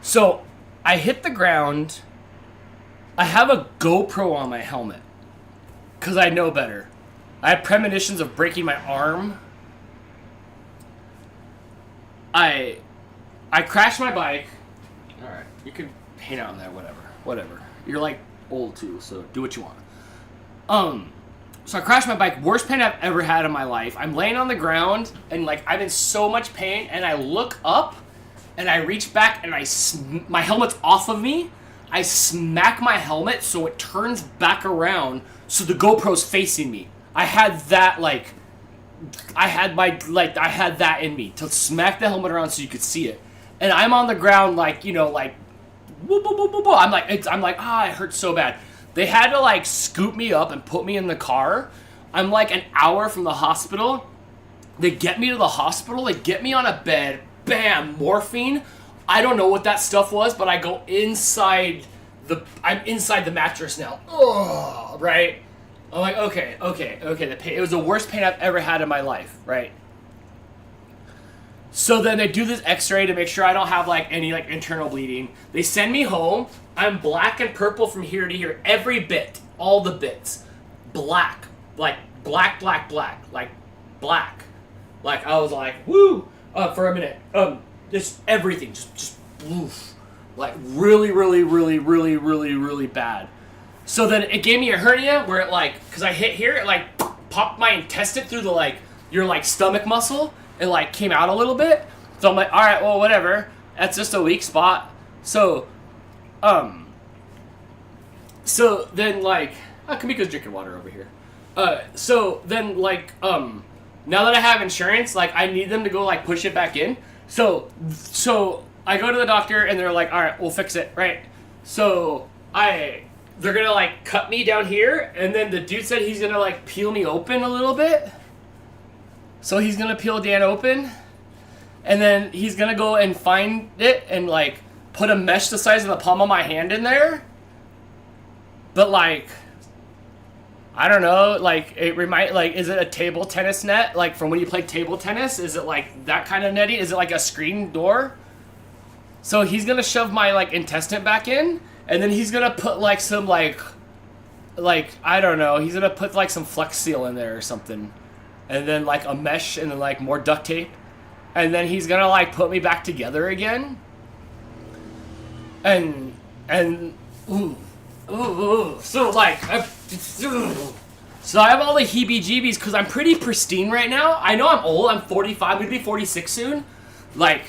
So I hit the ground. I have a GoPro on my helmet because I know better. I had premonitions of breaking my arm. I crashed my bike. All right, you can paint out on there, whatever. You're like old too, so do what you want. So I crashed my bike. Worst pain I've ever had in my life. I'm laying on the ground and like I'm in so much pain, and I look up and I reach back and my helmet's off of me. I smack my helmet so it turns back around so the GoPro's facing me. I had that in me to smack the helmet around so you could see it. And I'm on the ground like, you know, like, whoop, whoop, whoop, whoop. I'm like, it hurts so bad. They had to like scoop me up and put me in the car. I'm like an hour from the hospital. They get me to the hospital. They get me on a bed. Bam, morphine. I don't know what that stuff was, but I go inside I'm inside the mattress now. Ugh, right? I'm like, okay. The pain. It was the worst pain I've ever had in my life, right? So then they do this x-ray to make sure I don't have like any like internal bleeding. They send me home. I'm black and purple from here to here. Every bit. All the bits. Black. Like black. Like black. Like I was like, woo! For a minute. Just everything. Just woof. Like really bad. So then it gave me a hernia where it like, cause I hit here, it like popped my intestine through the like, your like stomach muscle. It like came out a little bit. So I'm like, all right, well, whatever. That's just a weak spot. So then like, Kamiko's drinking water over here. So then like, now that I have insurance, like I need them to go like push it back in. So I go to the doctor and they're like, all right, we'll fix it, right? So they're gonna like cut me down here, and then the dude said he's gonna like peel me open a little bit. So he's gonna peel Dan open, and then he's gonna go and find it and like put a mesh the size of the palm of my hand in there. But like, I don't know, like is it a table tennis net? Like from when you play table tennis? Is it like that kind of netting? Is it like a screen door? So he's gonna shove my like intestine back in, and then he's gonna put like some like I don't know, he's gonna put like some Flex Seal in there or something. And then like a mesh and then like more duct tape. And then he's gonna like put me back together again. And so like so I have all the heebie-jeebies because I'm pretty pristine right now. I know I'm old, I'm 45, I'm gonna be 46 soon. Like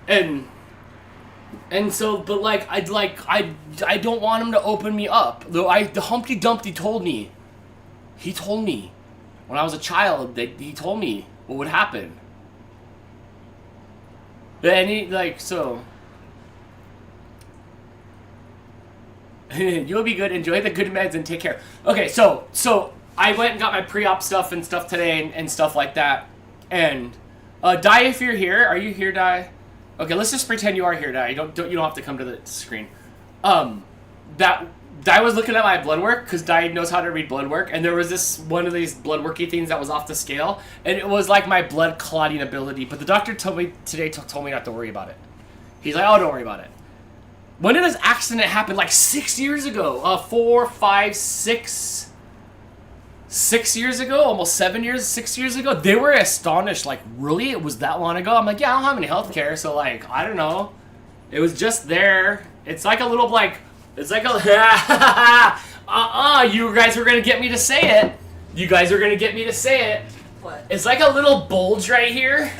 and so, but like I don't want him to open me up. Though the Humpty Dumpty told me. He told me when I was a child that he told me what would happen. And he like so. You'll be good. Enjoy the good meds and take care. Okay, so I went and got my pre-op stuff and stuff today and stuff like that. And Di, if you're here, are you here, Di? Okay, let's just pretend you are here, Di. You don't have to come to the screen. That Di was looking at my blood work because Di knows how to read blood work, and there was this one of these blood worky things that was off the scale, and it was like my blood clotting ability. But the doctor told me not to worry about it. He's like, oh, don't worry about it. When did this accident happen? Like 6 years ago. 4, 5, 6 years ago, almost 7 years, 6 years ago. They were astonished, like, really? It was that long ago? I'm like, yeah, I don't have any health care, so, like, I don't know. It was just there. It's like a little, like, it's like a, you guys were going to get me to say it. You guys are going to get me to say it. What? It's like a little bulge right here.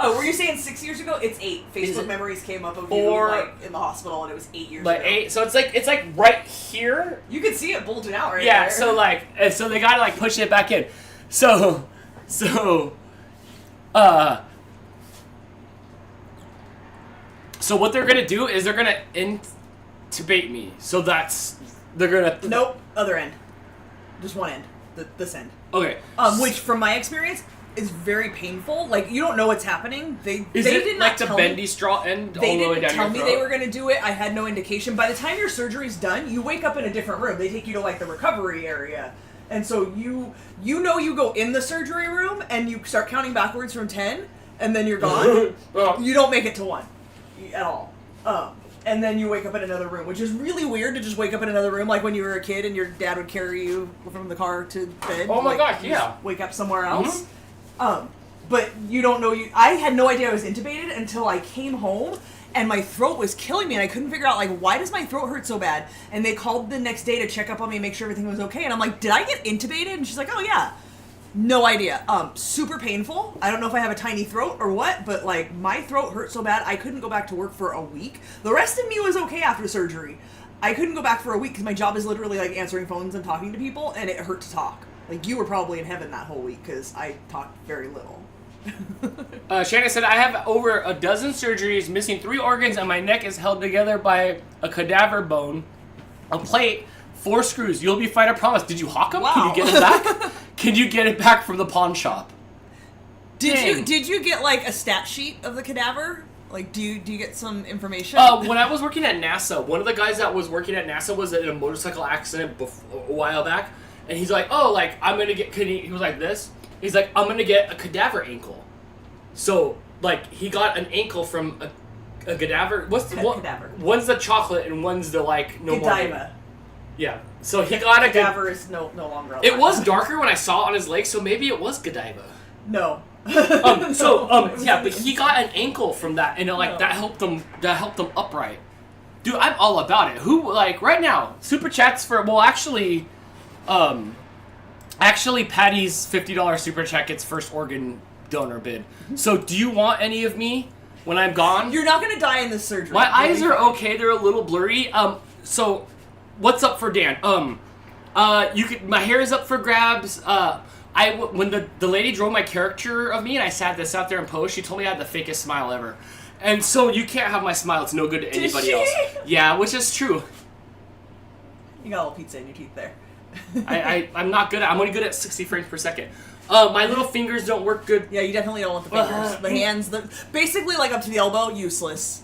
Oh, were you saying 6 years ago? It's 8. Facebook memories came up of you like in the hospital, and it was 8 years ago. 8. So it's like right here. You could see it bulging out right there. Yeah. So like, so they gotta like push it back in. So what they're gonna do is they're gonna to bait me. So they're gonna. Nope. Other end. Just one end. This end. Okay. Which, from my experience, is very painful. Like, you don't know what's happening. They Is did it not like the tell bendy me. straw end all They the way didn't down tell your me throat? they were going to do it. I had no indication. By the time your surgery's done, you wake up in a different room. They take you to, like, the recovery area. And so you go in the surgery room, and you start counting backwards from 10, and then you're gone. You don't make it to 1 at all. And then you wake up in another room, which is really weird to just wake up in another room, like when you were a kid and your dad would carry you from the car to bed. Oh my like, gosh, you yeah. just wake up somewhere else. But you don't know. I had no idea I was intubated until I came home, and my throat was killing me, and I couldn't figure out, like, why does my throat hurt so bad? And they called the next day to check up on me and make sure everything was okay. And I'm like, did I get intubated? And she's like, oh yeah. No idea. Super painful. I don't know if I have a tiny throat or what, but, like, my throat hurt so bad I couldn't go back to work for a week. The rest of me was okay after surgery. I couldn't go back for a week because my job is literally, like, answering phones and talking to people, and it hurt to talk. Like, you were probably in heaven that whole week because I talked very little. Shannon said, I have over a dozen surgeries, missing 3 organs, and my neck is held together by a cadaver bone, a plate, 4 screws. You'll be fine, I promise. Did you hawk them? Wow. Can you get it back? Can you get it back from the pawn shop? Did you get, like, a stat sheet of the cadaver? Like, do you get some information? When I was working at NASA, one of the guys that was working at NASA was in a motorcycle accident a while back, and he's like, oh, like, I'm gonna get, he was like this, he's like, I'm gonna get a cadaver ankle. So, like, he got an ankle from a cadaver. Cadaver. One's the chocolate and one's the, like, no more. Godiva. Yeah. So he got a cadaver is no longer alive. It was darker when I saw it on his leg, so maybe it was Godiva. No. Yeah, but he got an ankle from that, and that helped him upright. Dude, I'm all about it. Who, like, right now, super chats for, well, actually, Patty's $50 super chat gets first organ donor bid. So, do you want any of me when I'm gone? You're not gonna die in this surgery. My eyes are okay. They're a little blurry. So, what's up for Dan? My hair is up for grabs. When the lady drew my caricature of me and I sat this out there in post, she told me I had the fakest smile ever. And so you can't have my smile. It's no good to anybody else. Yeah, which is true. You got a little pizza in your teeth there. I'm not good at. I'm only good at 60 frames per second. My little fingers don't work good. Yeah, you definitely don't want the fingers. The hands, basically like up to the elbow, useless.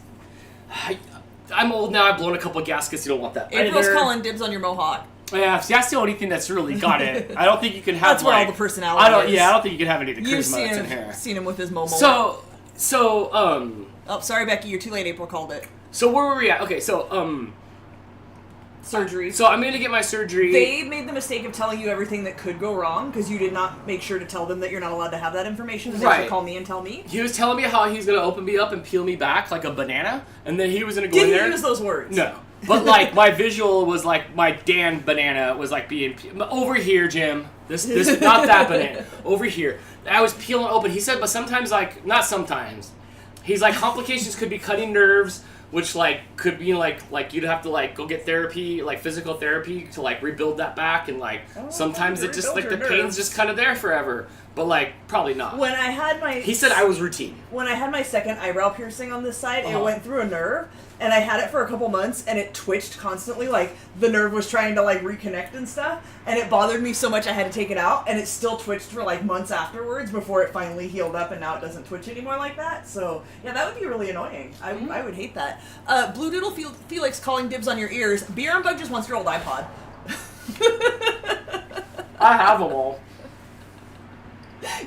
I'm old now. I've blown a couple of gaskets. You don't want that. April's calling dibs on your mohawk. Yeah, see, that's the only thing that's really got it. I don't think you can have. That's where all the personality is. I don't think you can have any of the charisma You've that's in here. seen him with his momo. Oh, sorry, Becky, you're too late. April called it. So where were we at? Okay, Surgery. So I'm gonna get my surgery. They made the mistake of telling you everything that could go wrong because you did not make sure to tell them that you're not allowed to have that information. They should call me and tell me. He was telling me how he's gonna open me up and peel me back like a banana, and then he was gonna go in there. Didn't use those words. No, but like my visual was like my Dan banana was like being over here, Jim. This not that banana over here. I was peeling open. He said, but sometimes not sometimes. He's like complications could be cutting nerves. Which, like, could be, like you'd have to, like, go get therapy, like, physical therapy to, like, rebuild that back, and, like, sometimes it just, like, the pain's just kind of there forever. But, like, probably not. When I had my... He said I was routine. When I had my second eyebrow piercing on this side, it went through a nerve, and I had it for a couple months, and it twitched constantly, like, the nerve was trying to, like, reconnect and stuff, and it bothered me so much I had to take it out, and it still twitched for, like, months afterwards before it finally healed up, and now it doesn't twitch anymore like that, so, yeah, that would be really annoying. I would hate that. Blue Doodle Felix calling dibs on your ears. Beer and Bug just wants your old iPod. I have them all.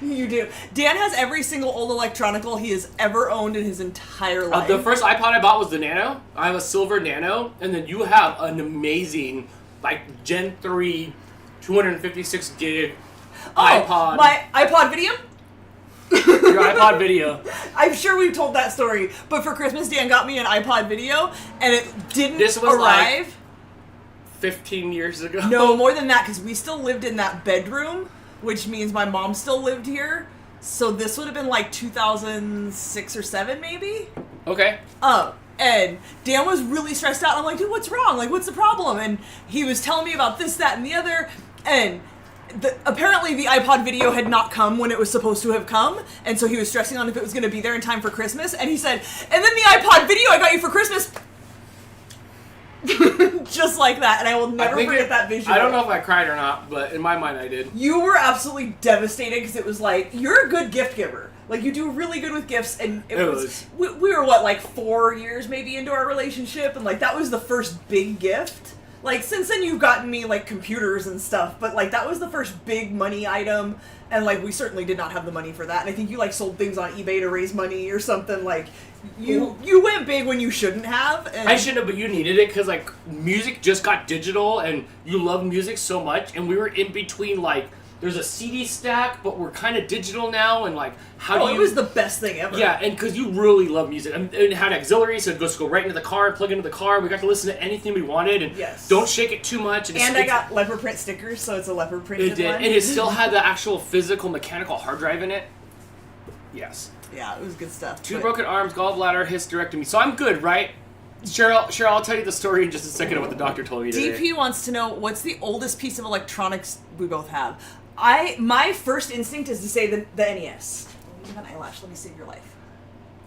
You do. Dan has every single old electronical he has ever owned in his entire life. The first iPod I bought was the Nano. I have a silver Nano, and then you have an amazing, like, Gen 3, 256 gig iPod. My iPod Video? Your iPod Video. I'm sure we've told that story, but for Christmas, Dan got me an iPod Video, and it didn't This was arrive. like 15 years ago. No, more than that, because we still lived in that bedroom, which means my mom still lived here. So this would have been like 2006 or 7, maybe? Okay. And Dan was really stressed out. I'm like, dude, what's wrong? Like, what's the problem? And he was telling me about this, that, and the other. And apparently the iPod Video had not come when it was supposed to have come. And so he was stressing on if it was going to be there in time for Christmas. And he said, and then the iPod Video I got you for Christmas Just like that, and I will never forget that visual. I don't know if I cried or not, but in my mind I did. You were absolutely devastated because it was like, you're a good gift giver. Like, you do really good with gifts, and it was we were, what, like 4 years maybe into our relationship, and like, that was the first big gift. Like, since then you've gotten me, like, computers and stuff, but, like, that was the first big money item, and, like, we certainly did not have the money for that, and I think you, like, sold things on eBay to raise money or something, like, you went big when you shouldn't have, and... I shouldn't have, but you needed it, because, like, music just got digital, and you love music so much, and we were in between, like, there's a CD stack, but we're kind of digital now, and like, how do you... it was the best thing ever. Yeah, and because you really love music. And it had auxiliary, so it goes go right into the car and plug into the car. We got to listen to anything we wanted, and don't shake it too much. And I got leopard print stickers, so it's a leopard printed It did, one. and it still had the actual physical mechanical hard drive in it. Yes. Yeah, it was good stuff. Two broken arms, gallbladder, hysterectomy. So I'm good, right? Cheryl, I'll tell you the story in just a second of what the doctor told me today. DP wants to know, what's the oldest piece of electronics we both have? My first instinct is to say the NES. You have an eyelash. Let me save your life.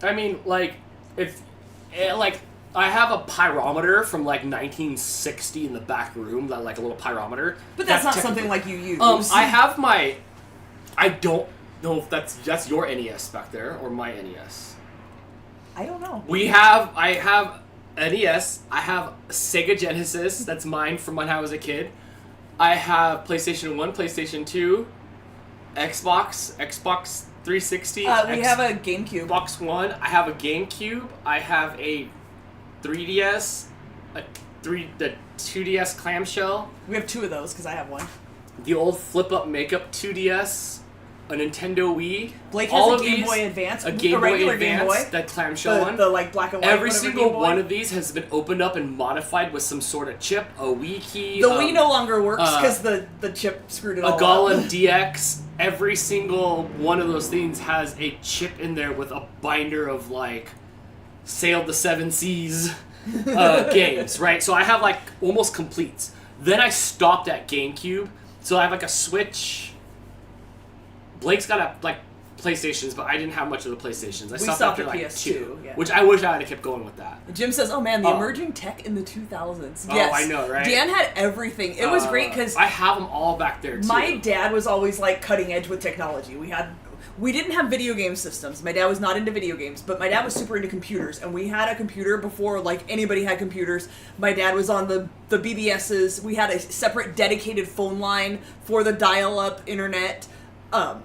I mean, like, I have a pyrometer from like 1960 in the back room, that like a little pyrometer. But that's not something like you use. I have my. I don't know if that's your NES back there or my NES. I don't know. I have NES. I have Sega Genesis. That's mine from when I was a kid. I have PlayStation 1, PlayStation 2, Xbox 360. We have a GameCube. Xbox One. I have a GameCube. I have a 3DS, the 2DS clamshell. We have two of those because I have one. The old flip-up makeup 2DS, a Nintendo Wii. Blake has a Game Boy Advance, a Game Boy regular Advance, Game Boy, that clamshell one. The like black and white. Every single one of these has been opened up and modified with some sort of chip, a Wii key. The Wii no longer works because the chip screwed it all up. A Golem DX. Every single one of those things has a chip in there with a binder of like Sailed the Seven Seas games, right? So I have like almost completes. Then I stopped at GameCube, so I have like a Switch. Blake's got like PlayStations, but I didn't have much of the PlayStations. I stopped after like PS2, two, yeah. which I wish I had kept going with that. Jim says, "Oh man, the emerging tech in the 2000s." Oh, yes, I know, right? Dan had everything. It was great because I have them all back there too. My dad was always like cutting edge with technology. We didn't have video game systems. My dad was not into video games, but my dad was super into computers, and we had a computer before like anybody had computers. My dad was on the BBSs. We had a separate dedicated phone line for the dial-up internet.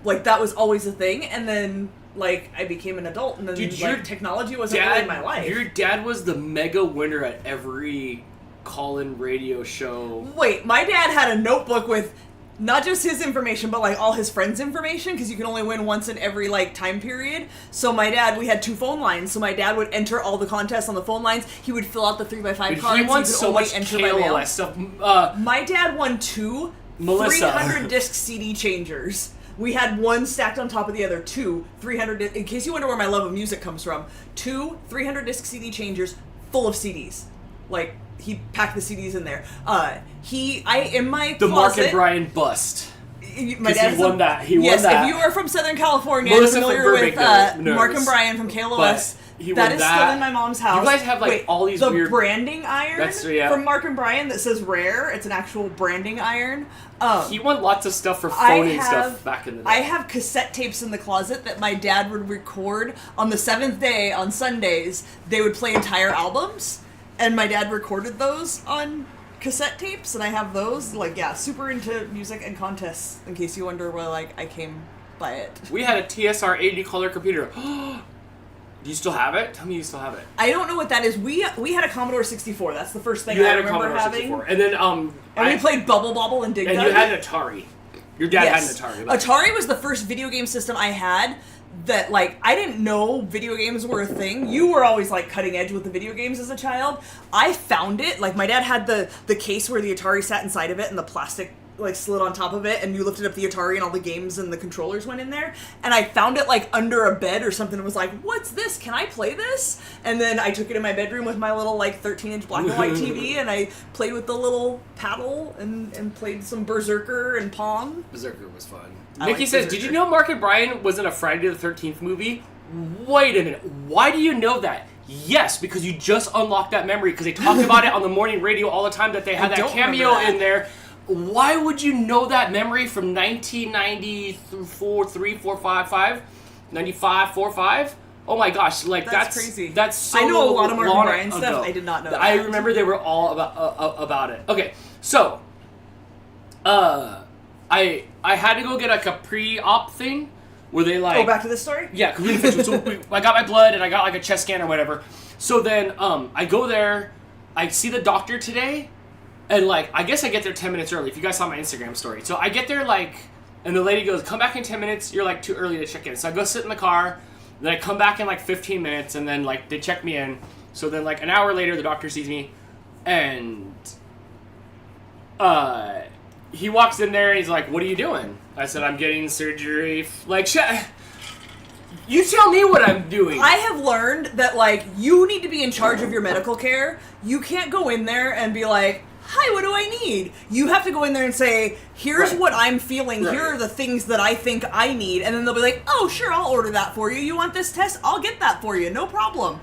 Like that was always a thing, and then like I became an adult, and then technology wasn't really in my life. Your dad was the mega winner at every call-in radio show. Wait, my dad had a notebook with not just his information, but like all his friends' information, because you can only win once in every like time period. So my dad, we had two phone lines, so my dad would enter all the contests on the phone lines. He would fill out the 3x5 cards. He won so much KOLS stuff. My dad won two 300 disc CD changers. We had one stacked on top of the other, 300, in case you wonder where my love of music comes from, 300 disc CD changers full of CDs. Like, he packed the CDs in there. In my the closet... Mark and Brian bust. My dad he won that. He yes, won that. if you are from Southern California and familiar with Mark and Brian from KLOS, that is still in my mom's house. You guys have like all these the weird... branding iron from Mark and Brian that says rare. It's an actual branding iron. He won lots of stuff for phoning stuff back in the day. I have cassette tapes in the closet that my dad would record on the 7th day on Sundays. They would play entire albums, and my dad recorded those on cassette tapes, and I have those. Like, yeah, super into music and contests, in case you wonder where, like, I came by it. We had a TSR 80 color computer. Do you still have it? Tell me you still have it. I don't know what that is. We had a Commodore 64. That's the first thing I remember having. 64. And then and we played Bubble Bobble and Dig Dug. And you had an Atari. Your dad had an Atari. Atari was the first video game system I had that, like, I didn't know video games were a thing. You were always, like, cutting edge with the video games as a child. I found it. Like, my dad had the case where the Atari sat inside of it and the plastic, like, slid on top of it, and you lifted up the Atari and all the games and the controllers went in there. And I found it, like, under a bed or something and was like, what's this? Can I play this? And then I took it in my bedroom with my little, like, 13-inch black and white TV, and I played with the little paddle and played some Berserker and Pong. Berserker was fun. I Nikki like says, Berserker. did you know Mark and Brian was in a Friday the 13th movie? wait a minute, why do you know that? Yes, because you just unlocked that memory because they talk about it on the morning radio all the time that they had that cameo in there. Why would you know that memory from 1994, 3, 4, 5, 5, 95, 4, 5? Oh my gosh, like that's crazy. That's so I know a lot of Mark and Brian stuff. I did not know that. I remember they were all about it. Okay, so I had to go get like a pre-op thing where they like... Go back to this story? Yeah, because we didn't finish it. So I got my blood and I got like a chest scan or whatever. So then I go there, I see the doctor today, and like, I guess I get there 10 minutes early, if you guys saw my Instagram story. So I get there like, and the lady goes, come back in 10 minutes, you're like too early to check in. So I go sit in the car, then I come back in like 15 minutes, and then like they check me in. So then like an hour later, the doctor sees me, and he walks in there and he's like, what are you doing? I said, I'm getting surgery. Like, you tell me what I'm doing. I have learned that, like, you need to be in charge of your medical care. You can't go in there and be like, hi, what do I need? You have to go in there and say, here's what I'm feeling. Here are the things that I think I need. And then they'll be like, oh, sure, I'll order that for you. You want this test? I'll get that for you. No problem.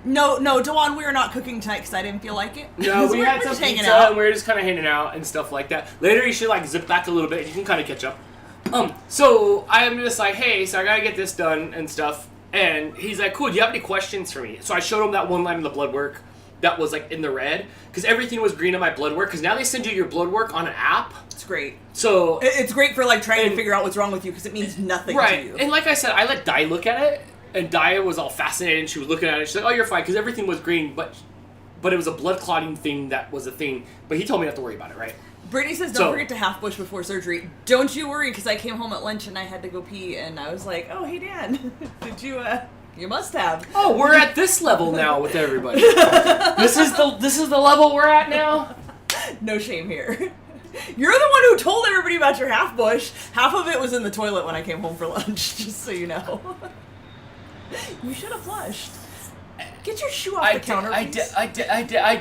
No, Dawan, we are not cooking tonight because I didn't feel like it. No, we had some pizza and we were just kind of hanging out and stuff like that. Later, you should, like, zip back a little bit. You can kind of catch up. So I'm just like, hey, so I gotta get this done and stuff. And he's like, cool, do you have any questions for me? So I showed him that one line in the blood work that was like in the red, because everything was green on my blood work, because now they send you your blood work on an app. It's great. So it's great for like trying to figure out what's wrong with you, because it means nothing to you. And like I said, I let Di look at it, and Di was all fascinated, and she was looking at it, she's like, oh, you're fine, because everything was green, but it was a blood clotting thing that was a thing, but he told me not to worry about it, right? Brittany says, don't forget to half bush before surgery. Don't you worry, because I came home at lunch and I had to go pee, and I was like, oh, hey, Dan, did you, you must have. Oh, we're at this level now with everybody. This is the level we're at now? No shame here. You're the one who told everybody about your half bush. Half of it was in the toilet when I came home for lunch, just so you know. You should have flushed. Get your shoe off the counter, please. I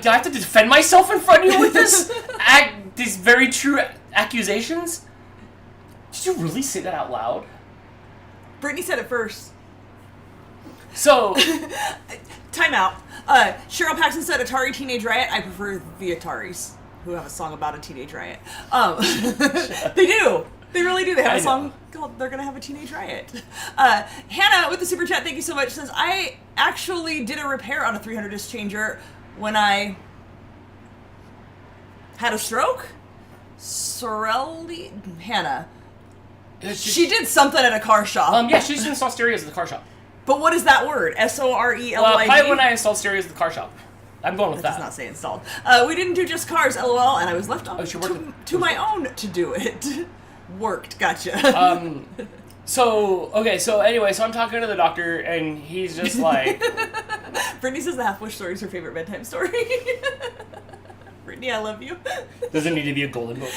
have to defend myself in front of you with this? These very true accusations? Did you really say that out loud? Brittany said it first. So... Time out. Cheryl Paxton said Atari Teenage Riot. I prefer the Ataris, who have a song about a teenage riot. They do. They really do. They have a song called They're Gonna Have a Teenage Riot. Hannah, with the super chat, thank you so much, says, I actually did a repair on a 300 disc changer when I had a stroke? Sorelli? Hannah. She did something at a car shop. Yeah, she just installed stereos at the car shop. But what is that word? Sorelid? Probably when I installed stereos at the car shop. I'm going with that. That does not say installed. We didn't do just cars, LOL, and I was left on to my own to do it. Worked, gotcha. So I'm talking to the doctor, and he's just like... Brittany says the half bush story is her favorite bedtime story. Brittany, I love you. Doesn't need to be a golden book.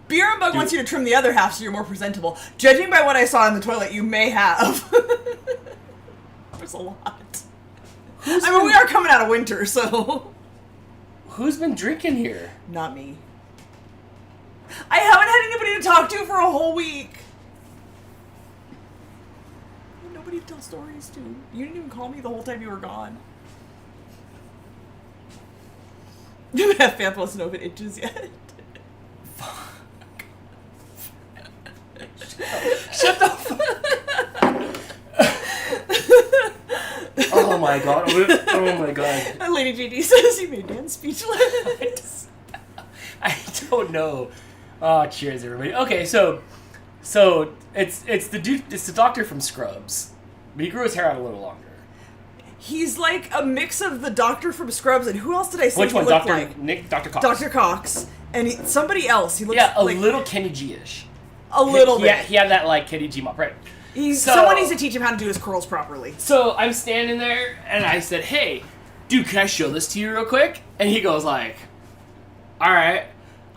Beer and Bug wants you to trim the other half so you're more presentable. Judging by what I saw in the toilet, you may have. There's a lot. We are coming out of winter, so... Who's been drinking here? Not me. I haven't had anybody to talk to for a whole week. Nobody to tell stories to. You didn't even call me the whole time you were gone. Fanth wants to know if it itches yet. Fuck. Shut the fuck. Oh my god. Oh my god. Lady JD says you made Dan speechless. I don't know. Oh, cheers, everybody. Okay, so it's the doctor from Scrubs, but he grew his hair out a little longer. He's like a mix of the doctor from Scrubs and who else did I say? Which one, Dr. Like? Nick, Dr. Cox. Dr. Cox, and somebody else. He looks a like little Kenny G-ish. A little bit. Yeah, he had that like Kenny G mop, right? Someone needs to teach him how to do his curls properly. So I'm standing there, and I said, "Hey, dude, can I show this to you real quick?" And he goes like, "All right."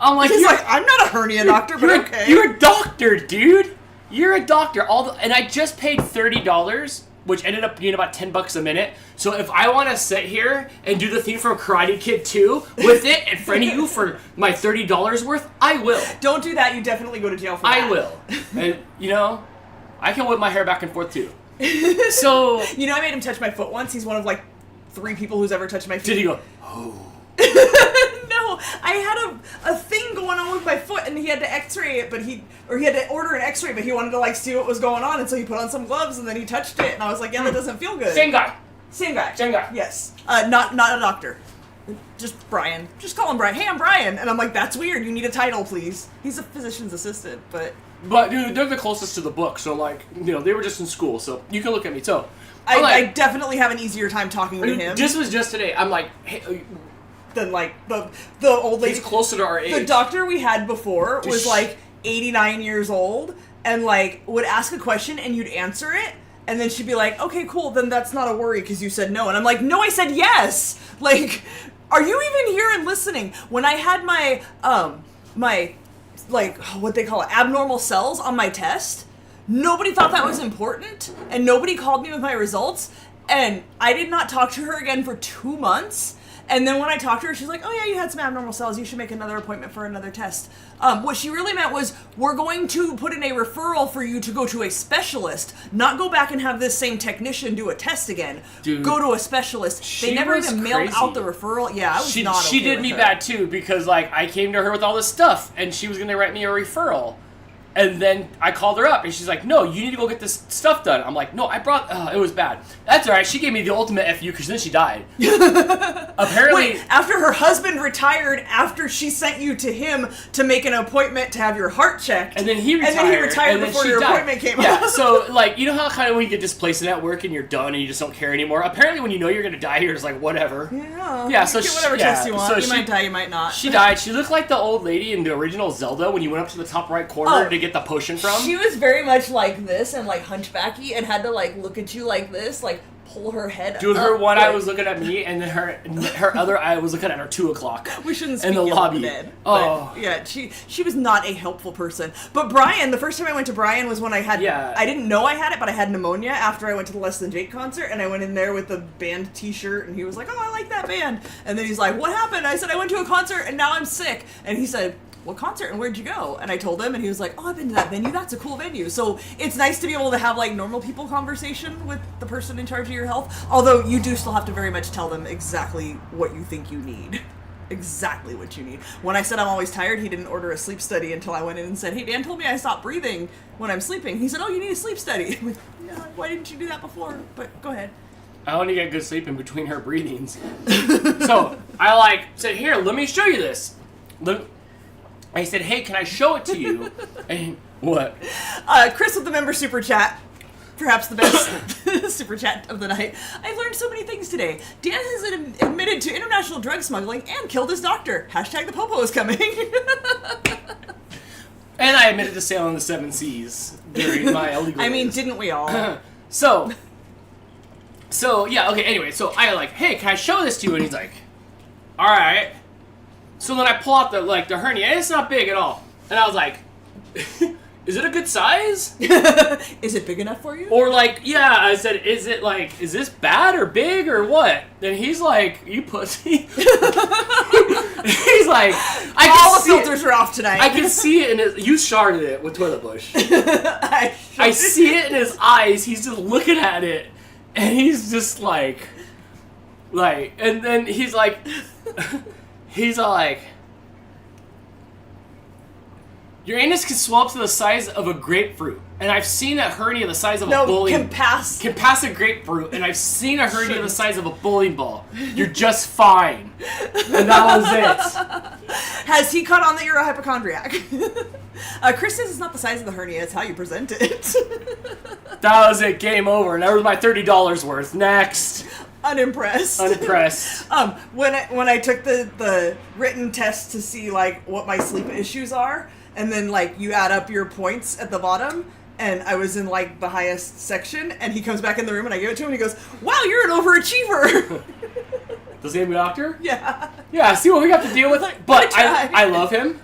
I'm like, he's like, I'm not a hernia doctor, but okay. You're a doctor, dude. You're a doctor. And I just paid $30, which ended up being about $10 a minute. So if I want to sit here and do the thing from Karate Kid 2 with it in front of you for my $30 worth, I will. Don't do that. You definitely go to jail for that. I will. And, I can whip my hair back and forth too. So You know, I made him touch my foot once. He's one of like 3 people who's ever touched my feet. did he go? Oh. No, I had a thing going on with my foot, and he had to X-ray it, but he had to order an X-ray, but he wanted to like see what was going on, and so he put on some gloves, and then he touched it, and I was like, yeah, that doesn't feel good. Same guy. Same guy. Same guy. Yes. Not a doctor. Just Brian. Just call him Brian. Hey, I'm Brian. And I'm like, that's weird. You need a title, please. He's a physician's assistant, but... But, dude, they're the closest to the book, so, like, you know, they were just in school, so you can look at me. So, I definitely have an easier time talking to him. This was just today. I'm like, hey... Than, like, the old lady... He's closer to our age. The doctor we had before was, like, 89 years old, and, like, would ask a question, and you'd answer it, and then she'd be like, okay, cool, then that's not a worry, because you said no. And I'm like, no, I said yes! Like, are you even here and listening? When I had my, like, what they call it, abnormal cells on my test, nobody thought that was important, and nobody called me with my results, and I did not talk to her again for 2 months. And then when I talked to her, she's like, oh yeah, you had some abnormal cells, you should make another appointment for another test. What she really meant was, we're going to put in a referral for you to go to a specialist, not go back and have this same technician do a test again. Dude, go to a specialist. They never even mailed out the referral. Yeah, I was not okay She did with me her. bad too, because, like, I came to her with all this stuff, and she was going to write me a referral. And then I called her up, and she's like, no, you need to go get this stuff done. I'm like, no, I brought... it was bad. That's all right. She gave me the ultimate FU, because then she died. Apparently... Wait, after her husband retired, after she sent you to him to make an appointment to have your heart checked. And then he retired. Before your appointment came up. Yeah, so, like, you know how kind of when you get displaced at work and you're done and you just don't care anymore? Apparently when you know you're going to die, you're just like, whatever. Yeah, so get whatever test you want. So you might die, you might not. She died. She looked like the old lady in the original Zelda when you went up to the top right corner to get the potion from. She was very much like this and like hunchbacky and had to like look at you like this, like pull her head Dude, up. her one eye was looking at me, and then her other eye was looking at her 2 o'clock. We shouldn't speak in the lobby. Dead, oh, yeah, she was not a helpful person. But Brian, the first time I went to Brian was when I had I didn't know I had it, but I had pneumonia after I went to the Less Than Jake concert, and I went in there with the band T-shirt, and he was like, "Oh, I like that band," and then he's like, "What happened?" I said, "I went to a concert, and now I'm sick," and he said, what concert and where'd you go? And I told him, and he was like, oh, I've been to that venue. That's a cool venue. So it's nice to be able to have like normal people conversation with the person in charge of your health. Although you do still have to very much tell them exactly what you think you need. Exactly what you need. When I said I'm always tired, he didn't order a sleep study until I went in and said, hey, Dan told me I stopped breathing when I'm sleeping. He said, oh, you need a sleep study. I'm like, yeah, why didn't you do that before? But go ahead. I only get good sleep in between her breathings. So I said, here, let me show you this. I said, hey, can I show it to you? And what? Chris with the member super chat. Perhaps the best super chat of the night. I've learned so many things today. Dan has admitted to international drug smuggling and killed his doctor. Hashtag the popo is coming. And I admitted to sailing the 7 seas during my illegal days. Didn't we all? So, yeah, okay, anyway, so I hey, can I show this to you? And he's like, all right. So then I pull out the hernia, and it's not big at all. And I was like, is it a good size? Is it big enough for you? Or yeah, I said, is this bad or big or what? And he's like, you pussy. He's like, all the filters are off tonight. I can see it in his, you sharded it with toilet bush. I see it in his eyes. He's just looking at it. And he's just like, and then he's like, he's like, your anus can swell up to the size of a grapefruit. And I've seen a hernia the size of a bowling ball. Can pass a grapefruit. And I've seen a hernia the size of a bowling ball. You're just fine. And that was it. Has he caught on that you're a hypochondriac? Chris says it's not the size of the hernia, it's how you present it. That was it. Game over. And that was my $30 worth. Next. Unimpressed. When I took the written test to see what my sleep issues are, and then you add up your points at the bottom, and I was in the highest section, and he comes back in the room and I give it to him and he goes, wow, you're an overachiever. The same doctor? Yeah. Yeah, see what we have to deal with? But I love him.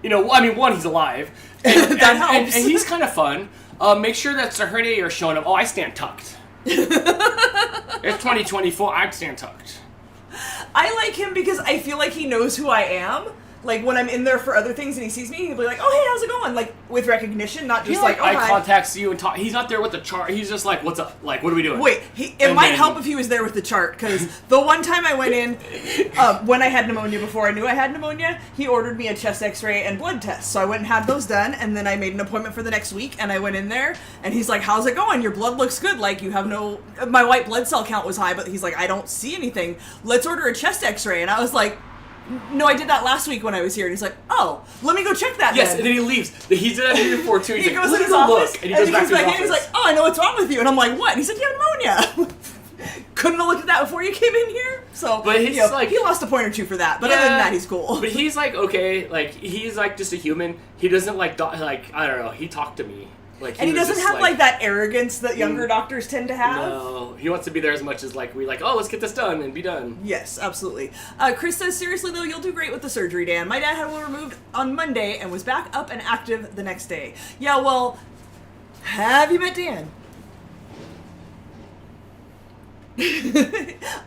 You know, one, he's alive. And, that helps. And he's kind of fun. Make sure that's a hernia you're showing him. Oh, I stand tucked. It's 2024. I stand tucked. I like him because I feel like he knows who I am. like when I'm in there for other things and he sees me, he'll be like, "Oh, hey, how's it going?" Like with recognition, not He just like, "Oh, eye hi." contacts you and talk. He's not there with the chart. He's just like, "What's up? Like, what are we doing?" Wait, it might help if he was there with the chart, because the one time I went in, when I had pneumonia, before I knew I had pneumonia, he ordered me a chest x-ray and blood test. So I went and had those done, and then I made an appointment for the next week, and I went in there, and he's like, "How's it going? Your blood looks good. Like, you have no..." My white blood cell count was high, but he's like, "I don't see anything. Let's order a chest x-ray." And I was like, "No, I did that last week when I was here." And he's like, "Oh, let me go check that Yes, then." and then he leaves. He's done that here before too. He's He like, goes "Let in me his go office, look," and he goes he back comes to his back in, office. and he's like, "Oh, I know what's wrong with you." And I'm like, "What?" And he said, "You have pneumonia." Couldn't have looked at that before you came in here. So, But he's like- he lost a point or two for that. But other than that, he's cool. But he's like, okay, like he's like just a human. He doesn't like like I don't know. He talked to me. Like, And he was doesn't just have like that arrogance that younger doctors tend to have. No, he wants to be there as much as like we like. Oh, let's get this done and be done. Yes, absolutely. Chris says, "Seriously though, you'll do great with the surgery, Dan. My dad had one removed on Monday and was back up and active the next day." Yeah, well, have you met Dan?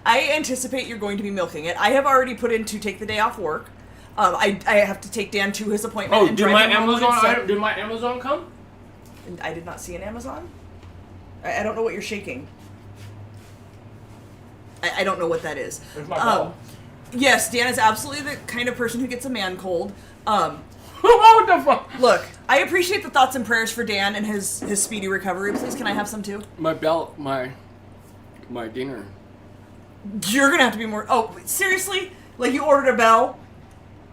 I anticipate you're going to be milking it. I have already put in to take the day off work. I have to take Dan to his appointment. Oh, and did drive my him home Amazon? and set- Did my Amazon come? And I did not see an Amazon. I don't know what you're shaking. I don't know what that is. There's my ball. Yes, Dan is absolutely the kind of person who gets a man cold. What the fuck? Look, I appreciate the thoughts and prayers for Dan and his speedy recovery. Please, can I have some too? My belt, my dinner. You're gonna have to be more. Oh, seriously? Like you ordered a bell?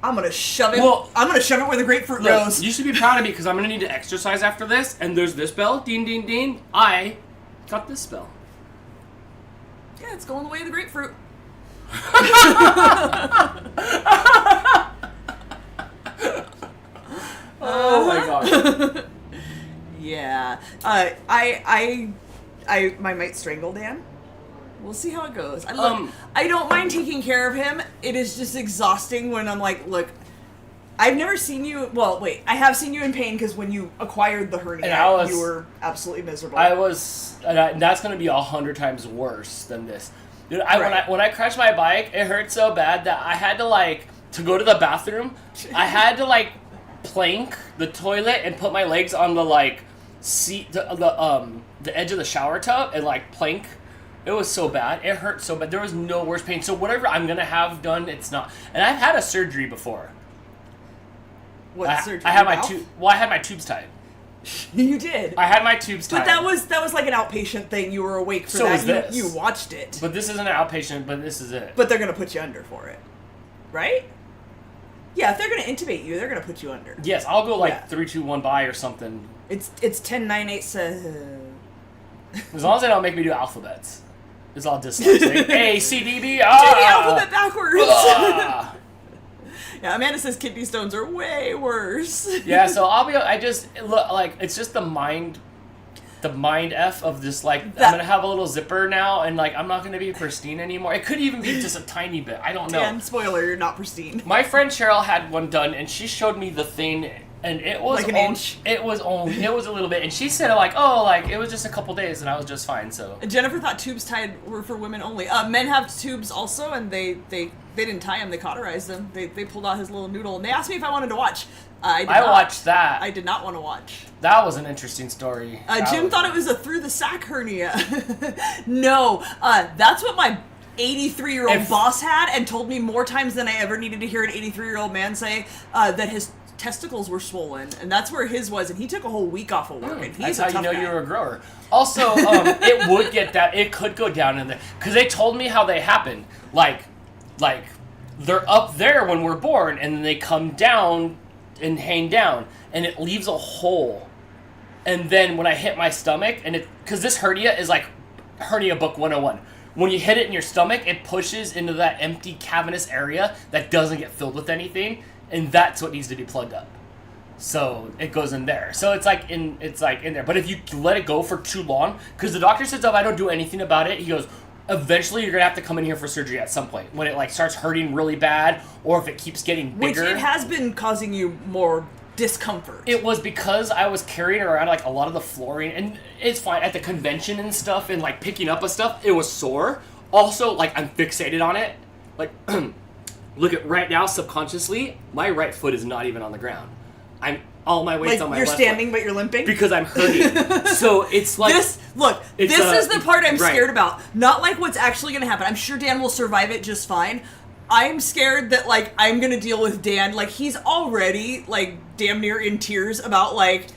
I'm gonna shove it. Well, I'm gonna shove it where the grapefruit Look, goes. you should be proud of me because I'm gonna need to exercise after this. And there's this bell, ding ding ding. I got this bell. Yeah, it's going the way of the grapefruit. Oh my god. Yeah. I might strangle Dan. We'll see how it goes. I don't mind taking care of him. It is just exhausting when I'm like, look, I've never seen you. Well, wait, I have seen you in pain because when you acquired the hernia, you were absolutely miserable. I was, and that's gonna be 100 times worse than this. Dude, when I crashed my bike, it hurt so bad that I had to go to the bathroom. I had to plank the toilet and put my legs on the seat, the edge of the shower tub and plank. It was so bad. It hurt so bad. There was no worse pain. So whatever I'm gonna have done, it's not. And I've had a surgery before. What surgery? I had I had my tubes tied. You did. I had my tubes tied. But that was like an outpatient thing. You were awake for So that. was this. You watched it. But this isn't an outpatient. But this is it. But they're gonna put you under for it, right? Yeah, if they're gonna intubate you, they're gonna put you under. Yes, I'll go 3, 2, 1 by or something. It's 10, 9, 8, 7. As long as they don't make me do alphabets. It's all dyslexic. A, C, D, B, Do the alphabet backwards. Ah. Yeah, Amanda says kidney stones are way worse. Yeah, so it's just the mind F of this I'm gonna have a little zipper now and I'm not gonna be pristine anymore. It could even be just a tiny bit. I don't know. And spoiler, you're not pristine. My friend Cheryl had one done and she showed me the thing and it was Like an inch? It was a little bit and she said it was just a couple days and I was just fine. So Jennifer thought tubes tied were for women only. Men have tubes also, and they didn't tie him. They cauterized him. They pulled out his little noodle, and they asked me if I wanted to watch. I watched that. I did not want to watch. That was an interesting story. Jim thought it was a through the sack hernia. No, that's what my 83-year-old boss had, and told me more times than I ever needed to hear an 83-year-old man say that his testicles were swollen, and that's where his was, and he took a whole week off of work. And he's that's how you know you're a grower. Also, it would get that. It could go down in there because they told me how they happened. Like they're up there when we're born, and then they come down and hang down, and it leaves a hole. And then when I hit my stomach, because this hernia is like hernia book 101. When you hit it in your stomach, it pushes into that empty cavernous area that doesn't get filled with anything, and that's what needs to be plugged up. So it goes in there. So it's in there. But if you let it go for too long, because the doctor says if I don't do anything about it, he goes, eventually you're gonna have to come in here for surgery at some point when it starts hurting really bad, or if it keeps getting bigger. Which it has been causing you more discomfort. It was because I was carrying around a lot of the flooring, and it's fine at the convention and stuff, and picking up a stuff. It was sore. Also, I'm fixated on it. look at right now, subconsciously, my right foot is not even on the ground. All my weight's like on my you're left standing, foot but you're limping because I'm hurting. So it's like this. Look, it's, this is the part I'm right. scared about. Not like what's actually going to happen. I'm sure Dan will survive it just fine. I'm scared that like I'm going to deal with Dan. Like he's already like damn near in tears about like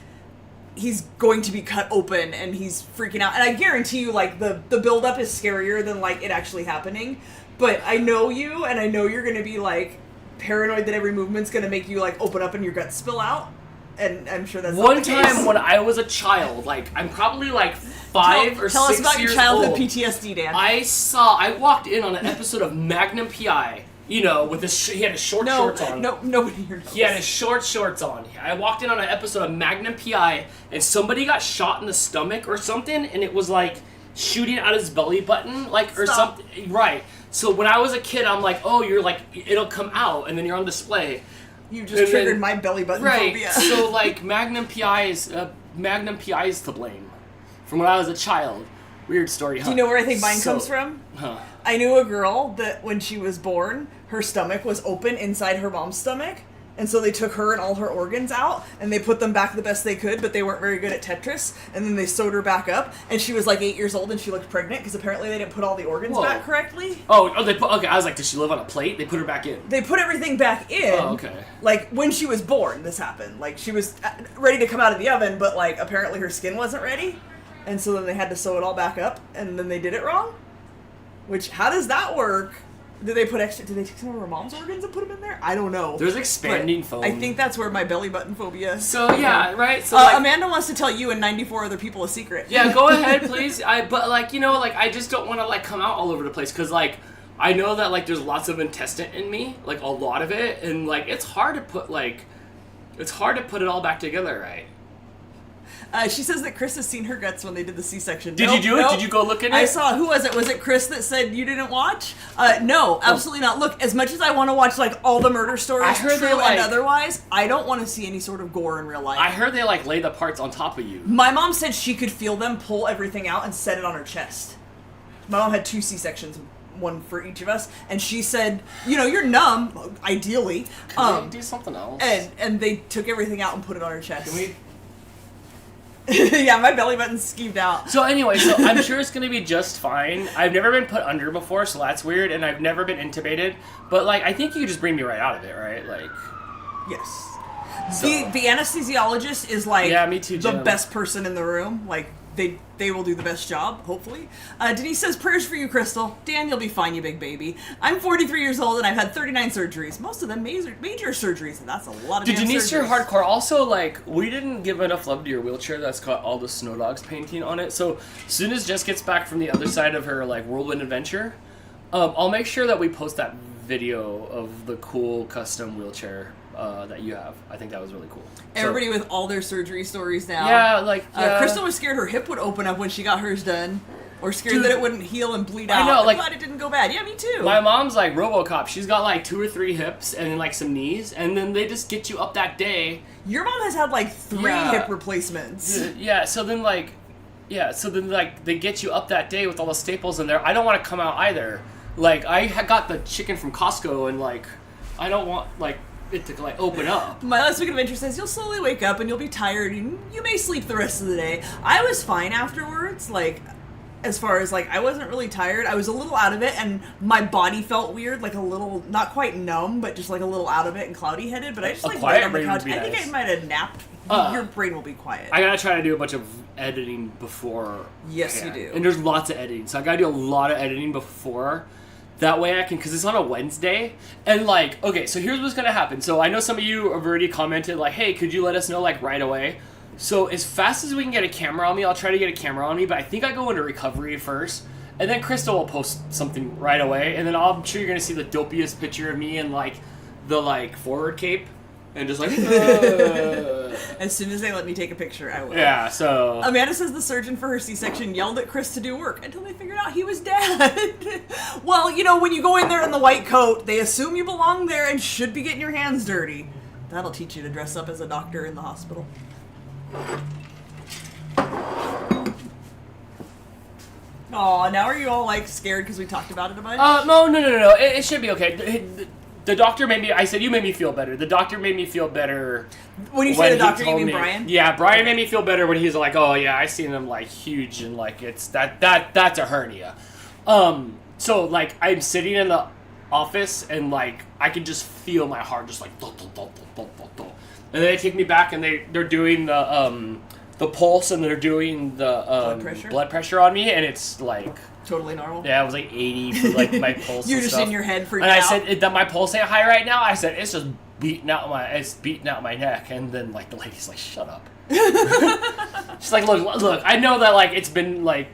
he's going to be cut open and he's freaking out. And I guarantee you, like the buildup is scarier than like it actually happening. But I know you, and I know you're going to be like paranoid that every movement's going to make you like open up and your guts spill out. And I'm sure that's one not the time case. when I was a child, like I'm probably like 5 or 6 years old. Tell us about your childhood PTSD, Dan. I walked in on an episode of Magnum PI. You know, with his he had his shorts on. No, nobody here knows. He had his shorts on. I walked in on an episode of Magnum PI, and somebody got shot in the stomach or something, and it was like shooting out his belly button, like or Stop. something. Right. So when I was a kid, I'm like, oh, you're like it'll come out, and then you're on display. You just triggered my belly button phobia. So like Magnum PI is to blame, from when I was a child. Weird story. Huh? Do you know where I think mine comes from? Huh. I knew a girl that when she was born, her stomach was open inside her mom's stomach. And so they took her and all her organs out, and they put them back the best they could, but they weren't very good at Tetris. And then they sewed her back up, and she was like 8 years old, and she looked pregnant, because apparently they didn't put all the organs back correctly. Okay, I was like, did she live on a plate? They put her back in. They put everything back in. Oh, okay. Like, when she was born, this happened. Like, she was ready to come out of the oven, but, like, apparently her skin wasn't ready. And so then they had to sew it all back up, and then they did it wrong. Which, how does that work? Did they take some of her mom's organs and put them in there? I don't know. There's expanding foam. I think that's where my belly button phobia. So yeah, right. So like, Amanda wants to tell you and 94 other people a secret. Yeah, go ahead, please. But like I just don't want to like come out all over the place because like I know that like there's lots of intestine in me, like a lot of it, and like it's hard to put it all back together, right? She says that Chris has seen her guts when they did the C-section. Did you do it? Did you go look at it? I saw. Who was it? Was it Chris that said you didn't watch? No, absolutely not. Look, as much as I want to watch like all the murder stories, true and otherwise, I don't want to see any sort of gore in real life. I heard they like lay the parts on top of you. My mom said she could feel them pull everything out and set it on her chest. My mom had 2 C-sections. One for each of us, and she said, you're numb, ideally. Can we do something else? And they took everything out and put it on her chest. Can we? Yeah, my belly button's skeeved out. So anyway, I'm sure it's gonna be just fine. I've never been put under before, so that's weird, and I've never been intubated. But like, I think you could just bring me right out of it, right? Like, yes. So. The anesthesiologist is like me too, the Jim. best person in the room. Like they will do the best job, hopefully. Denise says, prayers for you, Crystal. Dan, you'll be fine, you big baby. I'm 43 years old and I've had 39 surgeries. Most of them major surgeries, and that's a lot of Dude, damn Denise, surgeries. you're hardcore. Also, like, we didn't give enough love to your wheelchair that's got all the Snow Dogs painting on it. So, as soon as Jess gets back from the other side of her, like, whirlwind adventure, I'll make sure that we post that video of the cool custom wheelchair that you have. I think that was really cool. Everybody with all their surgery stories now. Yeah, like, Crystal was scared her hip would open up when she got hers done. Or scared that it wouldn't heal and bleed out. I know, like, I'm glad it didn't go bad. Yeah, me too. My mom's like RoboCop. She's got like 2 or 3 hips and then like some knees, and then they just get you up that day. Your mom has had like 3 hip replacements. Yeah, so then they get you up that day with all the staples in there. I don't want to come out either. Like, I got the chicken from Costco, and like, I don't want like it to like open up. My last week of adventure says you'll slowly wake up and you'll be tired and you may sleep the rest of the day. I was fine afterwards, like, as far as like I wasn't really tired. I was a little out of it and my body felt weird, like a little, not quite numb, but just like a little out of it and cloudy headed. But I just like laid on the couch. I think I might have napped. Your brain will be quiet. I gotta try to do a bunch of editing before. Yes, you do. And there's lots of editing, so I gotta do a lot of editing before. That way I can, because it's on a Wednesday, and like, okay, so here's what's gonna happen. So I know some of you have already commented like, hey, could you let us know like right away? So as fast as we can get a camera on me, I'll try to get a camera on me, but I think I go into recovery first, and then Crystal will post something right away, and then I'm sure you're gonna see the dopiest picture of me in like the like forward cape, and just like, As soon as they let me take a picture, I will. Yeah, so... Amanda says the surgeon for her C-section yelled at Chris to do work until they figured out he was dead. Well, when you go in there in the white coat, they assume you belong there and should be getting your hands dirty. That'll teach you to dress up as a doctor in the hospital. Aw, now are you all, like, scared because we talked about it a bunch? No. It should be okay. the doctor made me. I said, you made me feel better. The doctor made me feel better. When you say the doctor, he you told mean me, Brian? Yeah, Brian made me feel better when he was like, oh yeah, I seen him like huge and like it's that's a hernia. So like I'm sitting in the office and like I can just feel my heart just like and then they take me back and they're doing the pulse and they're doing the blood pressure on me and it's like totally normal. Yeah, it was like 80 for like my pulse. You're and just stuff. in your head freaking and I out. said that my pulse ain't high right now. I said it's just beating out my neck. And then like the lady's like, shut up. She's like, look. I know that like it's been like,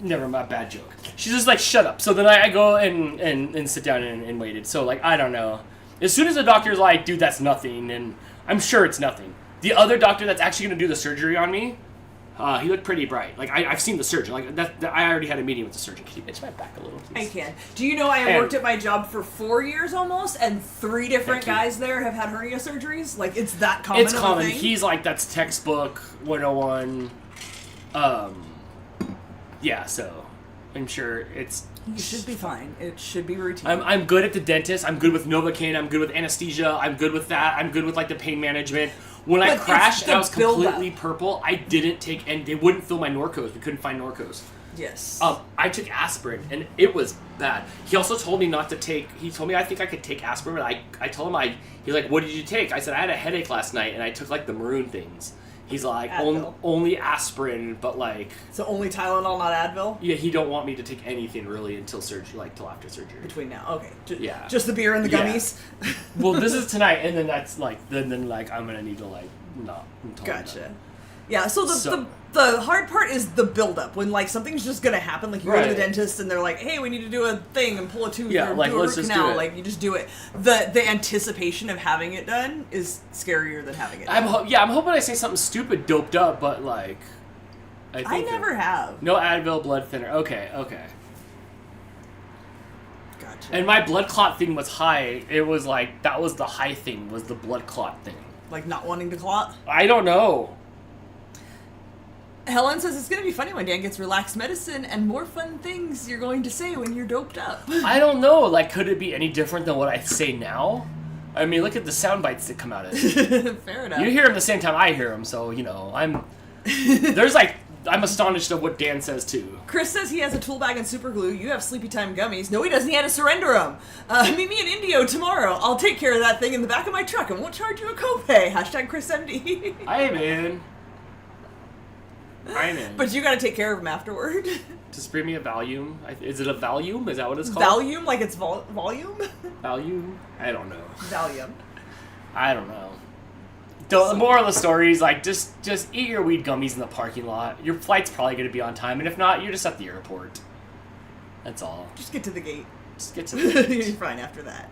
never mind, bad joke. She's just like, shut up. So then I go and sit down and waited. So like I don't know. As soon as the doctor's like, dude, that's nothing, and I'm sure it's nothing. The other doctor that's actually gonna do the surgery on me. He looked pretty bright. Like I've seen the surgeon. Like that, I already had a meeting with the surgeon. Can you itch my back a little, please? I can. Do you know I have worked at my job for 4 years almost, and 3 different guys there have had hernia surgeries? Like it's that common. It's common. Thing? He's like that's textbook 101. Yeah. So I'm sure it's. You should be fine. It should be routine. I'm good at the dentist. I'm good with Novocaine. I'm good with anesthesia. I'm good with that. I'm good with like the pain management. When I crashed and I was completely purple, I didn't take, and they wouldn't fill my Norcos. We couldn't find Norcos. Yes. I took aspirin, and it was bad. He also told me not to take, he told me I think I could take aspirin, but I told him, he's like, what did you take? I said, I had a headache last night, and I took like the maroon things. He's like, only aspirin, but like... So only Tylenol, not Advil? Yeah, he don't want me to take anything really until surgery, like till after surgery. Between now, okay. Yeah. Just the beer and the gummies? Yeah. Well, this is tonight, and then that's like, then like I'm gonna need to like, not. Gotcha. Yeah, so the hard part is the buildup, when like something's just gonna happen, like you go to the dentist and they're like, hey, we need to do a thing and pull a tooth or like, do a root canal, do like you just do it. The anticipation of having it done is scarier than having it done. I'm hoping I say something stupid doped up, but like I never have. No Advil, blood thinner. Okay. Gotcha. And my blood clot thing was high. It was like that was the high thing, was the blood clot thing. Like not wanting to clot? I don't know. Helen says it's going to be funny when Dan gets relaxed medicine and more fun things you're going to say when you're doped up. I don't know. Like, could it be any different than what I say now? I mean, look at the sound bites that come out of it. Fair enough. You hear them the same time I hear them, so, you know, I'm astonished at what Dan says, too. Chris says he has a tool bag and super glue. You have Sleepy Time gummies. No, he doesn't. He had to surrender them. Meet me in Indio tomorrow. I'll take care of that thing in the back of my truck and won't charge you a copay. Hashtag ChrisMD. I'm in. But you gotta take care of him afterward. To spray me a Valium. Is it a Valium? Is that what it's called? Valium? Like it's volume? Valium? I don't know. Valium. I don't know. The moral of the story is, like, just eat your weed gummies in the parking lot. Your flight's probably going to be on time, and if not, you're just at the airport. That's all. Just get to the gate. Just get to the gate. You're fine after that.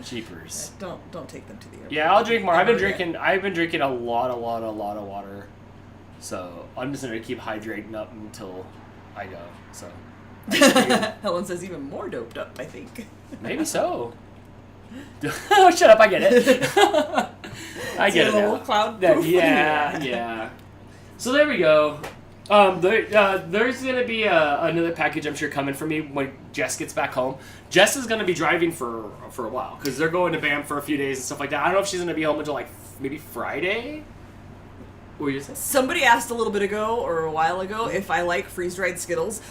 Jeepers. Yeah, don't take them to the airport. Yeah, I'll drink more. I've been drinking a lot of water. So I'm just gonna keep hydrating up until I go. So Helen says even more doped up, I think. Maybe so. Oh, shut up! I get it. I get it now. Cloud. Yeah. So there we go. There's gonna be another package I'm sure coming for me when Jess gets back home. Jess is gonna be driving for a while because they're going to BAM for a few days and stuff like that. I don't know if she's gonna be home until like maybe Friday. What were you saying? Somebody asked a little bit ago or a while ago if I like freeze-dried Skittles.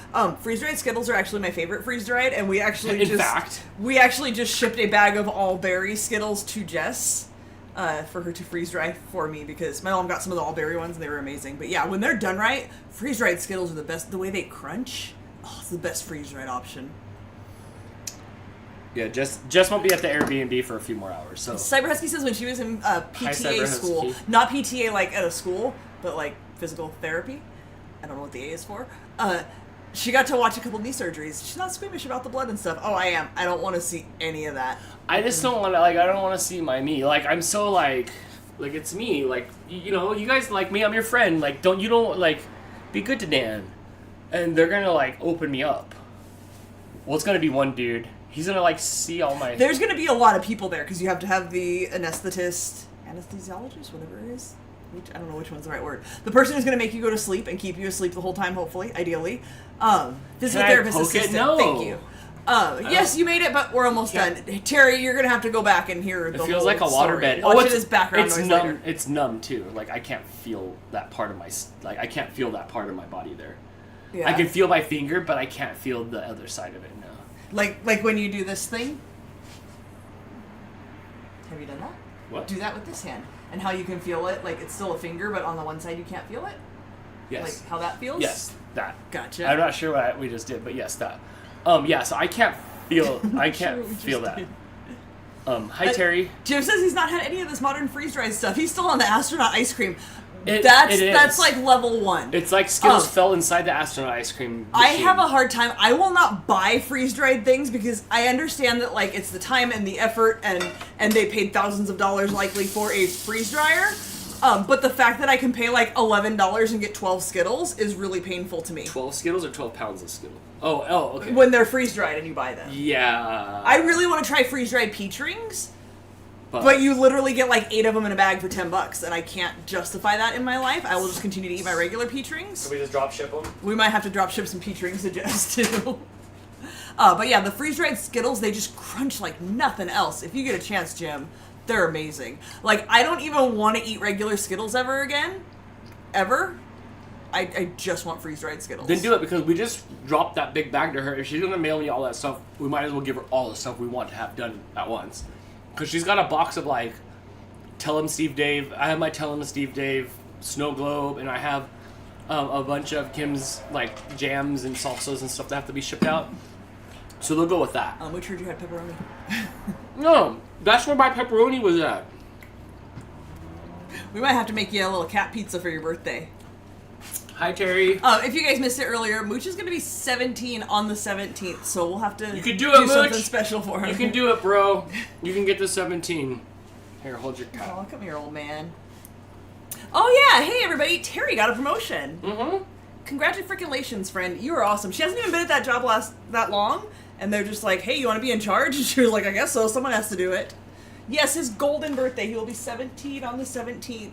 Freeze-dried Skittles are actually my favorite freeze-dried, and we actually just shipped a bag of all berry Skittles to Jess for her to freeze-dry for me because my mom got some of the all berry ones and they were amazing. But yeah, when they're done right, freeze-dried Skittles are the best. The way they crunch, it's the best freeze-dried option. Yeah, Jess won't be at the Airbnb for a few more hours. So Cyber Husky says when she was in PTA school, not PTA like at a school, but like physical therapy. I don't know what the A is for. She got to watch a couple knee surgeries. She's not squeamish about the blood and stuff. Oh, I am. I don't want to see any of that. I just don't want to, I don't want to see my me. Like, I'm so, like it's me. Like, you know, you guys like me. I'm your friend. Like, don't be good to Dan. And they're going to, like, open me up. Well, it's going to be one dude. He's going to, like, see all my... There's going to be a lot of people there, because you have to have the anesthesiologist, whatever it is. I don't know which one's the right word. The person who's going to make you go to sleep and keep you asleep the whole time, hopefully, ideally. Physical therapist assistant. No. Thank you. Yes, you made it, but we're almost done. Terry, you're gonna have to go back and hear the whole It feels like a waterbed. Watch it as background noise numb. later. It's numb too. Like I can't feel that part of my I can't feel that part of my body there. Yeah. I can feel my finger, but I can't feel the other side of it. No. Like when you do this thing. Have you done that? What? Do that with this hand, and how you can feel it. Like it's still a finger, but on the one side you can't feel it. Yes. Like how that feels. Yes, that. Gotcha. I'm not sure what we just did, but yes, that. Yeah. So I can't feel. I can't feel that. Hi Terry. Jim says he's not had any of this modern freeze dried stuff. He's still on the astronaut ice cream. It That's is. like level 1. It's like Skittles fell inside the astronaut ice cream machine. I have a hard time. I will not buy freeze-dried things because I understand that like it's the time and the effort and they paid thousands of dollars likely for a freeze dryer. But the fact that I can pay like $11 and get 12 Skittles is really painful to me. 12 Skittles or 12 pounds of Skittles? Oh, okay. When they're freeze-dried and you buy them. Yeah. I really want to try freeze-dried peach rings. But you literally get like 8 of them in a bag for $10, and I can't justify that in my life. I will just continue to eat my regular peach rings. Can we just drop ship them? We might have to drop ship some peach rings to Jess too. But yeah, the freeze-dried Skittles, they just crunch like nothing else. If you get a chance, Jim, they're amazing. Like, I don't even want to eat regular Skittles ever again. Ever. I just want freeze-dried Skittles. Then do it, because we just dropped that big bag to her. If she's going to mail me all that stuff, we might as well give her all the stuff we want to have done at once. Because she's got a box of, like, Tell 'em Steve Dave. I have my Tell 'em Steve Dave snow globe, and I have a bunch of Kim's, like, jams and salsas and stuff that have to be shipped out. So they'll go with that. Which heard you had pepperoni. No, that's where my pepperoni was at. We might have to make you a little cat pizza for your birthday. Hi, Terry. If you guys missed it earlier, Mooch is going to be 17 on the 17th, so we'll have to You can do it, Mooch. something special for him. You can do it, bro. You can get to 17. Here, hold your cat. Oh, come here, old man. Oh, yeah. Hey, everybody. Terry got a promotion. Mm-hmm. Congratulations, friend. You are awesome. She hasn't even been at that job that long, and they're just like, hey, you want to be in charge? And she was like, I guess so. Someone has to do it. Yes, his golden birthday. He will be 17 on the 17th.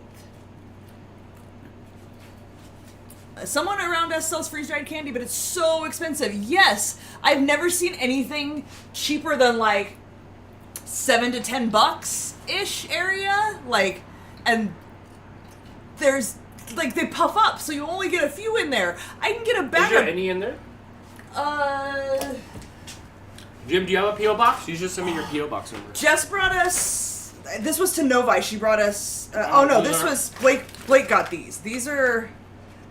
Someone around us sells freeze-dried candy, but it's so expensive. Yes, I've never seen anything cheaper than like $7 to $10-ish area. Like, and there's like they puff up, so you only get a few in there. I can get a bag. Is there any in there? Jim, do you have a P.O. box? You should send me your P.O. box number. Jess brought us. This was to Novi. She brought us. This was Blake. Blake got these. These are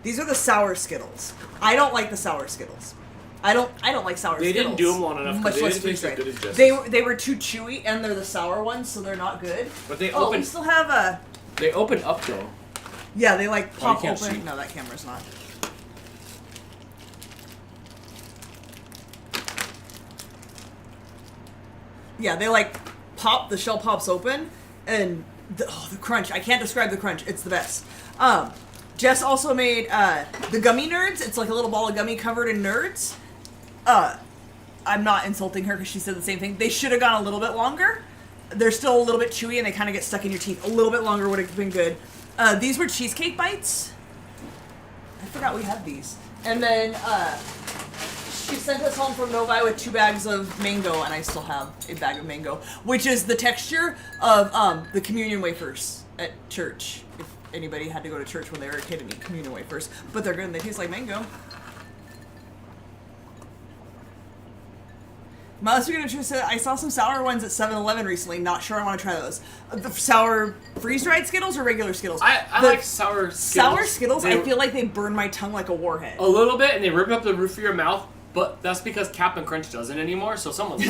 the sour Skittles. I don't like the sour Skittles. I don't like sour Skittles. They didn't do them long enough. Much They less didn't taste as freeze-dried. good as Jess's. They were too chewy, and they're the sour ones, so they're not good. But they We open. still have a. They open up though. Yeah, they like pop can't open. see. No, that camera's not. Yeah, they like pop. The shell pops open, and the crunch. I can't describe the crunch. It's the best. Jess also made the gummy nerds. It's like a little ball of gummy covered in nerds. I'm not insulting her because she said the same thing. They should have gone a little bit longer. They're still a little bit chewy and they kind of get stuck in your teeth. A little bit longer would have been good. These were cheesecake bites. I forgot we had these. And then she sent us home from Novi with 2 bags of mango, and I still have a bag of mango, which is the texture of the communion wafers at church. If anybody had to go to church when they were a kid and eat communion wafers. But they're good and they taste like mango. Miles Signature said, I saw some sour ones at 7-Eleven recently. Not sure I want to try those. The sour freeze-dried Skittles or regular Skittles? I like sour Skittles. Sour Skittles, I feel like they burn my tongue like a warhead. A little bit, and they rip up the roof of your mouth, but that's because Cap'n Crunch doesn't anymore, so someone's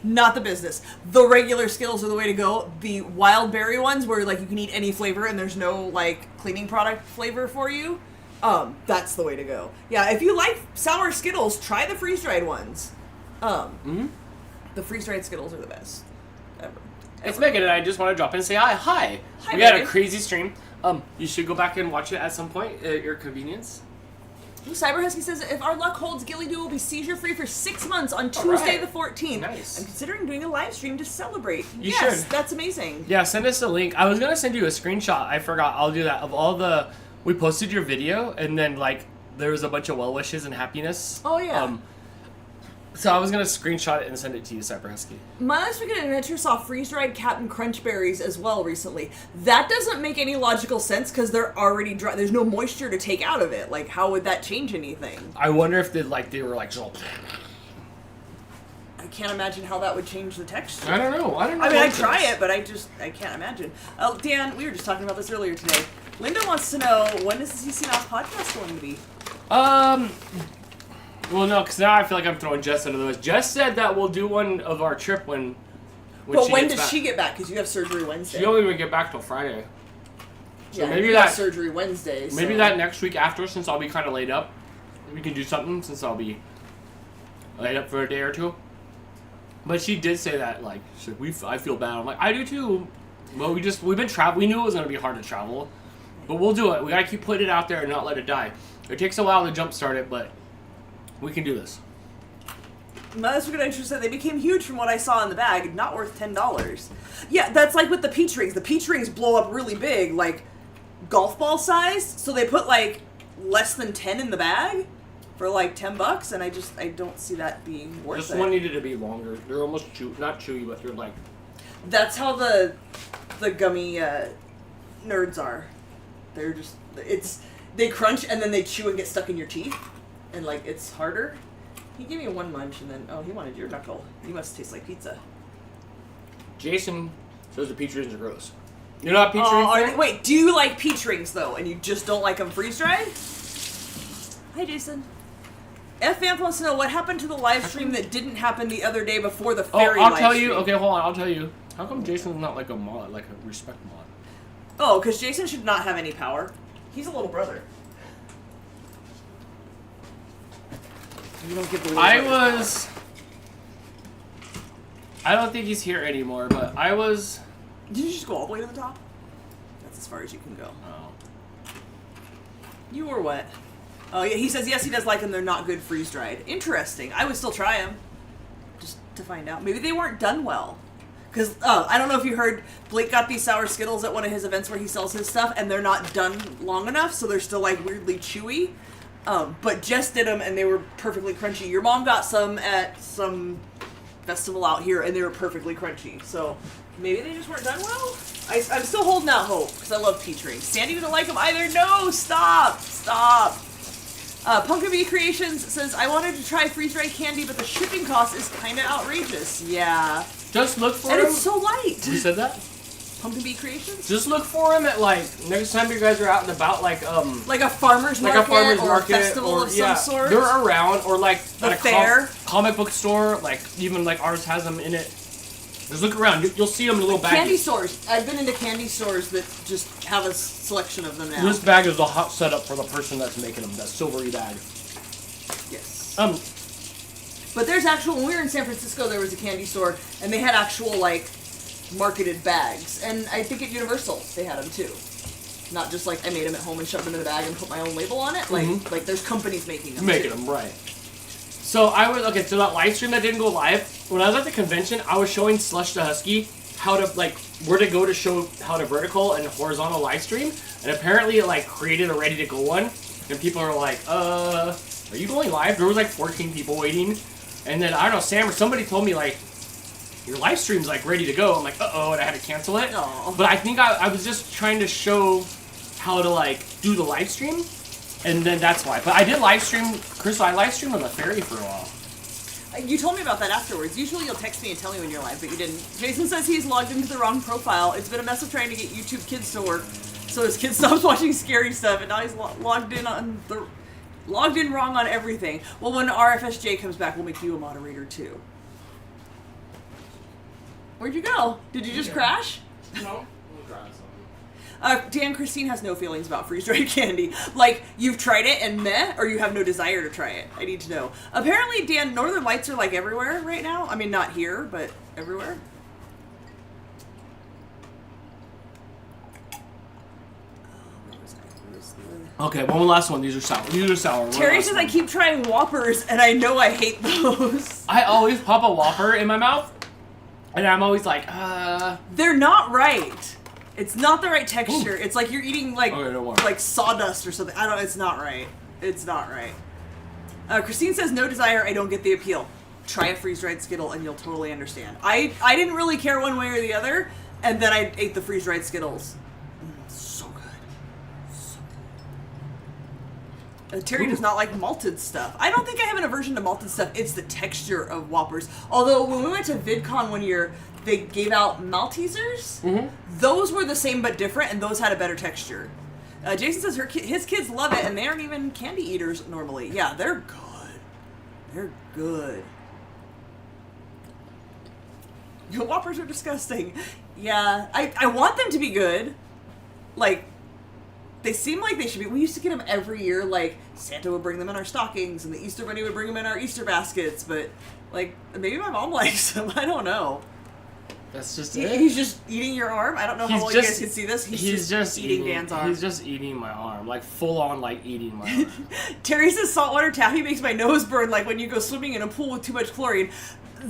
Not the business. The regular Skittles are the way to go. The wild berry ones, where like you can eat any flavor and there's no like cleaning product flavor for you, that's the way to go. Yeah, if you like sour Skittles, try the freeze-dried ones. The freeze-dried Skittles are the best ever. It's Megan, and I just want to drop in and say hi. Hi, We had a Megan. crazy stream. You should go back and watch it at some point at your convenience. Cyber Husky says, if our luck holds, Gilly Doo will be seizure-free for 6 months on Tuesday the 14th. Nice. I'm considering doing a live stream to celebrate. You yes, should. That's amazing. Yeah, send us a link. I was going to send you a screenshot. I forgot. I'll do that. Of all the... We posted your video, and then, like, there was a bunch of well wishes and happiness. Oh, yeah. So I was gonna screenshot it and send it to you, Cyber Husky. My last weekend adventure saw freeze-dried Captain Crunch berries as well recently. That doesn't make any logical sense because they're already dry. There's no moisture to take out of it. Like, how would that change anything? I wonder if they were like. I can't imagine how that would change the texture. I don't know. I mean, I'd try it, but I can't imagine. Oh, Dan, we were just talking about this earlier today. Linda wants to know, when is the CC Now podcast going to be? Well, no, because now I feel like I'm throwing Jess under the bus. Jess said that we'll do one of our trip when but when gets does back. she get back? Because you have surgery Wednesday. She don't even get back till Friday. So yeah, maybe you that have surgery Wednesday. Maybe so. that next week after, since I'll be kind of laid up, we can do something since I'll be laid up for a day or two. But she did say that, like, I feel bad. I'm like, I do too. Well, we've been traveling. We knew it was gonna be hard to travel, but we'll do it. We gotta keep putting it out there and not let it die. It takes a while to jumpstart it, but we can do this. That's what I said. They became huge from what I saw in the bag. Not worth $10. Yeah, that's like with the peach rings. The peach rings blow up really big, like golf ball size. So they put like less than 10 in the bag for like $10, and I don't see that being worth it. This one needed to be longer. They're almost not chewy, but they're like. That's how the gummy nerds are. They're just they crunch and then they chew and get stuck in your teeth, and like it's harder. He gave me one munch and then he wanted your knuckle. You must taste like pizza. Jason says the peach rings are gross. You're not peach rings? Wait, do you like peach rings though, and you just don't like them freeze dried? Hi, Jason. F Vamp wants to know what happened to the live stream that didn't happen the other day before the fairy I'll live tell stream. you. Okay, hold on. I'll tell you. How come Jason's not like a mod, like a respect mod? Oh, because Jason should not have any power. He's a little brother. You don't give the little brother power. I don't think he's here anymore, but I was. Did you just go all the way to the top? That's as far as you can go. Oh. You were what? Oh, yeah, he says yes, he does like them. They're not good freeze-dried. Interesting. I would still try them. Just to find out. Maybe they weren't done well. Because, I don't know if you heard, Blake got these sour Skittles at one of his events where he sells his stuff, and they're not done long enough, so they're still, like, weirdly chewy. But Jess did them, and they were perfectly crunchy. Your mom got some at some festival out here, and they were perfectly crunchy. So, maybe they just weren't done well? I'm still holding out hope, because I love peach rings. Sandy didn't like them either. No, stop. Pumpkin Bee Creations says, I wanted to try freeze-dried candy, but the shipping cost is kind of outrageous. Yeah. Just look for And him. it's so light. Who said that? Pumpkin Bee Creations? Just look for him at, like, next time you guys are out and about, like a farmer's market, or a festival of some sort? They're around, or like The at a fair. comic book store, like even like ours has them in it. Just look around, you'll see them in little bags. Candy stores. I've been into candy stores that just have a selection of them now. This bag is the hot setup for the person that's making them, that silvery bag. Yes. But there's actual, when we were in San Francisco, there was a candy store, and they had actual, like, marketed bags. And I think at Universal, they had them too. Not just like, I made them at home and shoved them in the bag and put my own label on it. Like there's companies making them Making them, right. So so that live stream that didn't go live, when I was at the convention, I was showing Slush the Husky how to, like, where to go to show how to vertical and horizontal live stream, and apparently it, like, created a ready to go one, and people are like, are you going live? There was, like, 14 people waiting, and then, I don't know, Sam or somebody told me, like, your live stream's, like, ready to go. I'm like, uh-oh, and I had to cancel it. Aww. But I think I was just trying to show how to, like, do the live stream, and then that's why. But I did live stream, Chris, I live streamed on the ferry for a while. You told me about that afterwards. Usually you'll text me and tell me when you're live, but you didn't. Jason says he's logged into the wrong profile. It's been a mess of trying to get YouTube Kids to work, so his kid stops watching scary stuff, and now he's logged in wrong on everything. Well, when RFSJ comes back, we'll make you a moderator too. Where'd you go? Did you just crash? No. Dan Christine has no feelings about freeze-dried candy. Like, you've tried it and meh, or you have no desire to try it. I need to know. Apparently, Dan, Northern Lights are, like, everywhere right now. I mean, not here, but everywhere. Okay, one last one. These are sour. Terry says I keep trying Whoppers, and I know I hate those. I always pop a Whopper in my mouth, and I'm always like, They're not right. It's not the right texture. Ooh. It's like you're eating like sawdust or something. It's not right. It's not right. Christine says no desire. I don't get the appeal. try a freeze-dried Skittle and you'll totally understand. I didn't really care one way or the other, and then I ate the freeze-dried Skittles. So good. So good. Terry does not like malted stuff. I don't think I have an aversion to malted stuff. It's the texture of Whoppers. Although when we went to VidCon one year, they gave out Maltesers. Mm-hmm. Those were the same but different, and those had a better texture. Jason says his kids love it, and they aren't even candy eaters normally. Yeah, they're good. They're good. Whoppers are disgusting. Yeah, I want them to be good. Like, they seem like they should be. We used to get them every year. Like, Santa would bring them in our stockings, and the Easter Bunny would bring them in our Easter baskets. But, like, maybe my mom likes them. I don't know. That's just it? He's just eating your arm? I don't know how well you guys can see this. He's just eating Dan's arm. He's just eating my arm. Like, full on, like, eating my arm. Terry says saltwater taffy makes my nose burn like when you go swimming in a pool with too much chlorine.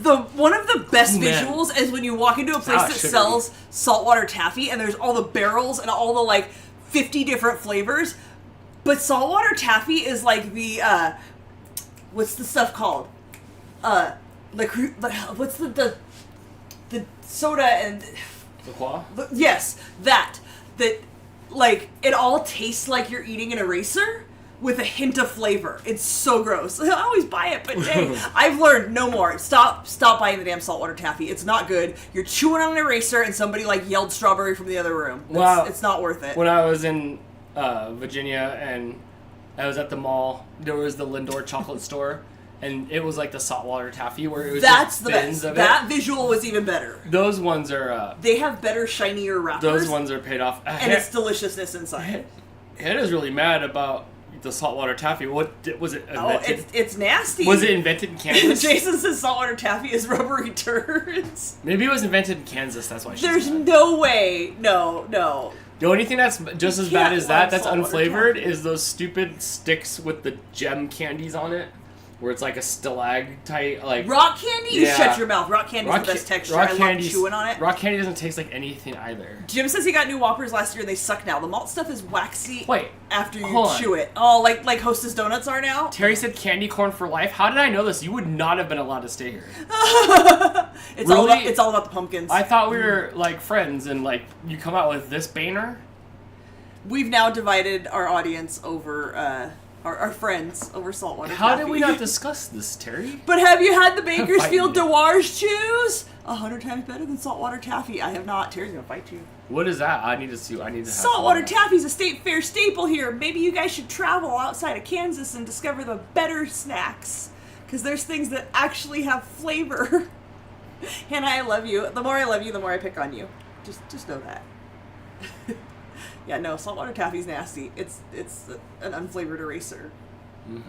One of the best visuals is when you walk into a place that sells saltwater taffy and there's all the barrels and all the, like, 50 different flavors. But saltwater taffy is like the, what's the stuff called? What's the soda and... LaCroix? Yes, that, like, it all tastes like you're eating an eraser with a hint of flavor. It's so gross. I always buy it, but dang, I've learned no more. Stop buying the damn saltwater taffy. It's not good. You're chewing on an eraser and somebody, like, yelled strawberry from the other room. It's not worth it. When I was in Virginia and I was at the mall, there was the Lindor chocolate store. And it was like the saltwater taffy where it was That's just the bins best. of it. That visual was even better. Those ones are... they have better, shinier wrappers. Those ones are paid off. And it's deliciousness inside. Head is really mad about the saltwater taffy. What was it invented? Oh, it's nasty. Was it invented in Kansas? Jason says saltwater taffy is rubbery turds. Maybe it was invented in Kansas, that's why she's There's mad. no way. No. The only thing that's just as bad as that's unflavored, taffy. is those stupid sticks with the gem candies on it. Where it's like a stalactite, like... Rock candy? You shut your mouth. Rock candy's the best texture. I love chewing on it. Rock candy doesn't taste like anything either. Jim says he got new Whoppers last year and they suck now. The malt stuff is waxy after you chew it. Oh, like Hostess Donuts are now? Terry said candy corn for life. How did I know this? You would not have been allowed to stay here. It's all about the pumpkins. I thought we were, like, friends and, like, you come out with this banner? We've now divided our audience over... Our friends over saltwater taffy. How did we not discuss this, Terry? But have you had the Bakersfield Dewarge chews? 100 times better than saltwater taffy. I have not. Terry's gonna fight you. What is that? I need to see. Saltwater taffy's a state fair staple here. Maybe you guys should travel outside of Kansas and discover the better snacks. Because there's things that actually have flavor. Hannah, I love you. The more I love you, the more I pick on you. Just know that. Yeah, no, saltwater taffy's nasty. It's an unflavored eraser. Mm-hmm.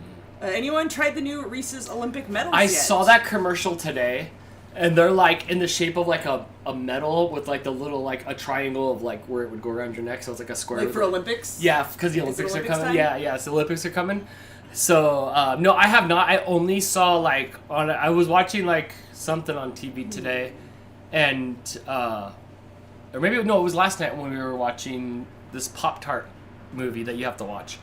Anyone tried the new Reese's Olympic medals I yet? saw that commercial today, and they're like in the shape of like a medal with like the little like a triangle of like where it would go around your neck, so it's like a square. Like for Olympics? Yeah, because the Olympics are coming. Time? Yeah, so the Olympics are coming. So no, I have not. I only saw like I was watching like something on TV today, and or maybe no, it was last night when we were watching this Pop-Tart movie that you have to watch.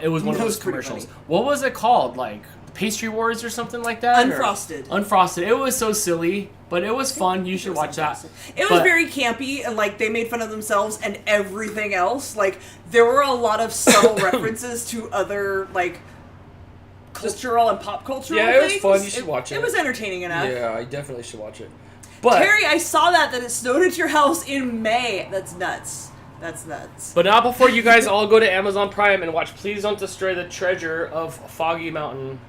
It was one of those commercials. What was it called? Like Pastry Wars or something like that? Unfrosted. Unfrosted. It was so silly, but it was fun. You should watch that. It was very campy, and like they made fun of themselves and everything else. Like there were a lot of subtle references to other like cultural and pop cultural things. Yeah, it was fun. You should watch it. It was entertaining enough. Yeah, I definitely should watch it. But Terry, I saw that it snowed at your house in May. That's nuts. That's nuts. But not before you guys all go to Amazon Prime and watch Please Don't Destroy the Treasure of Foggy Mountain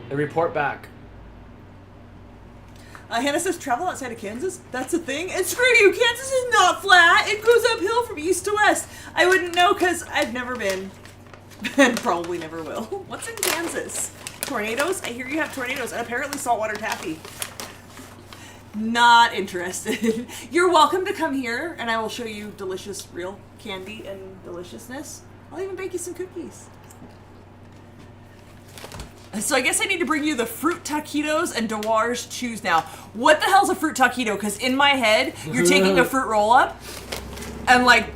and report back. Hannah says, travel outside of Kansas? That's a thing? And screw you, Kansas is not flat. It goes uphill from east to west. I wouldn't know because I've never been. And probably never will. What's in Kansas? Tornadoes? I hear you have tornadoes and apparently saltwater taffy. Not interested. You're welcome to come here and I will show you delicious real candy and deliciousness. I'll even bake you some cookies. So I guess I need to bring you the fruit taquitos and Dewar's chews now. What the hell's a fruit taquito? Because in my head, you're taking a fruit roll up and like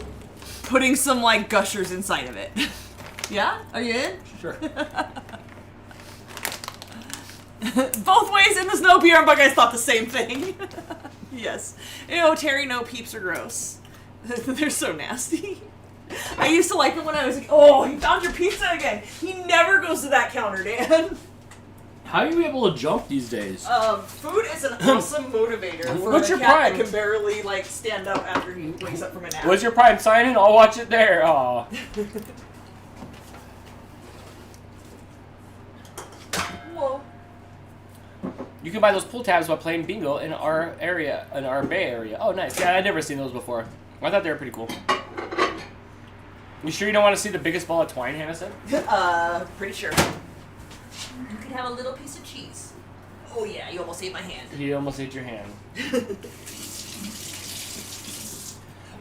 putting some like gushers inside of it. Yeah? Are you in? Sure. Both ways in the snow, Pierre and Bug Eyes thought the same thing. Yes. Ew, Terry, no, peeps are gross. They're so nasty. I used to like them when I was like, oh, he found your pizza again. He never goes to that counter, Dan. How are you able to jump these days? Food is an awesome motivator for What's a your cat prime? that can barely, like, stand up after he wakes up from a nap. What's your prime? Sign in. I'll watch it there. Aw. Whoa. You can buy those pull tabs by playing bingo in our area, in our Bay Area. Oh, nice. Yeah, I'd never seen those before. I thought they were pretty cool. You sure you don't want to see the biggest ball of twine, Hannah said? Pretty sure. You can have a little piece of cheese. Oh yeah, you almost ate my hand. You almost ate your hand.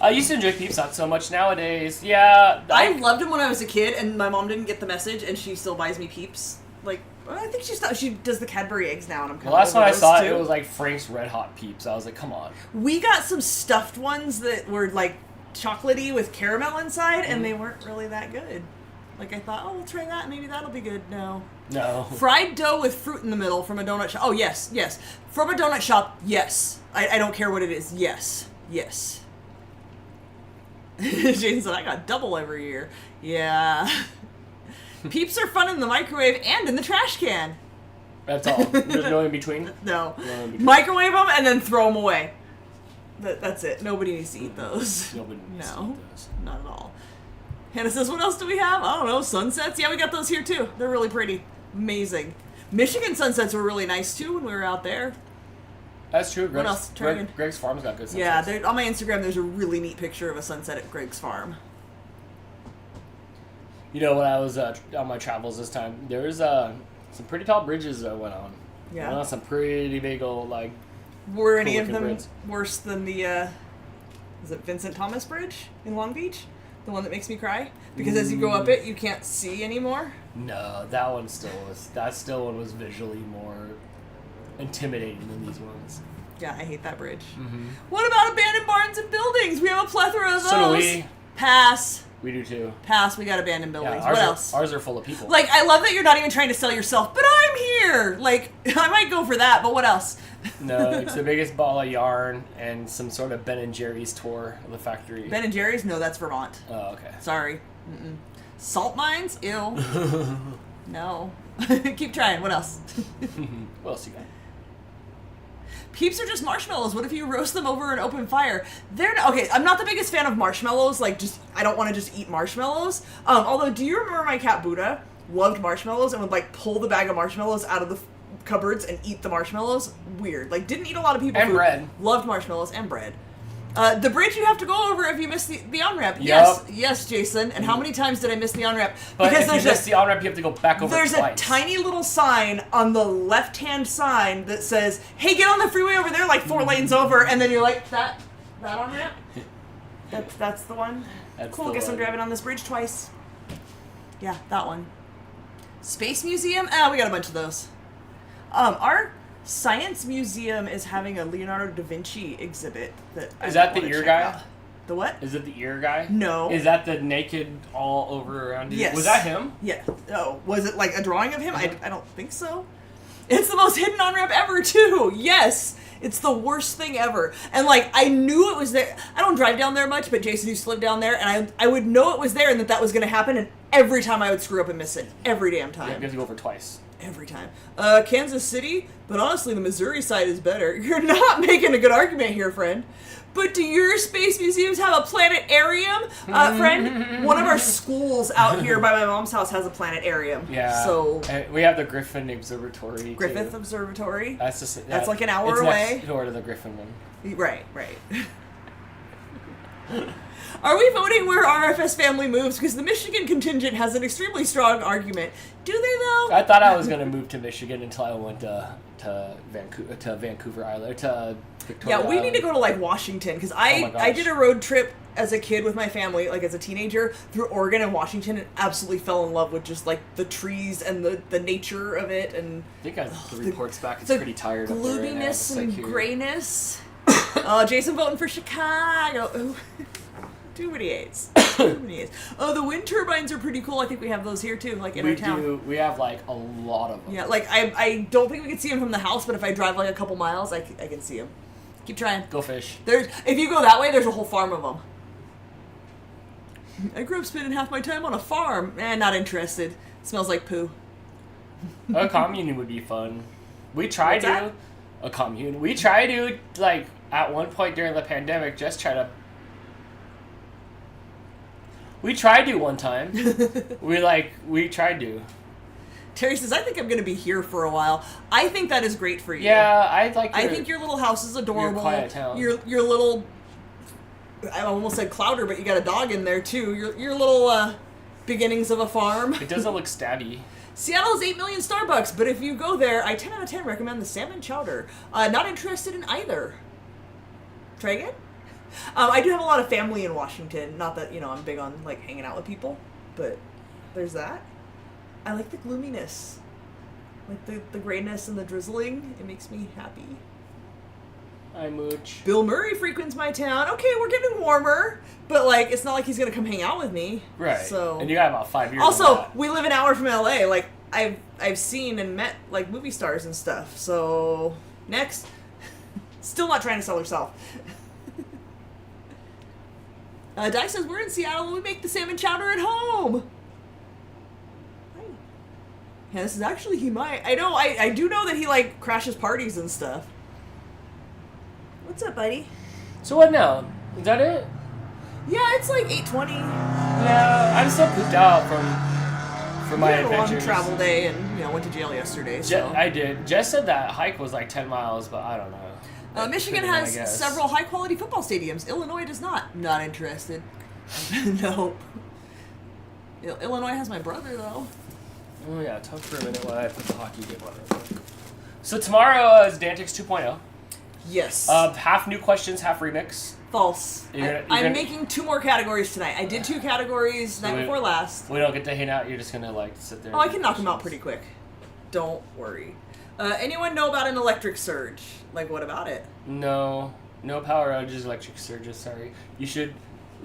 I used to enjoy Peeps not so much nowadays. Yeah. I loved him when I was a kid, and my mom didn't get the message, and she still buys me Peeps. Like, I think she does the Cadbury eggs now, and I'm kind The last of time I saw too. it, it was like Frank's Red Hot Peeps. I was like, come on. We got some stuffed ones that were like chocolatey with caramel inside, and they weren't really that good. Like, I thought, oh, we'll try that, maybe that'll be good. No. No. Fried dough with fruit in the middle from a donut shop. Oh, yes, yes. From a donut shop, yes. I don't care what it is. Yes. Yes. Jason said, I got double every year. Yeah. Peeps are fun in the microwave and in the trash can. That's all. There's no in between? No. No in between. Microwave them and then throw them away. That's it. Nobody needs to eat those. Nobody needs to No. eat those. Not at all. Hannah says, what else do we have? I don't know. Sunsets? Yeah, we got those here too. They're really pretty. Amazing. Michigan sunsets were really nice too when we were out there. That's true. Greg's, else? Try again. Greg's Farm's got good Yeah, sunsets. on my Instagram there's a really neat picture of a sunset at Greg's farm. You know, when I was on my travels this time, there was some pretty tall bridges that I went on. Yeah. Went on some pretty big old, like, Were any of cool-looking them bridges. worse than the, is it Vincent Thomas Bridge in Long Beach? The one that makes me cry? Because as you go up it, you can't see anymore? No, that one still was. That still one was visually more intimidating than these ones. Yeah, I hate that bridge. Mm-hmm. What about abandoned barns and buildings? We have a plethora of those. So do we. Pass. We do too. Pass, we got abandoned buildings. Yeah, What else? Ours are full of people. Like, I love that you're not even trying to sell yourself, but I'm here! Like, I might go for that, but what else? No, it's the biggest ball of yarn and some sort of Ben and Jerry's tour of the factory. Ben and Jerry's? No, that's Vermont. Oh, okay. Sorry. Mm-mm. Salt mines? Ew. No. Keep trying. What else? What else you got? Peeps are just marshmallows. What if you roast them over an open fire? Okay, I'm not the biggest fan of marshmallows. Like, I don't want to just eat marshmallows. Although, do you remember my cat Buddha loved marshmallows and would, like, pull the bag of marshmallows out of the cupboards and eat the marshmallows? Weird. Like, didn't eat a lot of people. And bread. Loved marshmallows and bread. The bridge you have to go over if you miss the on-ramp. Yup. Yes, Jason. And how many times did I miss the on-ramp? But if you miss the on-ramp, you have to go back over There's twice. a tiny little sign on the left-hand side that says, hey, get on the freeway over there, like 4 lanes over, and then you're like, that on-ramp? That's the one? That's Cool, the guess I'm one. driving on this bridge twice. Yeah, that one. Space Museum? We got a bunch of those. Our Science Museum is having a Leonardo da Vinci exhibit. Is that the ear guy? The what? Is it the ear guy? No. Is that the naked all over around you? Yes. Was that him? Yeah. Oh, was it like a drawing of him? I don't think so. It's the most hidden on-ramp ever, too. Yes. It's the worst thing ever. And, like, I knew it was there. I don't drive down there much, but Jason used to live down there, and I would know it was there and that was going to happen, and every time I would screw up and miss it. Every damn time. Yeah, you have to go over twice. Every time. Kansas City, but honestly, the Missouri side is better. You're not making a good argument here, friend. But do your space museums have a planetarium? Friend, one of our schools out here by my mom's house has a planetarium. Yeah. So, And we have the Griffin Observatory. Griffith too. Observatory. That's just That's like an hour it's away. Next door to the Griffin one. Right. Are we voting where RFS family moves? Because the Michigan contingent has an extremely strong argument. Do they, though? I thought I was gonna move to Michigan until I went to Vancouver Island, to Victoria. Yeah, we need to Island. go to, like, Washington, because Oh my I gosh. did a road trip as a kid with my family, like, as a teenager, through Oregon and Washington, and absolutely fell in love with just, like, the trees and the nature of it, and I think the reports back. It's the pretty tired. up there right now, gloominess just like and here. grayness. Jason voting for Chicago. Ooh. Do what he hates. Germany is. Oh, the wind turbines are pretty cool. I think we have those here too, like in our town. We have like a lot of them. Yeah, like I don't think we can see them from the house, but if I drive like a couple miles, I can see them. Keep trying. Go fish. If you go that way, there's a whole farm of them. I grew up spending half my time on a farm. Not interested. Smells like poo. A commune would be fun. We tried What's that? a commune. We tried to, like, at one point during the pandemic, we tried to one time. we tried to. Terry says, I think I'm going to be here for a while. I think that is great for you. Yeah, I think your little house is adorable. Your quiet town. Your little, I almost said clouder, but you got a dog in there too. Your little beginnings of a farm. It doesn't look stabby. Seattle has 8 million Starbucks, but if you go there, I 10 out of 10 recommend the salmon chowder. Not interested in either. Try again? I do have a lot of family in Washington. Not that, I'm big on, like, hanging out with people, but there's that. I like the gloominess. Like, the grayness and the drizzling. It makes me happy. Hi, Mooch. Bill Murray frequents my town. Okay, we're getting warmer, but, like, it's not like he's going to come hang out with me. Right. So. And you got about 5 years. Also, we live an hour from LA. Like, I've seen and met, like, movie stars and stuff. So, next. Still not trying to sell herself. Di says, we're in Seattle and we make the salmon chowder at home. Yeah, this is actually, he might. I know, I do know that he, like, crashes parties and stuff. What's up, buddy? So what now? Is that it? Yeah, it's like 8:20. Yeah, I'm still pooped out from my had a long adventures. travel day and, went to jail yesterday, so. I did. Jess said that hike was like 10 miles, but I don't know. Michigan Could've been, has I guess. several high-quality football stadiums. Illinois does not. Not interested. Nope. Illinois has my brother, though. Oh yeah, talk for a minute while I put the hockey game on real quick. So tomorrow is Dantix 2.0. Yes. Half new questions, half remix. False. You're I'm gonna- making 2 more categories tonight. I did 2 categories night before last. We don't get to hang out. You're just gonna like sit there. Oh, I can knock them out pretty quick. Don't worry. Anyone know about an electric surge? Like, what about it? No power outages, electric surges. Sorry. You should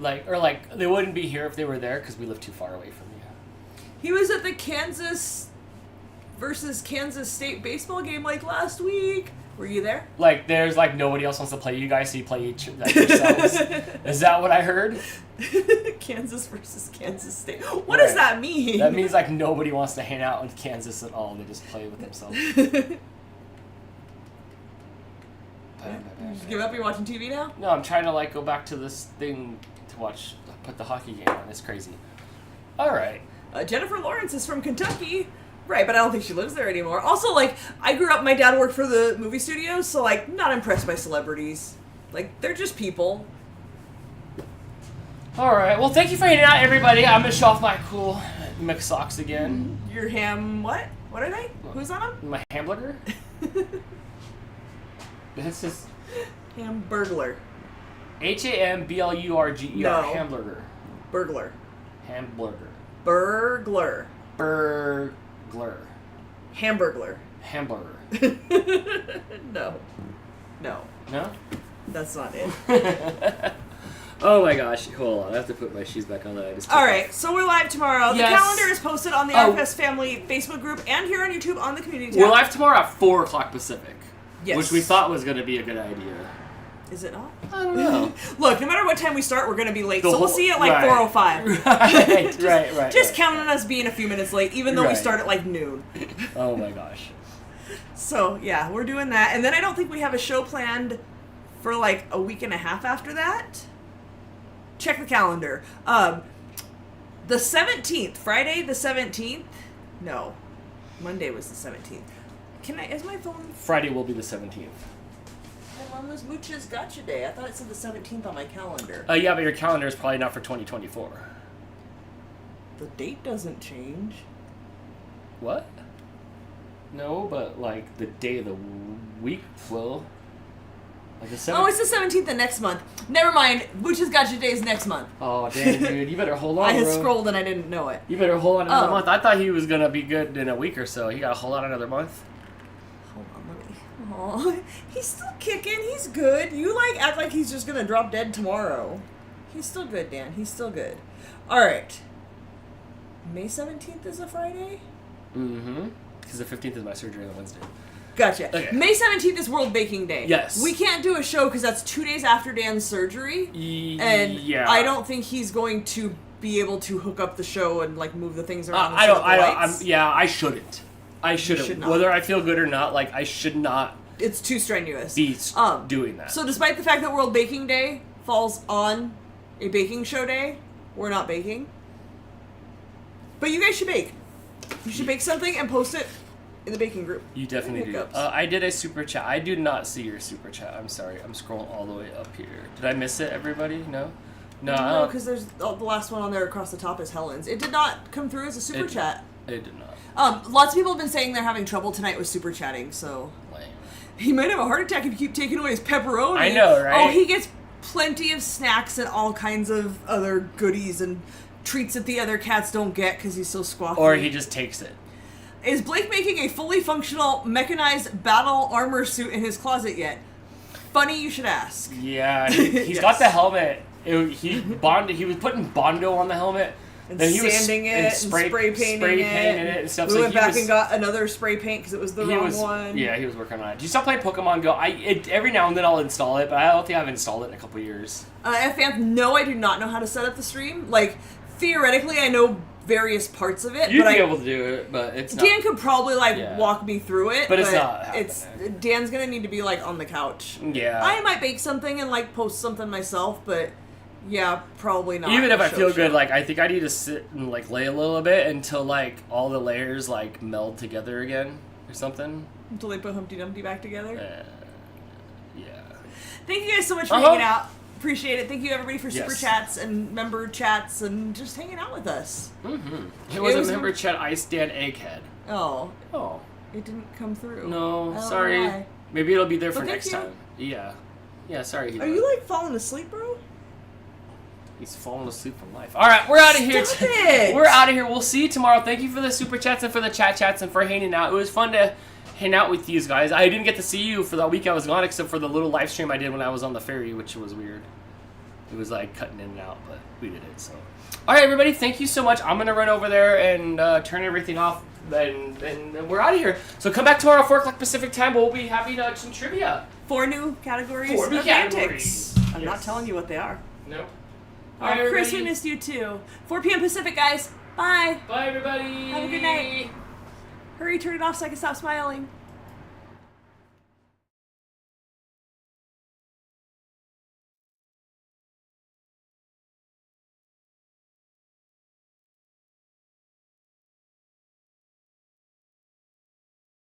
they wouldn't be here if they were there because we live too far away from you. He was at the Kansas versus Kansas State baseball game like last week. Were you there? Like, there's like nobody else wants to play you guys, so you play yourselves. Is that what I heard? Kansas versus Kansas State. What does that mean? That means like nobody wants to hang out with Kansas at all. They just play with themselves. Give up? You're watching TV now? No, I'm trying to like go back to this thing to put the hockey game on. It's crazy. All right. Jennifer Lawrence is from Kentucky. Right, but I don't think she lives there anymore. Also, like, I grew up, my dad worked for the movie studios, so, like, not impressed by celebrities. Like, they're just people. All right. Well, thank you for hanging out, everybody. I'm going to show off my cool mixed socks again. Your ham, what? What are they? Who's on them? My hamburger. This is Hamburglar. HAMBLURGER. No. Hamburger. Burglar. Hamburger. Burglar. Burglar. Hamburglar. Hamburger. No. No. No? That's not it. Oh my gosh. Hold on. I have to put my shoes back on. Alright, so we're live tomorrow. Yes. The calendar is posted on the RFS Family Facebook group and here on YouTube on the community tab. We're live tomorrow at 4 o'clock Pacific. Yes. Which we thought was going to be a good idea. Is it not? I don't know. Look, no matter what time we start, we're going to be late. The So we'll whole- see you at like right. 4:05. right. Just count on us being a few minutes late, even though we Right. start at like noon. Oh my gosh. So, yeah, we're doing that. And then I don't think we have a show planned for like a week and a half after that. Check the calendar. The 17th, Friday the 17th? No. Monday was the 17th. Is my phone... Friday will be the 17th. My mom was Mooch's Gotcha Day. I thought it said the 17th on my calendar. Yeah, but your calendar is probably not for 2024. The date doesn't change. What? No, but like the day of the week will. Like the 17th. Oh, it's the 17th of next month. Never mind. Mooch's Gotcha Day is next month. Oh, dang, dude. You better hold on, I had bro. scrolled and I didn't know it. You better hold on another Oh. month. I thought he was going to be good in a week or so. He got to hold on another month. Hold on, let me... Oh, he's still kicking. He's good. You, like, act like he's just gonna drop dead tomorrow. He's still good, Dan. He's still good. All right. May 17th is a Friday? Mm-hmm. Because the 15th is my surgery on Wednesday. Gotcha. Okay. May 17th is World Baking Day. Yes. We can't do a show because that's 2 days after Dan's surgery. And Yeah. I don't think he's going to be able to hook up the show and like move the things around. I shouldn't. I shouldn't. should not. Whether I feel good or not, like, I should not It's too strenuous. be doing that. So despite the fact that World Baking Day falls on a baking show day, we're not baking. But you guys should bake. You should bake something and post it in the baking group. You definitely do. I did a super chat. I do not see your super chat. I'm sorry. I'm scrolling all the way up here. Did I miss it, everybody? No? No, because there's the last one on there across the top is Helen's. It did not come through as a super chat. It did not. Lots of people have been saying they're having trouble tonight with super chatting, so... Lame. He might have a heart attack if you keep taking away his pepperoni. I know, right? Oh, he gets plenty of snacks and all kinds of other goodies and treats that the other cats don't get because he's so squawky. Or he just takes it. Is Blake making a fully functional mechanized battle armor suit in his closet yet? Funny you should ask. Yeah, he's got the helmet. He was putting Bondo on the helmet. And then he sanding it and spray painting it and stuff. We so went back and got another spray paint because it was the wrong one. Yeah, he was working on it. Do you still play Pokemon Go? Every now and then I'll install it, but I don't think I've installed it in a couple years. No, I do not know how to set up the stream. Like, theoretically, I know various parts of it. You'd be able to do it, but it's not. Dan could probably, walk me through it. But it's not happening. Dan's going to need to be, on the couch. Yeah. I might bake something and, post something myself, but... Yeah, probably not. Even if I feel good, I think I need to sit and, lay a little bit until, all the layers, meld together again or something. Until they put Humpty Dumpty back together? Yeah. Thank you guys so much for hanging out. Appreciate it. Thank you, everybody, for super chats and member chats and just hanging out with us. Mm-hmm. It was a member chat, Ice Dan Egghead. Oh. Oh. It didn't come through. No, sorry. Maybe it'll be there for next you. time. Yeah. Yeah, sorry. Are you, falling asleep, bro? He's falling asleep from life. All right, we're out of here. Stop it! We're out of here. We'll see you tomorrow. Thank you for the super chats and for the chats and for hanging out. It was fun to hang out with these guys. I didn't get to see you for that week I was gone, except for the little live stream I did when I was on the ferry, which was weird. It was cutting in and out, but we did it. So, all right, everybody, thank you so much. I'm gonna run over there and turn everything off, and we're out of here. So come back tomorrow, 4 o'clock Pacific time. We'll be having some trivia. 4 new categories. 4 new of categories. antics. I'm not Yes. telling you what they are. No. Chris, we missed you too. 4 p.m. Pacific, guys. Bye. Bye, everybody. Have a good night. Hurry, turn it off so I can stop smiling.